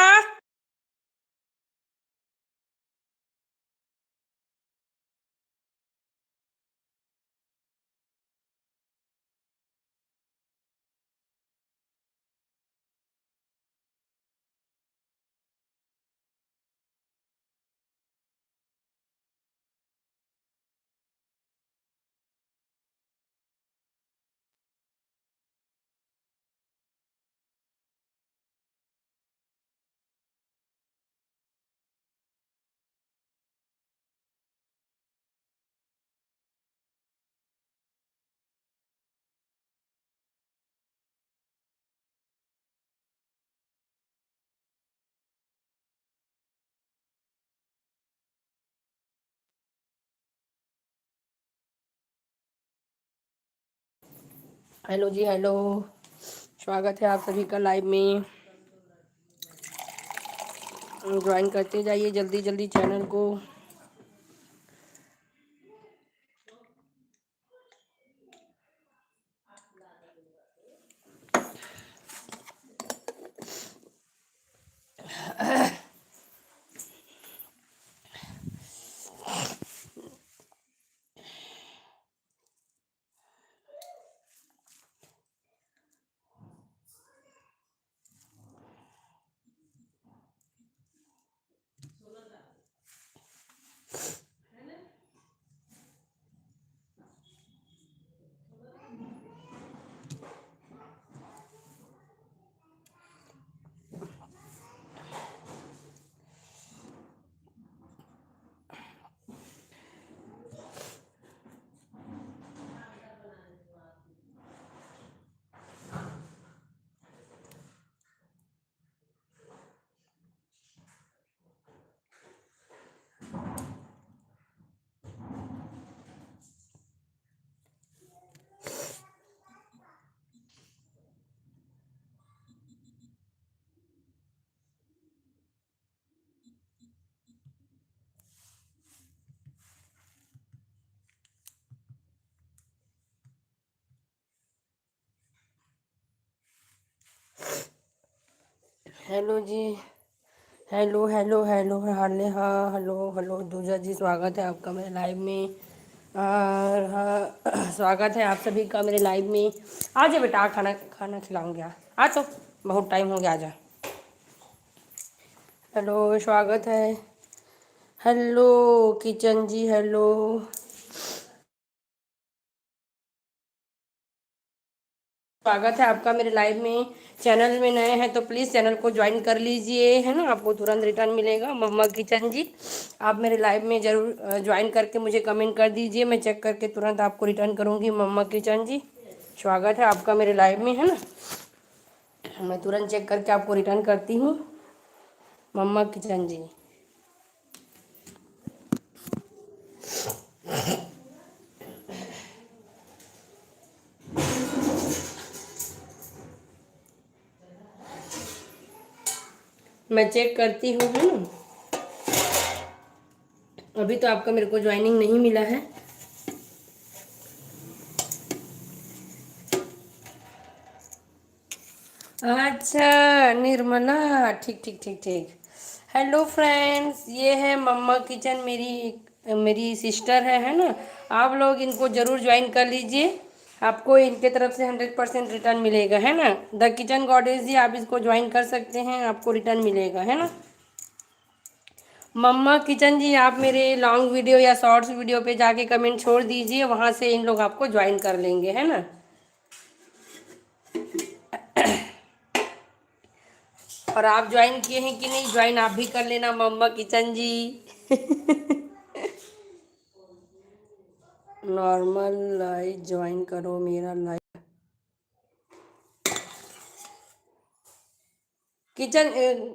हेलो जी, हेलो। स्वागत है आप सभी का लाइव में। ज्वाइन करते जाइए जल्दी जल्दी चैनल को। हेलो जी, हेलो हेलो हेलो हाले, हाँ हेलो हेलो दूजा जी, स्वागत है आपका मेरे लाइव में। और हाँ, स्वागत है आप सभी का मेरे लाइव में। आ जा बेटा, खाना खाना खिलाऊंगी। आ तो बहुत टाइम हो गया, आ जा। हेलो, स्वागत है। हेलो किचन जी, हेलो। स्वागत है आपका मेरे लाइव में। चैनल में नए हैं तो प्लीज़ चैनल को ज्वाइन कर लीजिए, है ना। आपको तुरंत रिटर्न मिलेगा। मम्मा किचन जी, आप मेरे लाइव में ज़रूर ज्वाइन करके मुझे कमेंट कर दीजिए, मैं चेक करके तुरंत आपको रिटर्न करूँगी। मम्मा किचन जी, स्वागत है आपका मेरे लाइव में, है ना। मैं तुरंत चेक करके आपको रिटर्न करती हूँ, मम्मा किचन जी। मैं चेक करती हूँ, है ना। अभी तो आपका मेरे को ज्वाइनिंग नहीं मिला है। अच्छा निर्मला, ठीक ठीक ठीक ठीक। हेलो फ्रेंड्स, ये है मम्मा किचन, मेरी मेरी सिस्टर है ना। आप लोग इनको ज़रूर ज्वाइन कर लीजिए, आपको इनके तरफ से 100% रिटर्न मिलेगा, है ना। द किचन गॉडेस जी, आप इसको ज्वाइन कर सकते हैं, आपको रिटर्न मिलेगा, है ना। मम्मा किचन जी, आप मेरे लॉन्ग वीडियो या शॉर्ट्स वीडियो पे जाके कमेंट छोड़ दीजिए, वहाँ से इन लोग आपको ज्वाइन कर लेंगे, है ना। और आप ज्वाइन किए हैं कि नहीं, ज्वाइन आप भी कर लेना मम्मा किचन जी। नॉर्मल लाइव ज्वाइन करो मेरा लाइव। किचन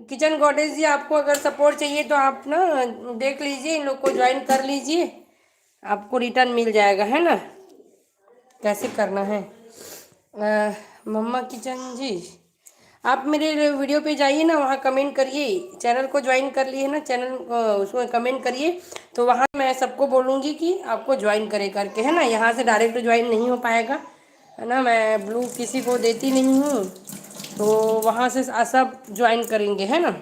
किचन गॉडेस जी, आपको अगर सपोर्ट चाहिए तो आप ना देख लीजिए, इन लोग को ज्वाइन कर लीजिए, आपको रिटर्न मिल जाएगा, है ना। कैसे करना है मम्मा किचन जी, आप मेरे वीडियो पे जाइए ना, वहाँ कमेंट करिए। चैनल को ज्वाइन कर लिए है ना, चैनल उसमें कमेंट करिए, तो वहाँ मैं सबको बोलूँगी कि आपको ज्वाइन करे करके, है ना। यहाँ से डायरेक्ट ज्वाइन नहीं हो पाएगा, है ना। मैं ब्लू किसी को देती नहीं हूँ, तो वहाँ से सब ज्वाइन करेंगे, है ना।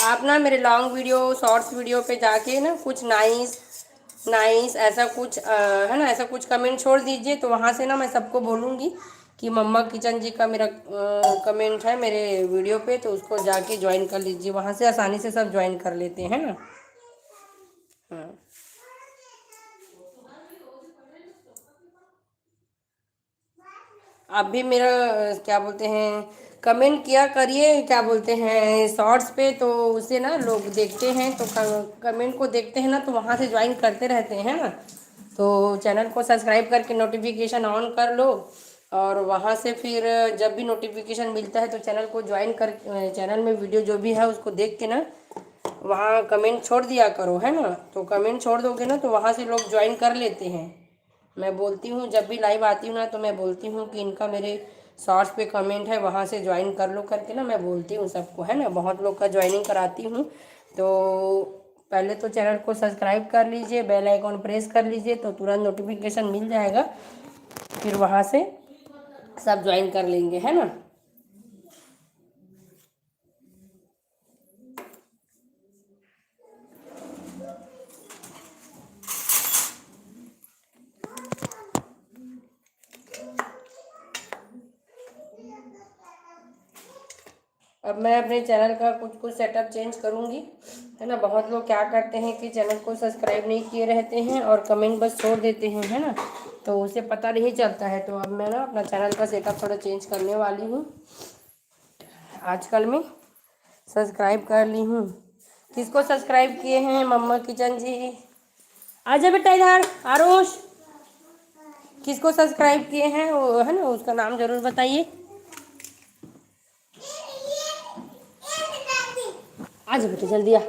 आप ना मेरे लॉन्ग वीडियो शॉर्ट्स वीडियो पे जाके ना कुछ नाइस नाइस ऐसा कुछ है ना, ऐसा कुछ कमेंट छोड़ दीजिए, तो वहाँ से ना मैं सबको बोलूँगी कि मम्मा किचन जी का मेरा कमेंट है मेरे वीडियो पे, तो उसको जाके ज्वाइन कर लीजिए, वहाँ से आसानी से सब ज्वाइन कर लेते हैं ना। हाँ, आप भी मेरा क्या बोलते हैं कमेंट किया करिए, क्या बोलते हैं शॉर्ट्स पे, तो उसे ना लोग देखते हैं, तो कमेंट को देखते हैं ना, तो वहाँ से ज्वाइन करते रहते हैं ना। तो चैनल को सब्सक्राइब करके नोटिफिकेशन ऑन कर लो, और वहाँ से फिर जब भी नोटिफिकेशन मिलता है तो चैनल को ज्वाइन कर, चैनल में वीडियो जो भी है उसको देख के ना वहाँ कमेंट छोड़ दिया करो, है ना। तो कमेंट छोड़ दोगे ना तो वहाँ से लोग ज्वाइन कर लेते हैं। मैं बोलती हूँ जब भी लाइव आती हूँ ना तो मैं बोलती हूँ कि इनका मेरे शॉर्ट्स पे कमेंट है, वहाँ से ज्वाइन कर लो करके ना मैं बोलती हूँ सबको, है ना। बहुत लोग का ज्वाइनिंग कराती हूँ। तो पहले तो चैनल को सब्सक्राइब कर लीजिए, बेल आइकॉन प्रेस कर लीजिए तो तुरंत नोटिफिकेशन मिल जाएगा, फिर वहाँ से सब ज्वाइन कर लेंगे, है ना। अब मैं अपने चैनल का कुछ कुछ सेटअप चेंज करूँगी, है ना। बहुत लोग क्या करते हैं कि चैनल को सब्सक्राइब नहीं किए रहते हैं और कमेंट बस छोड़ देते हैं, है ना। तो उसे पता नहीं चलता है। तो अब मैं ना अपना चैनल का सेटअप थोड़ा चेंज करने वाली हूँ। आजकल मैं सब्सक्राइब कर ली हूँ। किसको सब्सक्राइब किए हैं? मम्मा किचन जी, आजा बेटा इधर। आरुष, किसको सब्सक्राइब किए हैं वो, है ना, उसका नाम जरूर बताइए। आजा बेटा जल्दी आ।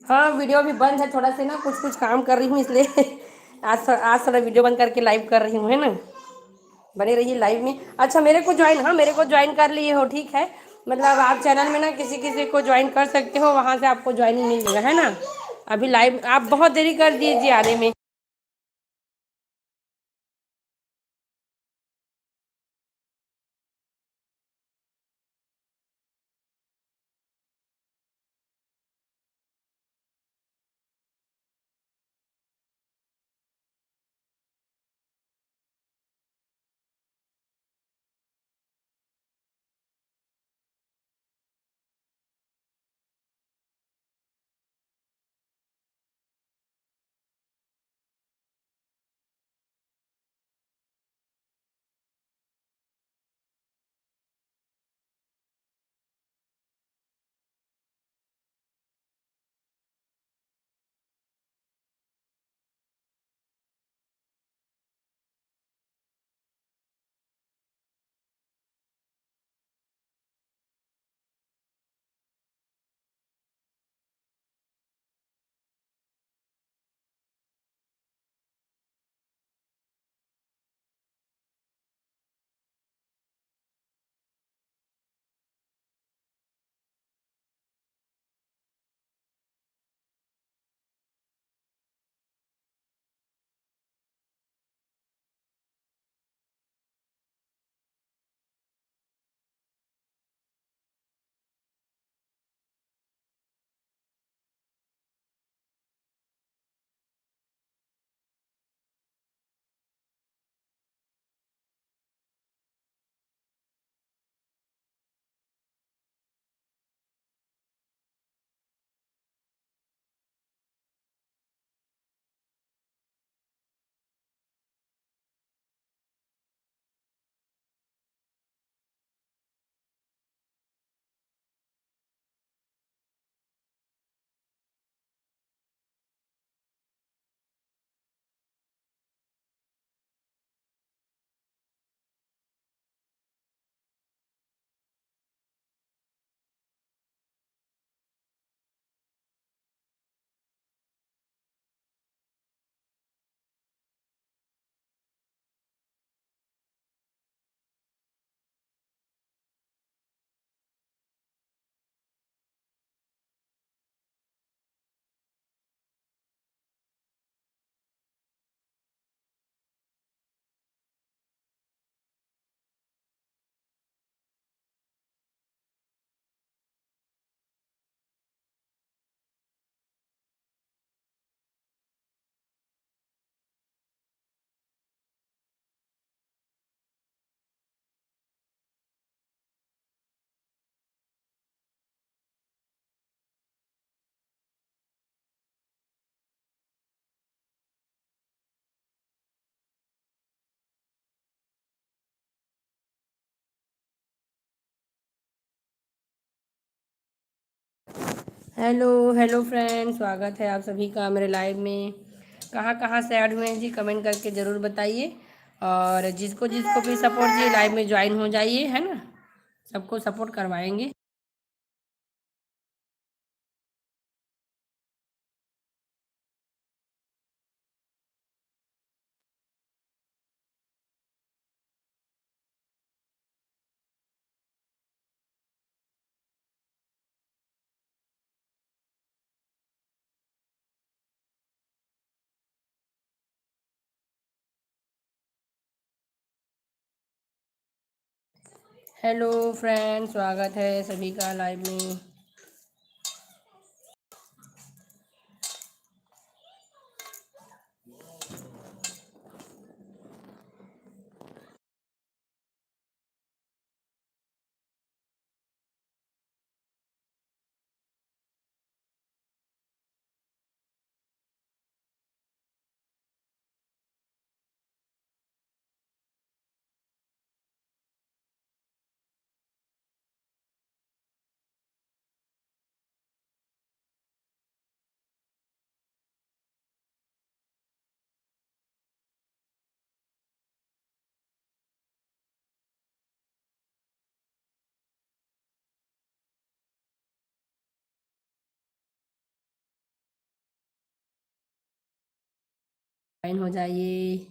हाँ, वीडियो भी बंद है, थोड़ा से ना कुछ कुछ काम कर रही हूँ इसलिए आज थोड़ा वीडियो बंद करके लाइव कर रही हूँ, है ना। बने रहिए लाइव में। अच्छा, मेरे को ज्वाइन, हाँ मेरे को ज्वाइन कर लिए हो, ठीक है। मतलब आप चैनल में ना किसी किसी को ज्वाइन कर सकते हो, वहाँ से आपको ज्वाइनिंग मिल जाएगा, है ना। अभी लाइव आप बहुत देरी कर दीजिए आने में। हेलो हेलो फ्रेंड, स्वागत है आप सभी का मेरे लाइव में। कहाँ कहाँ से ऐड हुए हैं जी, कमेंट करके ज़रूर बताइए। और जिसको जिसको भी सपोर्ट चाहिए लाइव में ज्वाइन हो जाइए, है ना। सबको सपोर्ट करवाएंगे। हेलो फ्रेंड, स्वागत है सभी का लाइव में। ज्वाइन हो जाइए।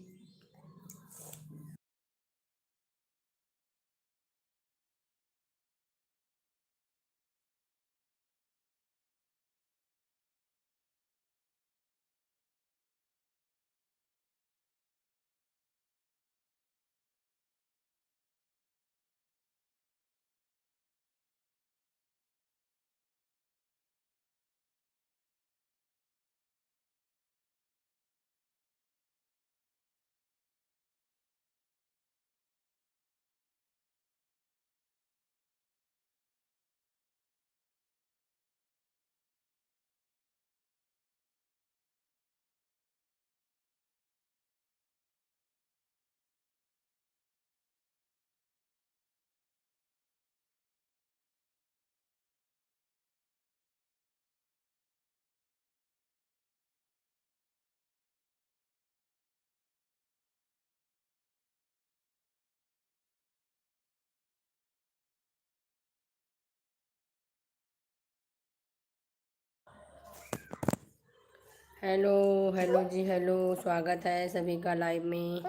हेलो हेलो जी, हेलो, स्वागत है सभी का लाइव में।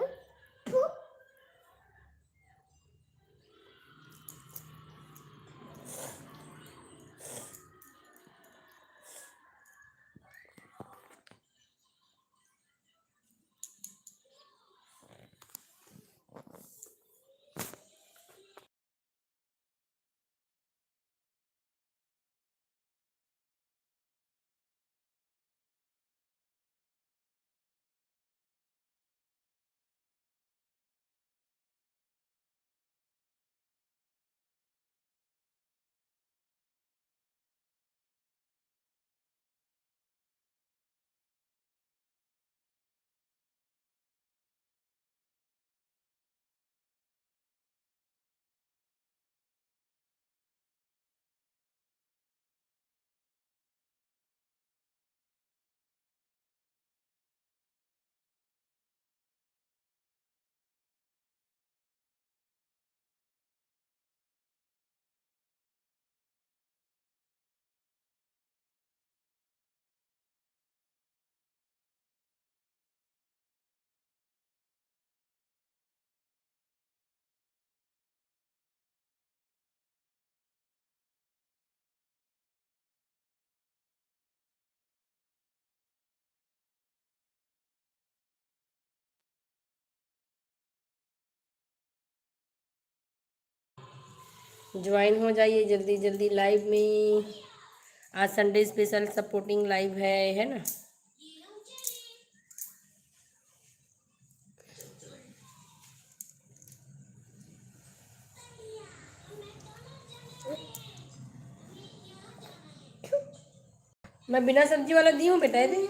ज्वाइन हो जाइए जल्दी जल्दी लाइव में। आज संडे स्पेशल सपोर्टिंग लाइव है ना। मैं बिना सब्जी वाला दी हूँ बेटा, ये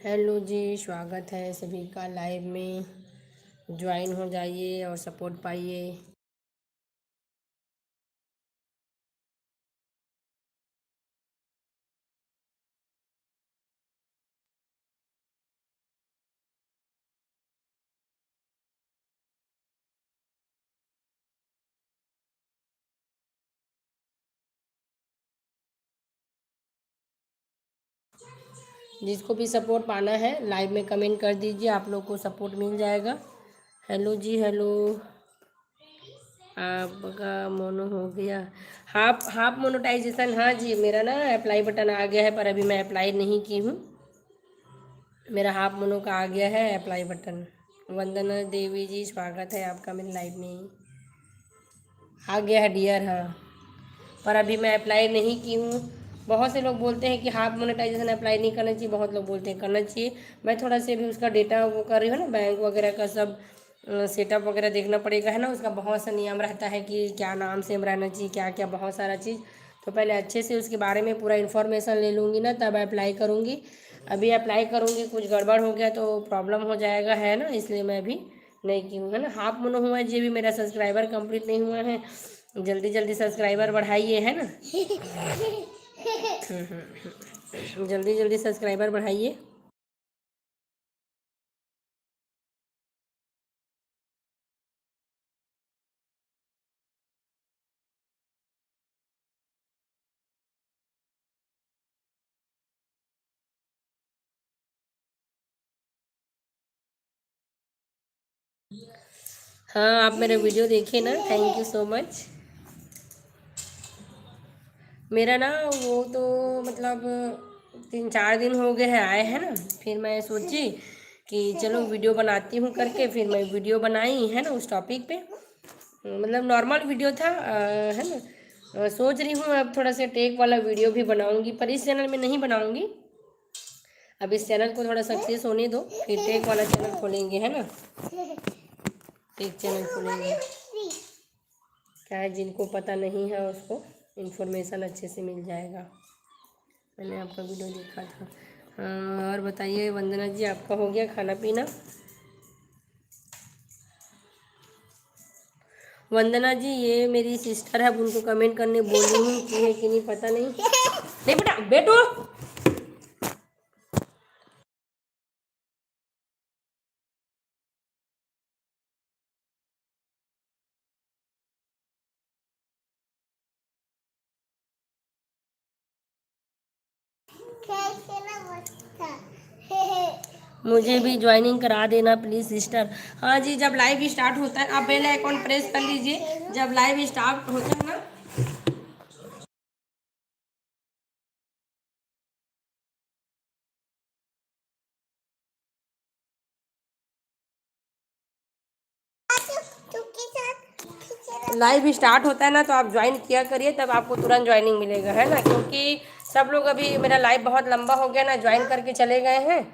हेलो जी, स्वागत है सभी का लाइव में। ज्वाइन हो जाइए और सपोर्ट पाइए। जिसको भी सपोर्ट पाना है लाइव में कमेंट कर दीजिए, आप लोग को सपोर्ट मिल जाएगा। हेलो जी, हेलो। आपका मोनो हो गया, हाफ हाफ मोनेटाइजेशन। हाँ जी, मेरा ना अप्लाई बटन आ गया है, पर अभी मैं अप्लाई नहीं की हूँ। मेरा हाफ मोनो का आ गया है अप्लाई बटन। वंदना देवी जी, स्वागत है आपका मेरे लाइव में। आ गया है डियर, हाँ, पर अभी मैं अप्लाई नहीं की हूँ। बहुत से लोग बोलते हैं कि हाफ मोनेटाइजेशन अप्लाई नहीं करना चाहिए, बहुत लोग बोलते हैं करना चाहिए। मैं थोड़ा से भी उसका डेटा वो कर रही हूँ ना, बैंक वगैरह का सब सेटअप वगैरह देखना पड़ेगा, है ना। उसका बहुत सा नियम रहता है कि क्या नाम से रहना चाहिए, क्या क्या, बहुत सारा चीज़। तो पहले अच्छे से उसके बारे में पूरा इन्फॉर्मेशन ले लूँगी ना, तब अप्लाई करूँगी। अभी अप्लाई करूँगी, कुछ गड़बड़ हो गया तो प्रॉब्लम हो जाएगा, है ना, इसलिए मैं अभी नहीं की हूँ, है ना। हाफ मोनो हुआ है जी, भी मेरा सब्सक्राइबर कंप्लीट नहीं हुआ है। जल्दी जल्दी सब्सक्राइबर बढ़ाइए, है ना। जल्दी जल्दी सब्सक्राइबर बढ़ाइए। हाँ, आप मेरे वीडियो देखिए ना, थैंक यू सो मच। मेरा ना वो तो मतलब 3-4 दिन हो गए हैं आए हैं ना। फिर मैं सोची कि चलो वीडियो बनाती हूँ करके, फिर मैं वीडियो बनाई, है ना, उस टॉपिक पे। मतलब नॉर्मल वीडियो था, है ना। सोच रही हूँ अब थोड़ा सा टेक वाला वीडियो भी बनाऊंगी, पर इस चैनल में नहीं बनाऊंगी। अब इस चैनल को थोड़ा सक्सेस होने दो, फिर टेक वाला चैनल खोलेंगे, है ना। टेक चैनल खोलेंगे, क्या है, जिनको पता नहीं है उसको इन्फॉर्मेशन अच्छे से मिल जाएगा। मैंने आपका वीडियो देखा था। हाँ, और बताइए वंदना जी, आपका हो गया खाना पीना। वंदना जी, ये मेरी सिस्टर है, अब उनको कमेंट करने बोली हूँ कि है कि नहीं पता नहीं। नहीं बेटा, बेटो। मुझे भी ज्वाइनिंग करा देना प्लीज़ सिस्टर। हाँ जी, जब लाइव स्टार्ट होता है आप बेल आइकॉन प्रेस कर लीजिए, जब लाइव स्टार्ट होता है ना। लाइव स्टार्ट होता है ना, तो आप ज्वाइन किया करिए, तब आपको तुरंत ज्वाइनिंग मिलेगा, है ना। क्योंकि सब लोग, अभी मेरा लाइव बहुत लंबा हो गया ना, ज्वाइन करके चले गए हैं।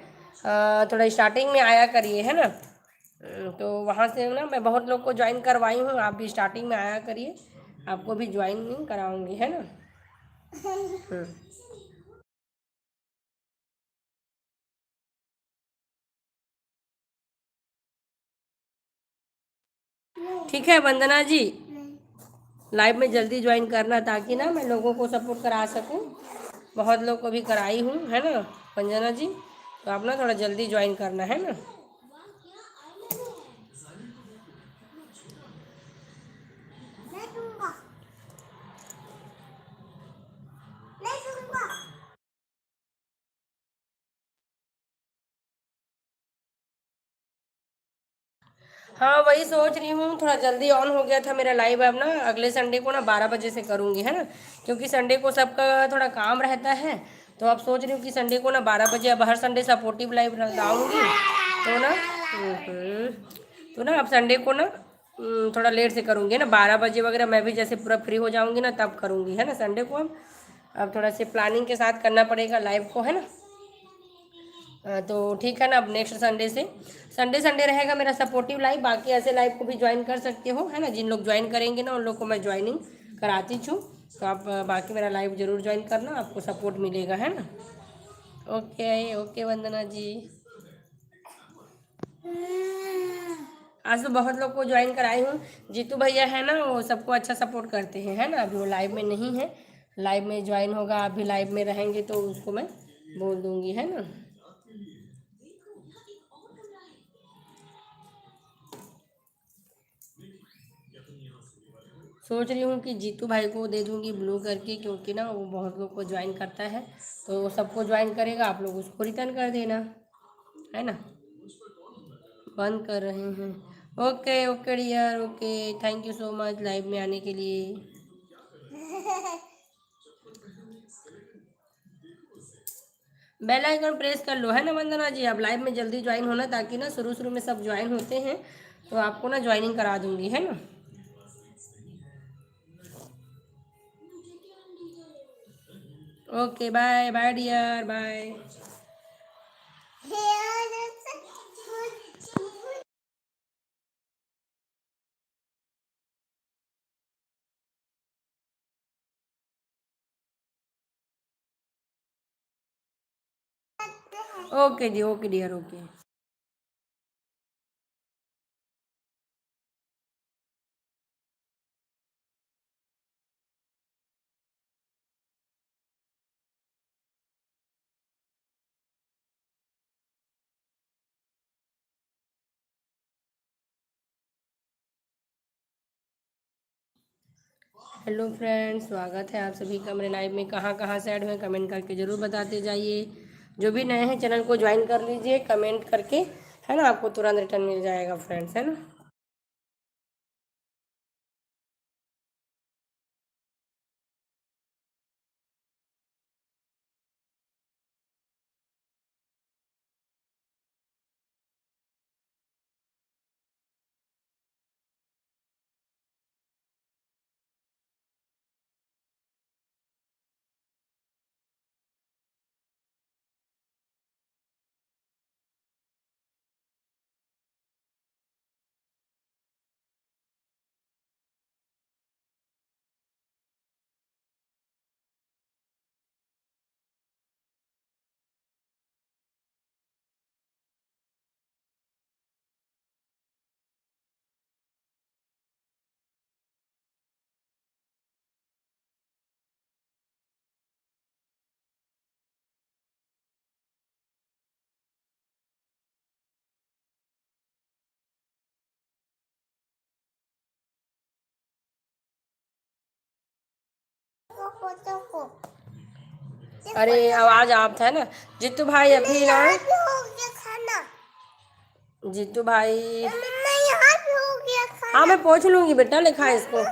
थोड़ा स्टार्टिंग में आया करिए, है ना। तो वहाँ से ना मैं बहुत लोग को ज्वाइन करवाई हूँ, आप भी स्टार्टिंग में आया करिए, आपको भी ज्वाइनिंग कराऊंगी, है ना। हम्म। ठीक है वंदना जी, लाइव में जल्दी ज्वाइन करना, ताकि ना मैं लोगों को सपोर्ट करा सकूं। बहुत लोग को भी कराई हूँ, है ना वंदना जी। तो आप ना थोड़ा जल्दी ज्वाइन करना, है ना। हाँ, वही सोच रही हूँ, थोड़ा जल्दी ऑन हो गया था मेरा लाइव। अब ना अगले संडे को ना 12 बजे से करूँगी, है ना। क्योंकि संडे को सबका थोड़ा काम रहता है, तो अब सोच रही हूँ कि संडे को ना 12 बजे, अब हर संडे सपोर्टिव लाइव लगाऊंगी। तो ना तो ना अब संडे को ना थोड़ा लेट से करूँगी ना, 12 बजे वगैरह, मैं भी जैसे पूरा फ्री हो जाऊँगी ना तब करूँगी, है ना संडे को। अब थोड़ा से प्लानिंग के साथ करना पड़ेगा लाइव को, है ना। तो ठीक है ना, अब नेक्स्ट संडे से, संडे संडे रहेगा मेरा सपोर्टिव लाइव। बाकी ऐसे लाइव को भी ज्वाइन कर सकते हो, है ना। जिन लोग ज्वाइन करेंगे ना, उन लोग को मैं ज्वाइनिंग कराती छूँ। तो आप बाकी मेरा लाइव जरूर ज्वाइन करना, आपको सपोर्ट मिलेगा, है ना। ओके ओके वंदना जी। आज तो बहुत लोग को ज्वाइन कराई हूँ। जीतू भैया है ना, वो सबको अच्छा सपोर्ट करते हैं, है ना। अभी वो लाइव में नहीं है, लाइव में ज्वाइन होगा। आप भी लाइव में रहेंगे तो उसको मैं बोल दूंगी, है ना। सोच रही हूँ कि जीतू भाई को दे दूंगी ब्लू करके, क्योंकि ना वो बहुत लोग को ज्वाइन करता है, तो वो सबको ज्वाइन करेगा, आप लोग उसको रिटर्न कर देना, है ना। बंद कर रहे हैं। Okay okay dear, okay. Thank you so much live में आने के लिए। बेल आइकन प्रेस कर लो, है ना वंदना जी। आप लाइव में जल्दी ज्वाइन होना, ताकि ना शुरू शुरू में सब ज्वाइन होते हैं तो आपको ना ज्वाइनिंग करा दूंगी, है ना। Okay bye bye dear, bye. Okay जी, okay dear, okay. Hello friends, स्वागत है आप सभी का मेरे लाइव में। कहाँ कहाँ से ऐड हुए कमेंट करके ज़रूर बताते जाइए। जो भी नए हैं चैनल को ज्वाइन कर लीजिए कमेंट करके, है ना। आपको तुरंत रिटर्न मिल जाएगा फ्रेंड्स, है ना। अरे आवाज आप था ना जीतू भाई, अभी ना जीतू भाई। हाँ मैं पूछ लूंगी बेटा, लिखा है इसको।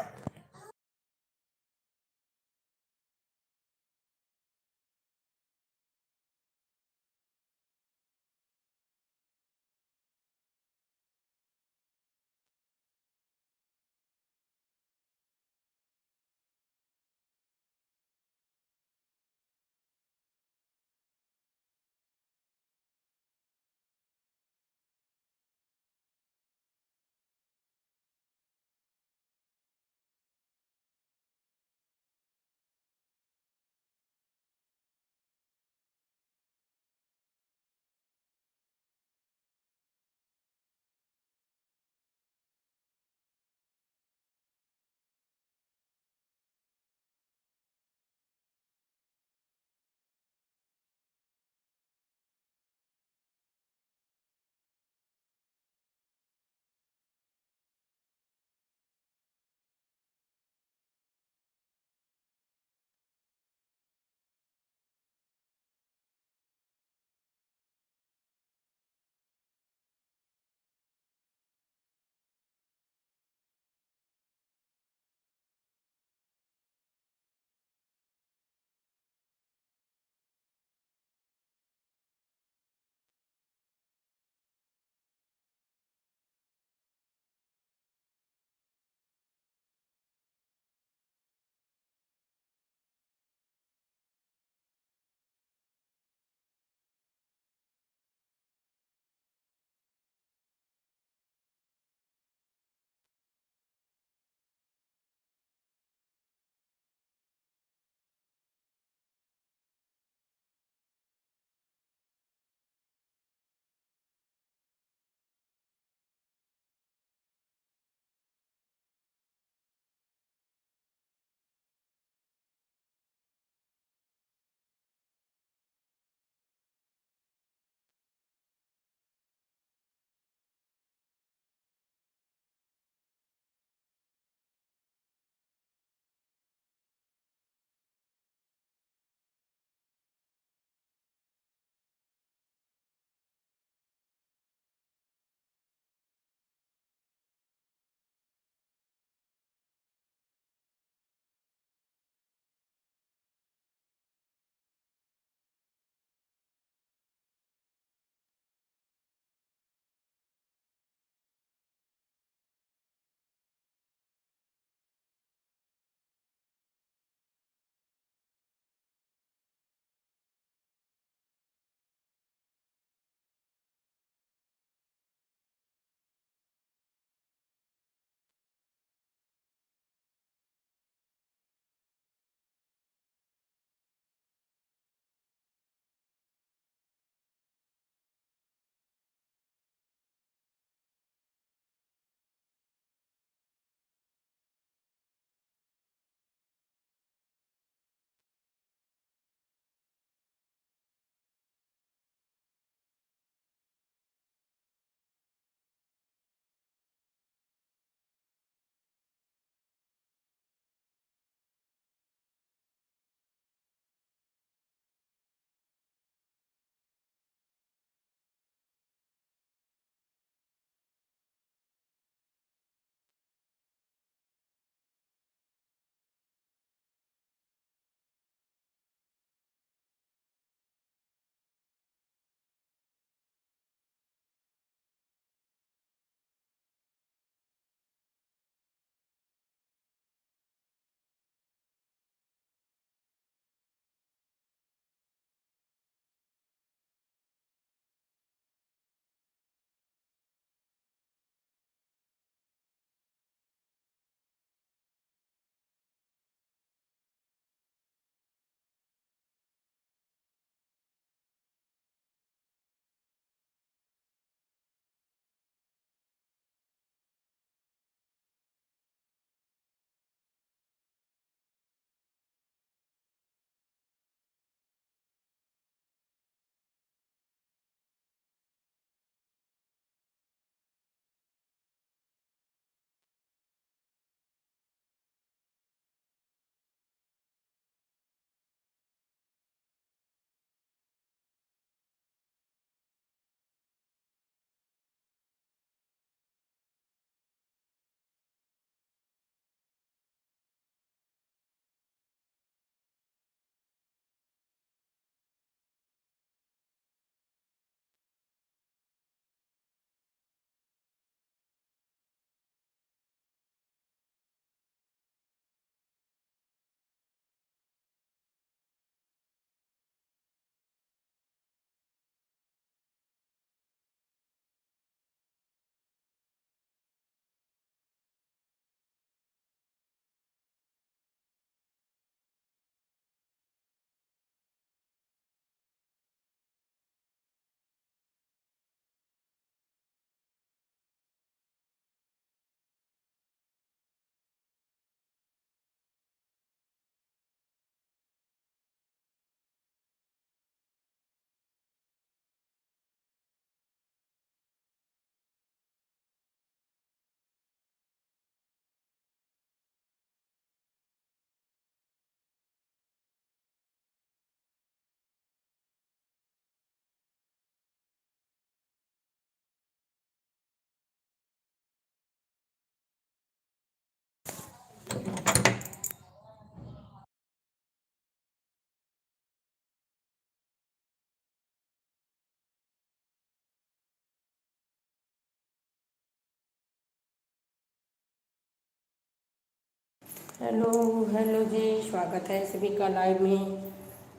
हेलो हेलो जी, स्वागत है सभी का लाइव में।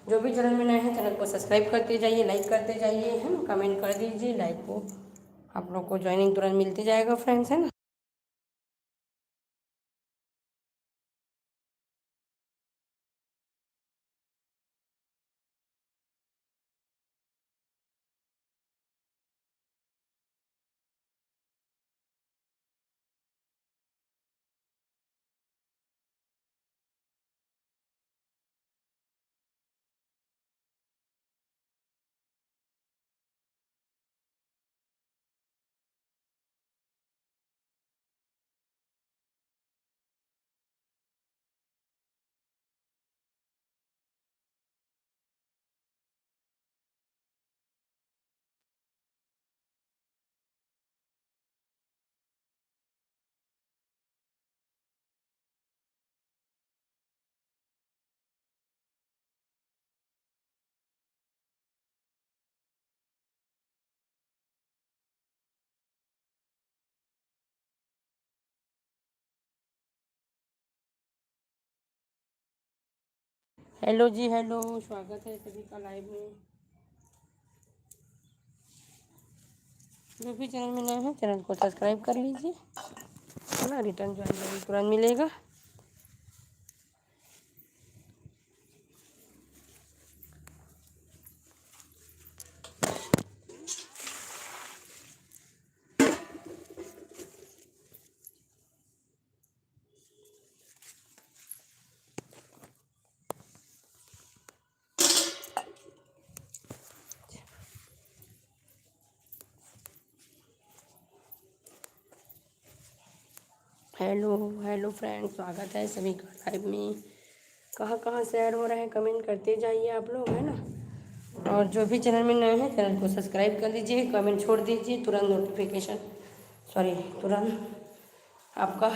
जो भी चैनल में नए हैं चैनल को सब्सक्राइब करते जाइए, लाइक करते जाइए, है ना, कमेंट कर दीजिए। लाइव को आप लोग को ज्वाइनिंग तुरंत मिलती जाएगा फ्रेंड्स, है ना। हेलो जी, हेलो, स्वागत है सभी का लाइव में। जो भी चैनल में नए हैं चैनल को सब्सक्राइब कर लीजिए, है ना। रिटर्न ज्वाइनिंग तुरंत मिलेगा। हेलो हेलो फ्रेंड्स, स्वागत है सभी का लाइव में। कहाँ कहाँ से ऐड हो रहे हैं कमेंट करते जाइए आप लोग, है ना। और जो भी चैनल में नए हैं चैनल को सब्सक्राइब कर दीजिए, कमेंट छोड़ दीजिए, तुरंत नोटिफिकेशन, सॉरी, तुरंत आपका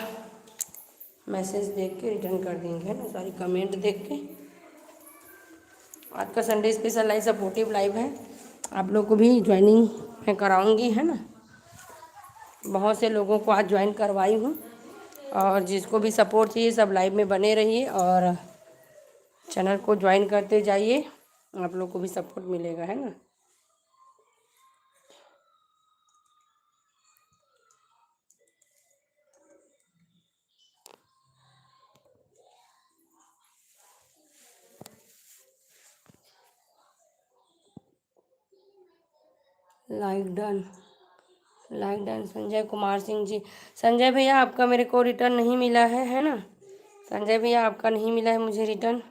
मैसेज देख के रिटर्न कर देंगे, है ना। सारी कमेंट देख के। आज का Sunday special live supportive live है, आप लोग को भी ज्वाइनिंग मैं कराऊंगी, है ना। बहुत से लोगों को आज ज्वाइन करवाई हूँ, और जिसको भी सपोर्ट चाहिए सब लाइव में बने रहिए और चैनल को ज्वाइन करते जाइए, आप लोग को भी सपोर्ट मिलेगा, है ना। Like done, like done. Sanjay Kumar Singh ji, Sanjay भैया आपका मेरे को रिटर्न नहीं मिला है ना। संजय भैया आपका नहीं मिला है मुझे रिटर्न।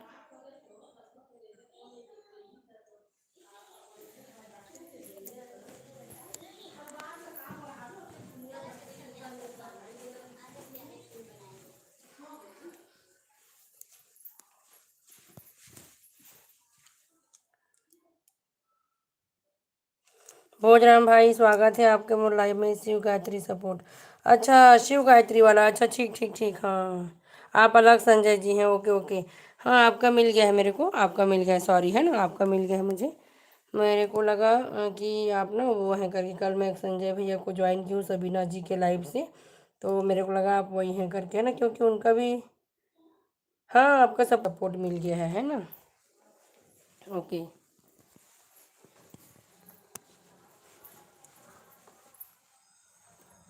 भोजराम भाई, स्वागत है आपके मोर लाइव में। शिव गायत्री सपोर्ट, अच्छा शिव गायत्री वाला, अच्छा ठीक ठीक ठीक, हाँ आप अलग संजय जी हैं, ओके ओके। हाँ आपका मिल गया है मेरे को, आपका मिल गया है, सॉरी, है ना, आपका मिल गया है मुझे। मेरे को लगा कि आप ना वो हैं करके, कल मैं एक संजय भैया को ज्वाइन की हूँ सबीना जी के लाइव से, तो मेरे को लगा आप वही हैं करके, है ना, क्योंकि उनका भी, हाँ आपका सब सपोर्ट मिल गया है ना। ओके।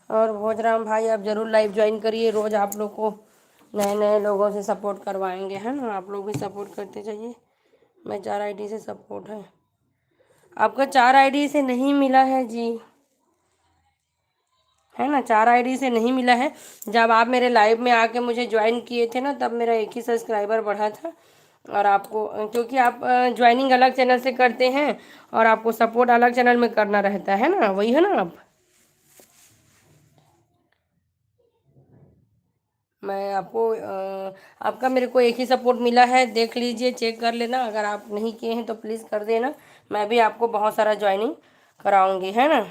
और भोजराम भाई आप ज़रूर लाइव ज्वाइन करिए, रोज़ आप लोग को नए नए लोगों से सपोर्ट करवाएंगे, है ना। आप लोग भी सपोर्ट करते जाइए। मैं 4 आईडी से सपोर्ट है, आपका 4 आईडी से नहीं मिला है जी, है ना, 4 आईडी से नहीं मिला है। जब आप मेरे लाइव में आके मुझे ज्वाइन किए थे ना, तब मेरा एक ही सब्सक्राइबर बढ़ा था। और आपको क्योंकि आप ज्वाइनिंग अलग चैनल से करते हैं और आपको सपोर्ट अलग चैनल में करना रहता है ना, वही है ना आप। मैं आपको आपका मेरे को एक ही सपोर्ट मिला है, देख लीजिए, चेक कर लेना। अगर आप नहीं किए हैं तो प्लीज़ कर देना, मैं भी आपको बहुत सारा ज्वाइनिंग कराऊंगी, है ना।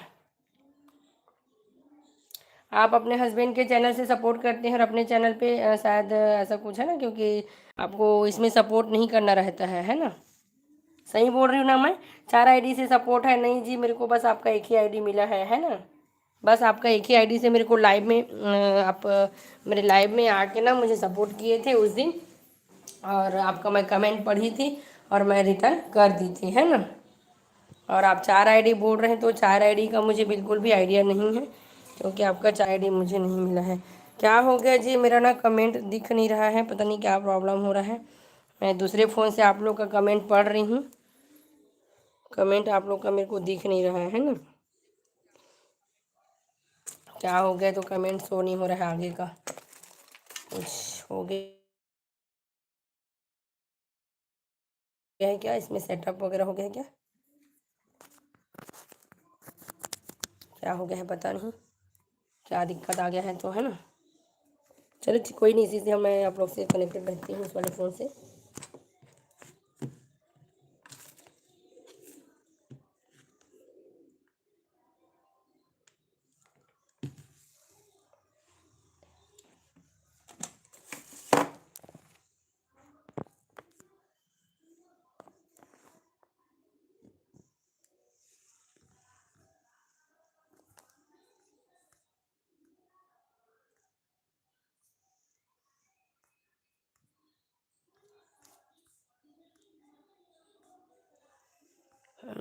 आप अपने हस्बैंड के चैनल से सपोर्ट करते हैं और अपने चैनल पे शायद ऐसा कुछ है ना, क्योंकि आपको इसमें सपोर्ट नहीं करना रहता है ना। सही बोल रही हूँ ना मैं। 4 आईडी से सपोर्ट है नहीं जी, मेरे को बस आपका एक ही आईडी मिला है ना। बस आपका एक ही आईडी से मेरे को लाइव में आप मेरे लाइव में आके ना मुझे सपोर्ट किए थे उस दिन, और आपका मैं कमेंट पढ़ी थी और मैं रिटर्न कर दी थी, है ना। और आप 4 आईडी बोल रहे हैं तो 4 आईडी का मुझे बिल्कुल भी आइडिया नहीं है, क्योंकि आपका 4 आईडी मुझे नहीं मिला है। क्या हो गया जी, मेरा ना कमेंट दिख नहीं रहा है, पता नहीं क्या प्रॉब्लम हो रहा है। मैं दूसरे फ़ोन से आप लोग का कमेंट पढ़ रही हूँ, कमेंट आप लोग का मेरे को दिख नहीं रहा है ना। क्या हो गया, तो कमेंट शो नहीं हो रहा है आगे का, कुछ हो गया है क्या, इसमें सेटअप वगैरह हो गया है क्या, क्या हो गया है पता नहीं, क्या दिक्कत आ गया है तो, है ना। चलो ठीक, कोई नहीं, इसी से मैं आप लोग से कनेक्टेड रहती हूँ उस वाले फ़ोन से।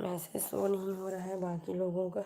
मैसेज शो नहीं हो रहा है बाकी लोगों का।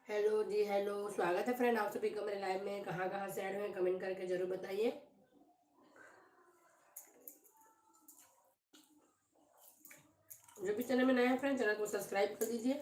हेलो जी, हेलो, स्वागत है फ्रेंड आप सभी का मेरे लाइव में। कहाँ कहाँ से ऐड हुए कमेंट करके जरूर बताइए। जो भी चैनल में नया है फ्रेंड, चैनल को सब्सक्राइब कर दीजिए।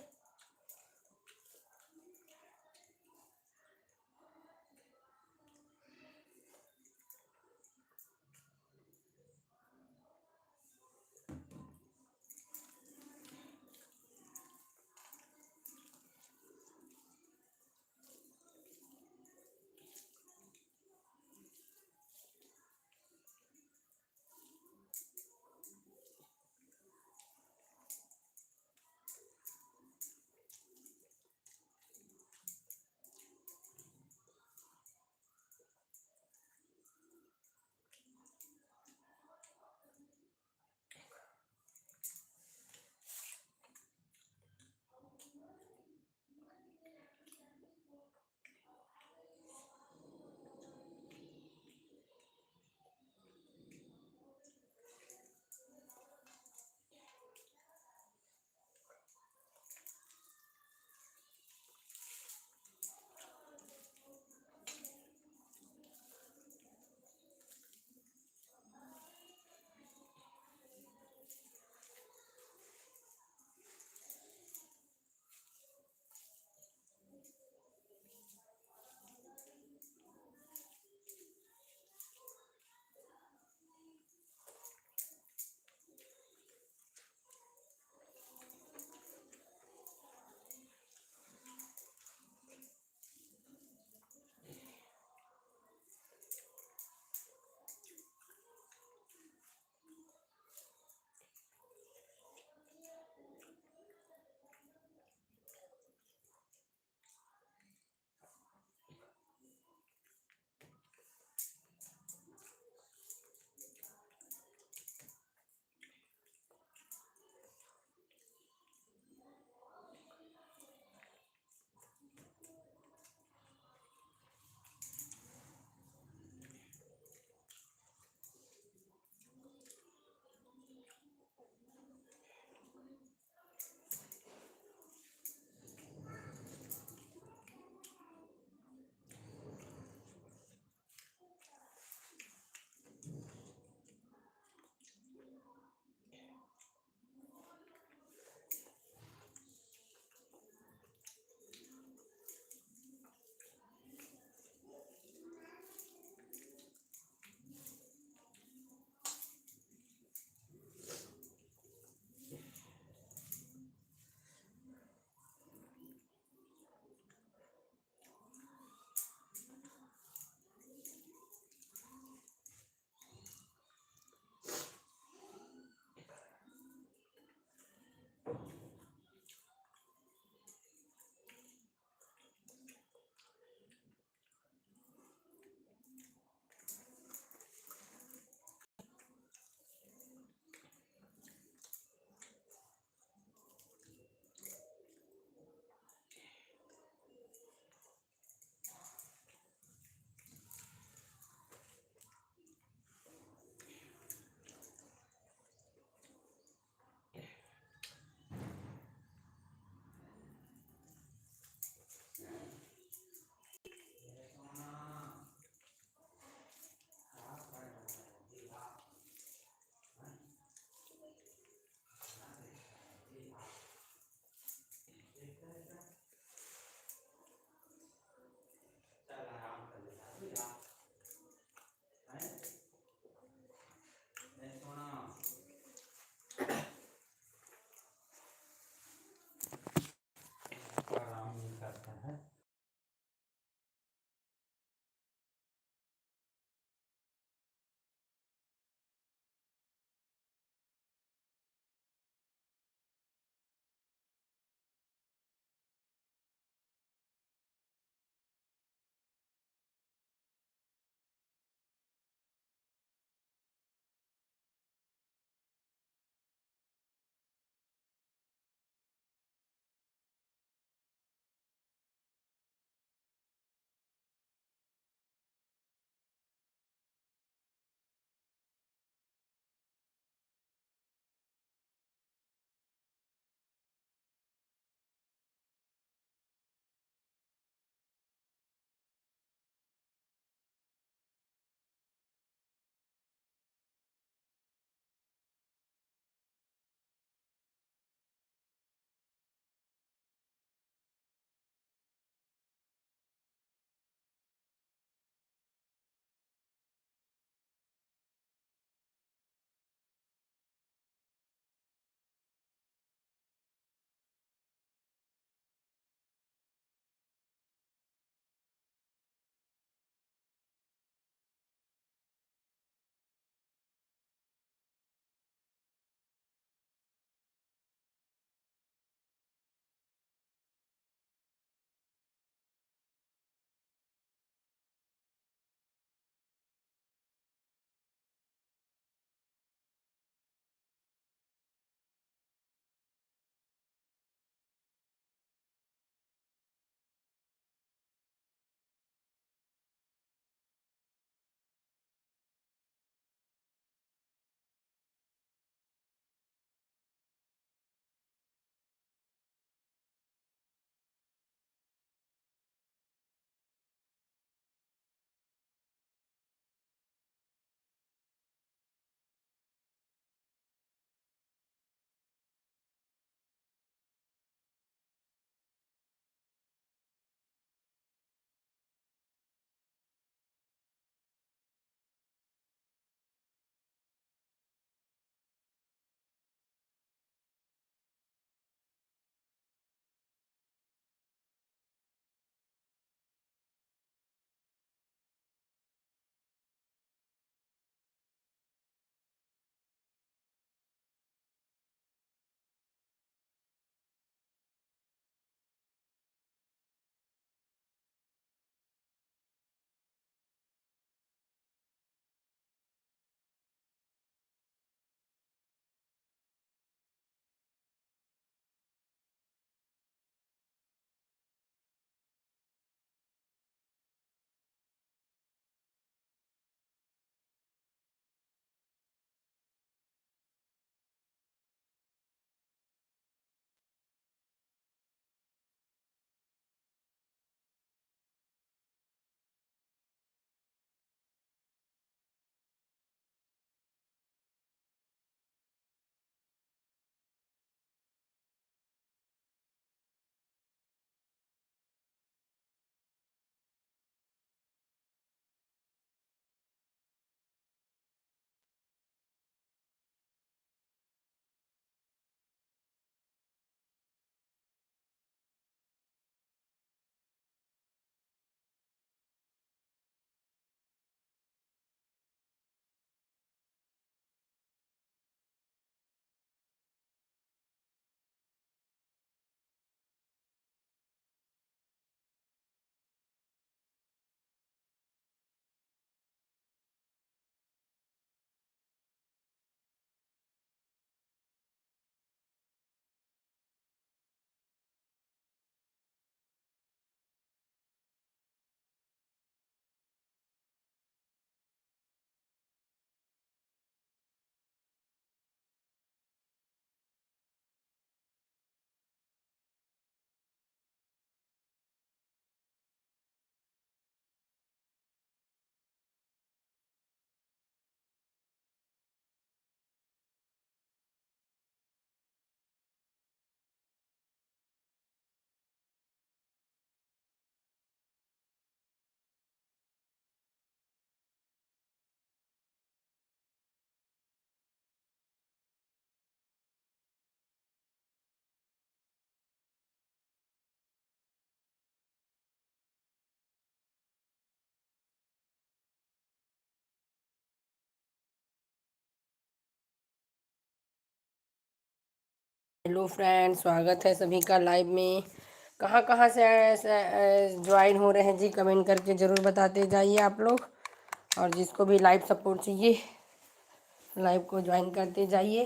हेलो फ्रेंड, स्वागत है सभी का लाइव में। कहाँ कहाँ से ज्वाइन हो रहे हैं जी, कमेंट करके ज़रूर बताते जाइए आप लोग। और जिसको भी लाइव सपोर्ट चाहिए, लाइव को ज्वाइन करते जाइए,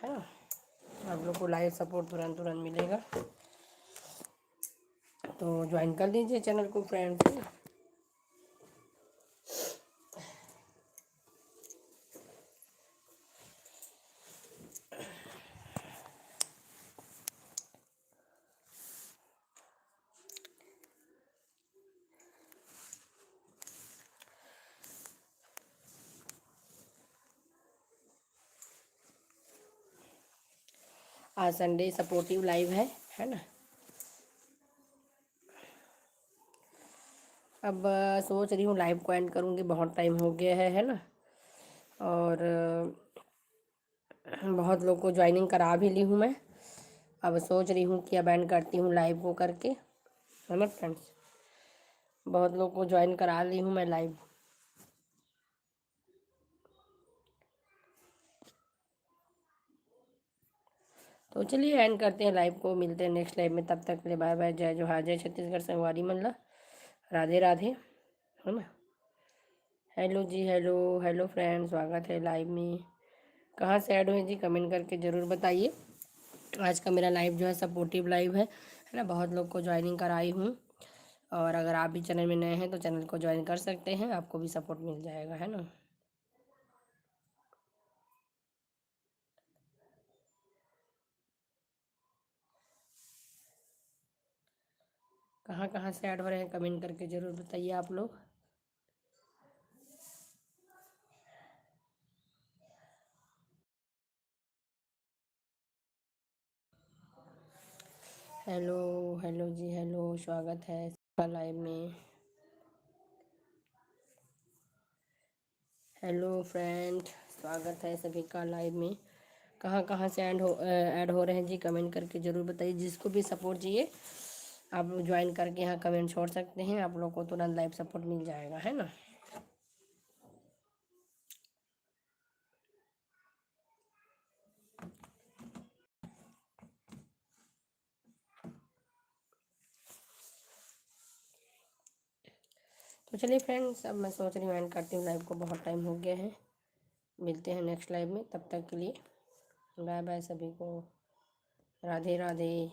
है ना। आप लोग को लाइव सपोर्ट तुरंत तुरंत मिलेगा, तो ज्वाइन कर दीजिए चैनल को फ्रेंड्स। आज संडे सपोर्टिव लाइव है ना। अब सोच रही हूँ लाइव को एंड करूँगी, बहुत टाइम हो गया है ना। और बहुत लोग को ज्वाइनिंग करा भी ली हूँ मैं। अब सोच रही हूँ कि अब एंड करती हूँ लाइव को करके, है ना फ्रेंड्स। बहुत लोग को ज्वाइन करा ली हूँ मैं लाइव। तो चलिए एंड करते हैं लाइव को, मिलते हैं नेक्स्ट लाइव में। तब तक के लिए बाय बाय, जय जोहार, जय छत्तीसगढ़, संगवारी मंडला, राधे राधे, है ना। हेलो जी, हेलो हेलो फ्रेंड, स्वागत है लाइव में। कहाँ से ऐड हुए जी, कमेंट करके ज़रूर बताइए। आज का मेरा लाइव जो है सपोर्टिव लाइव है ना। बहुत लोग को ज्वाइनिंग कराई हूँ। और अगर आप भी चैनल में नए हैं तो चैनल को ज्वाइन कर सकते हैं, आपको भी सपोर्ट मिल जाएगा, है ना। कहाँ कहाँ से ऐड हो रहे हैं, कमेंट करके ज़रूर बताइए आप लोग। हेलो हेलो जी, हेलो, स्वागत है सबका लाइव में। हेलो फ्रेंड, स्वागत है सभी का लाइव में। कहाँ कहाँ से ऐड हो रहे हैं जी, कमेंट करके ज़रूर बताइए। जिसको भी सपोर्ट चाहिए आप ज्वाइन करके यहाँ कमेंट छोड़ सकते हैं, आप लोग को तुरंत लाइव सपोर्ट मिल जाएगा, है ना। तो चलिए फ्रेंड्स, अब मैं सोच रही हूँ एंड करती हूँ लाइव को, बहुत टाइम हो गया है। मिलते हैं नेक्स्ट लाइव में, तब तक के लिए बाय बाय सभी को, राधे राधे।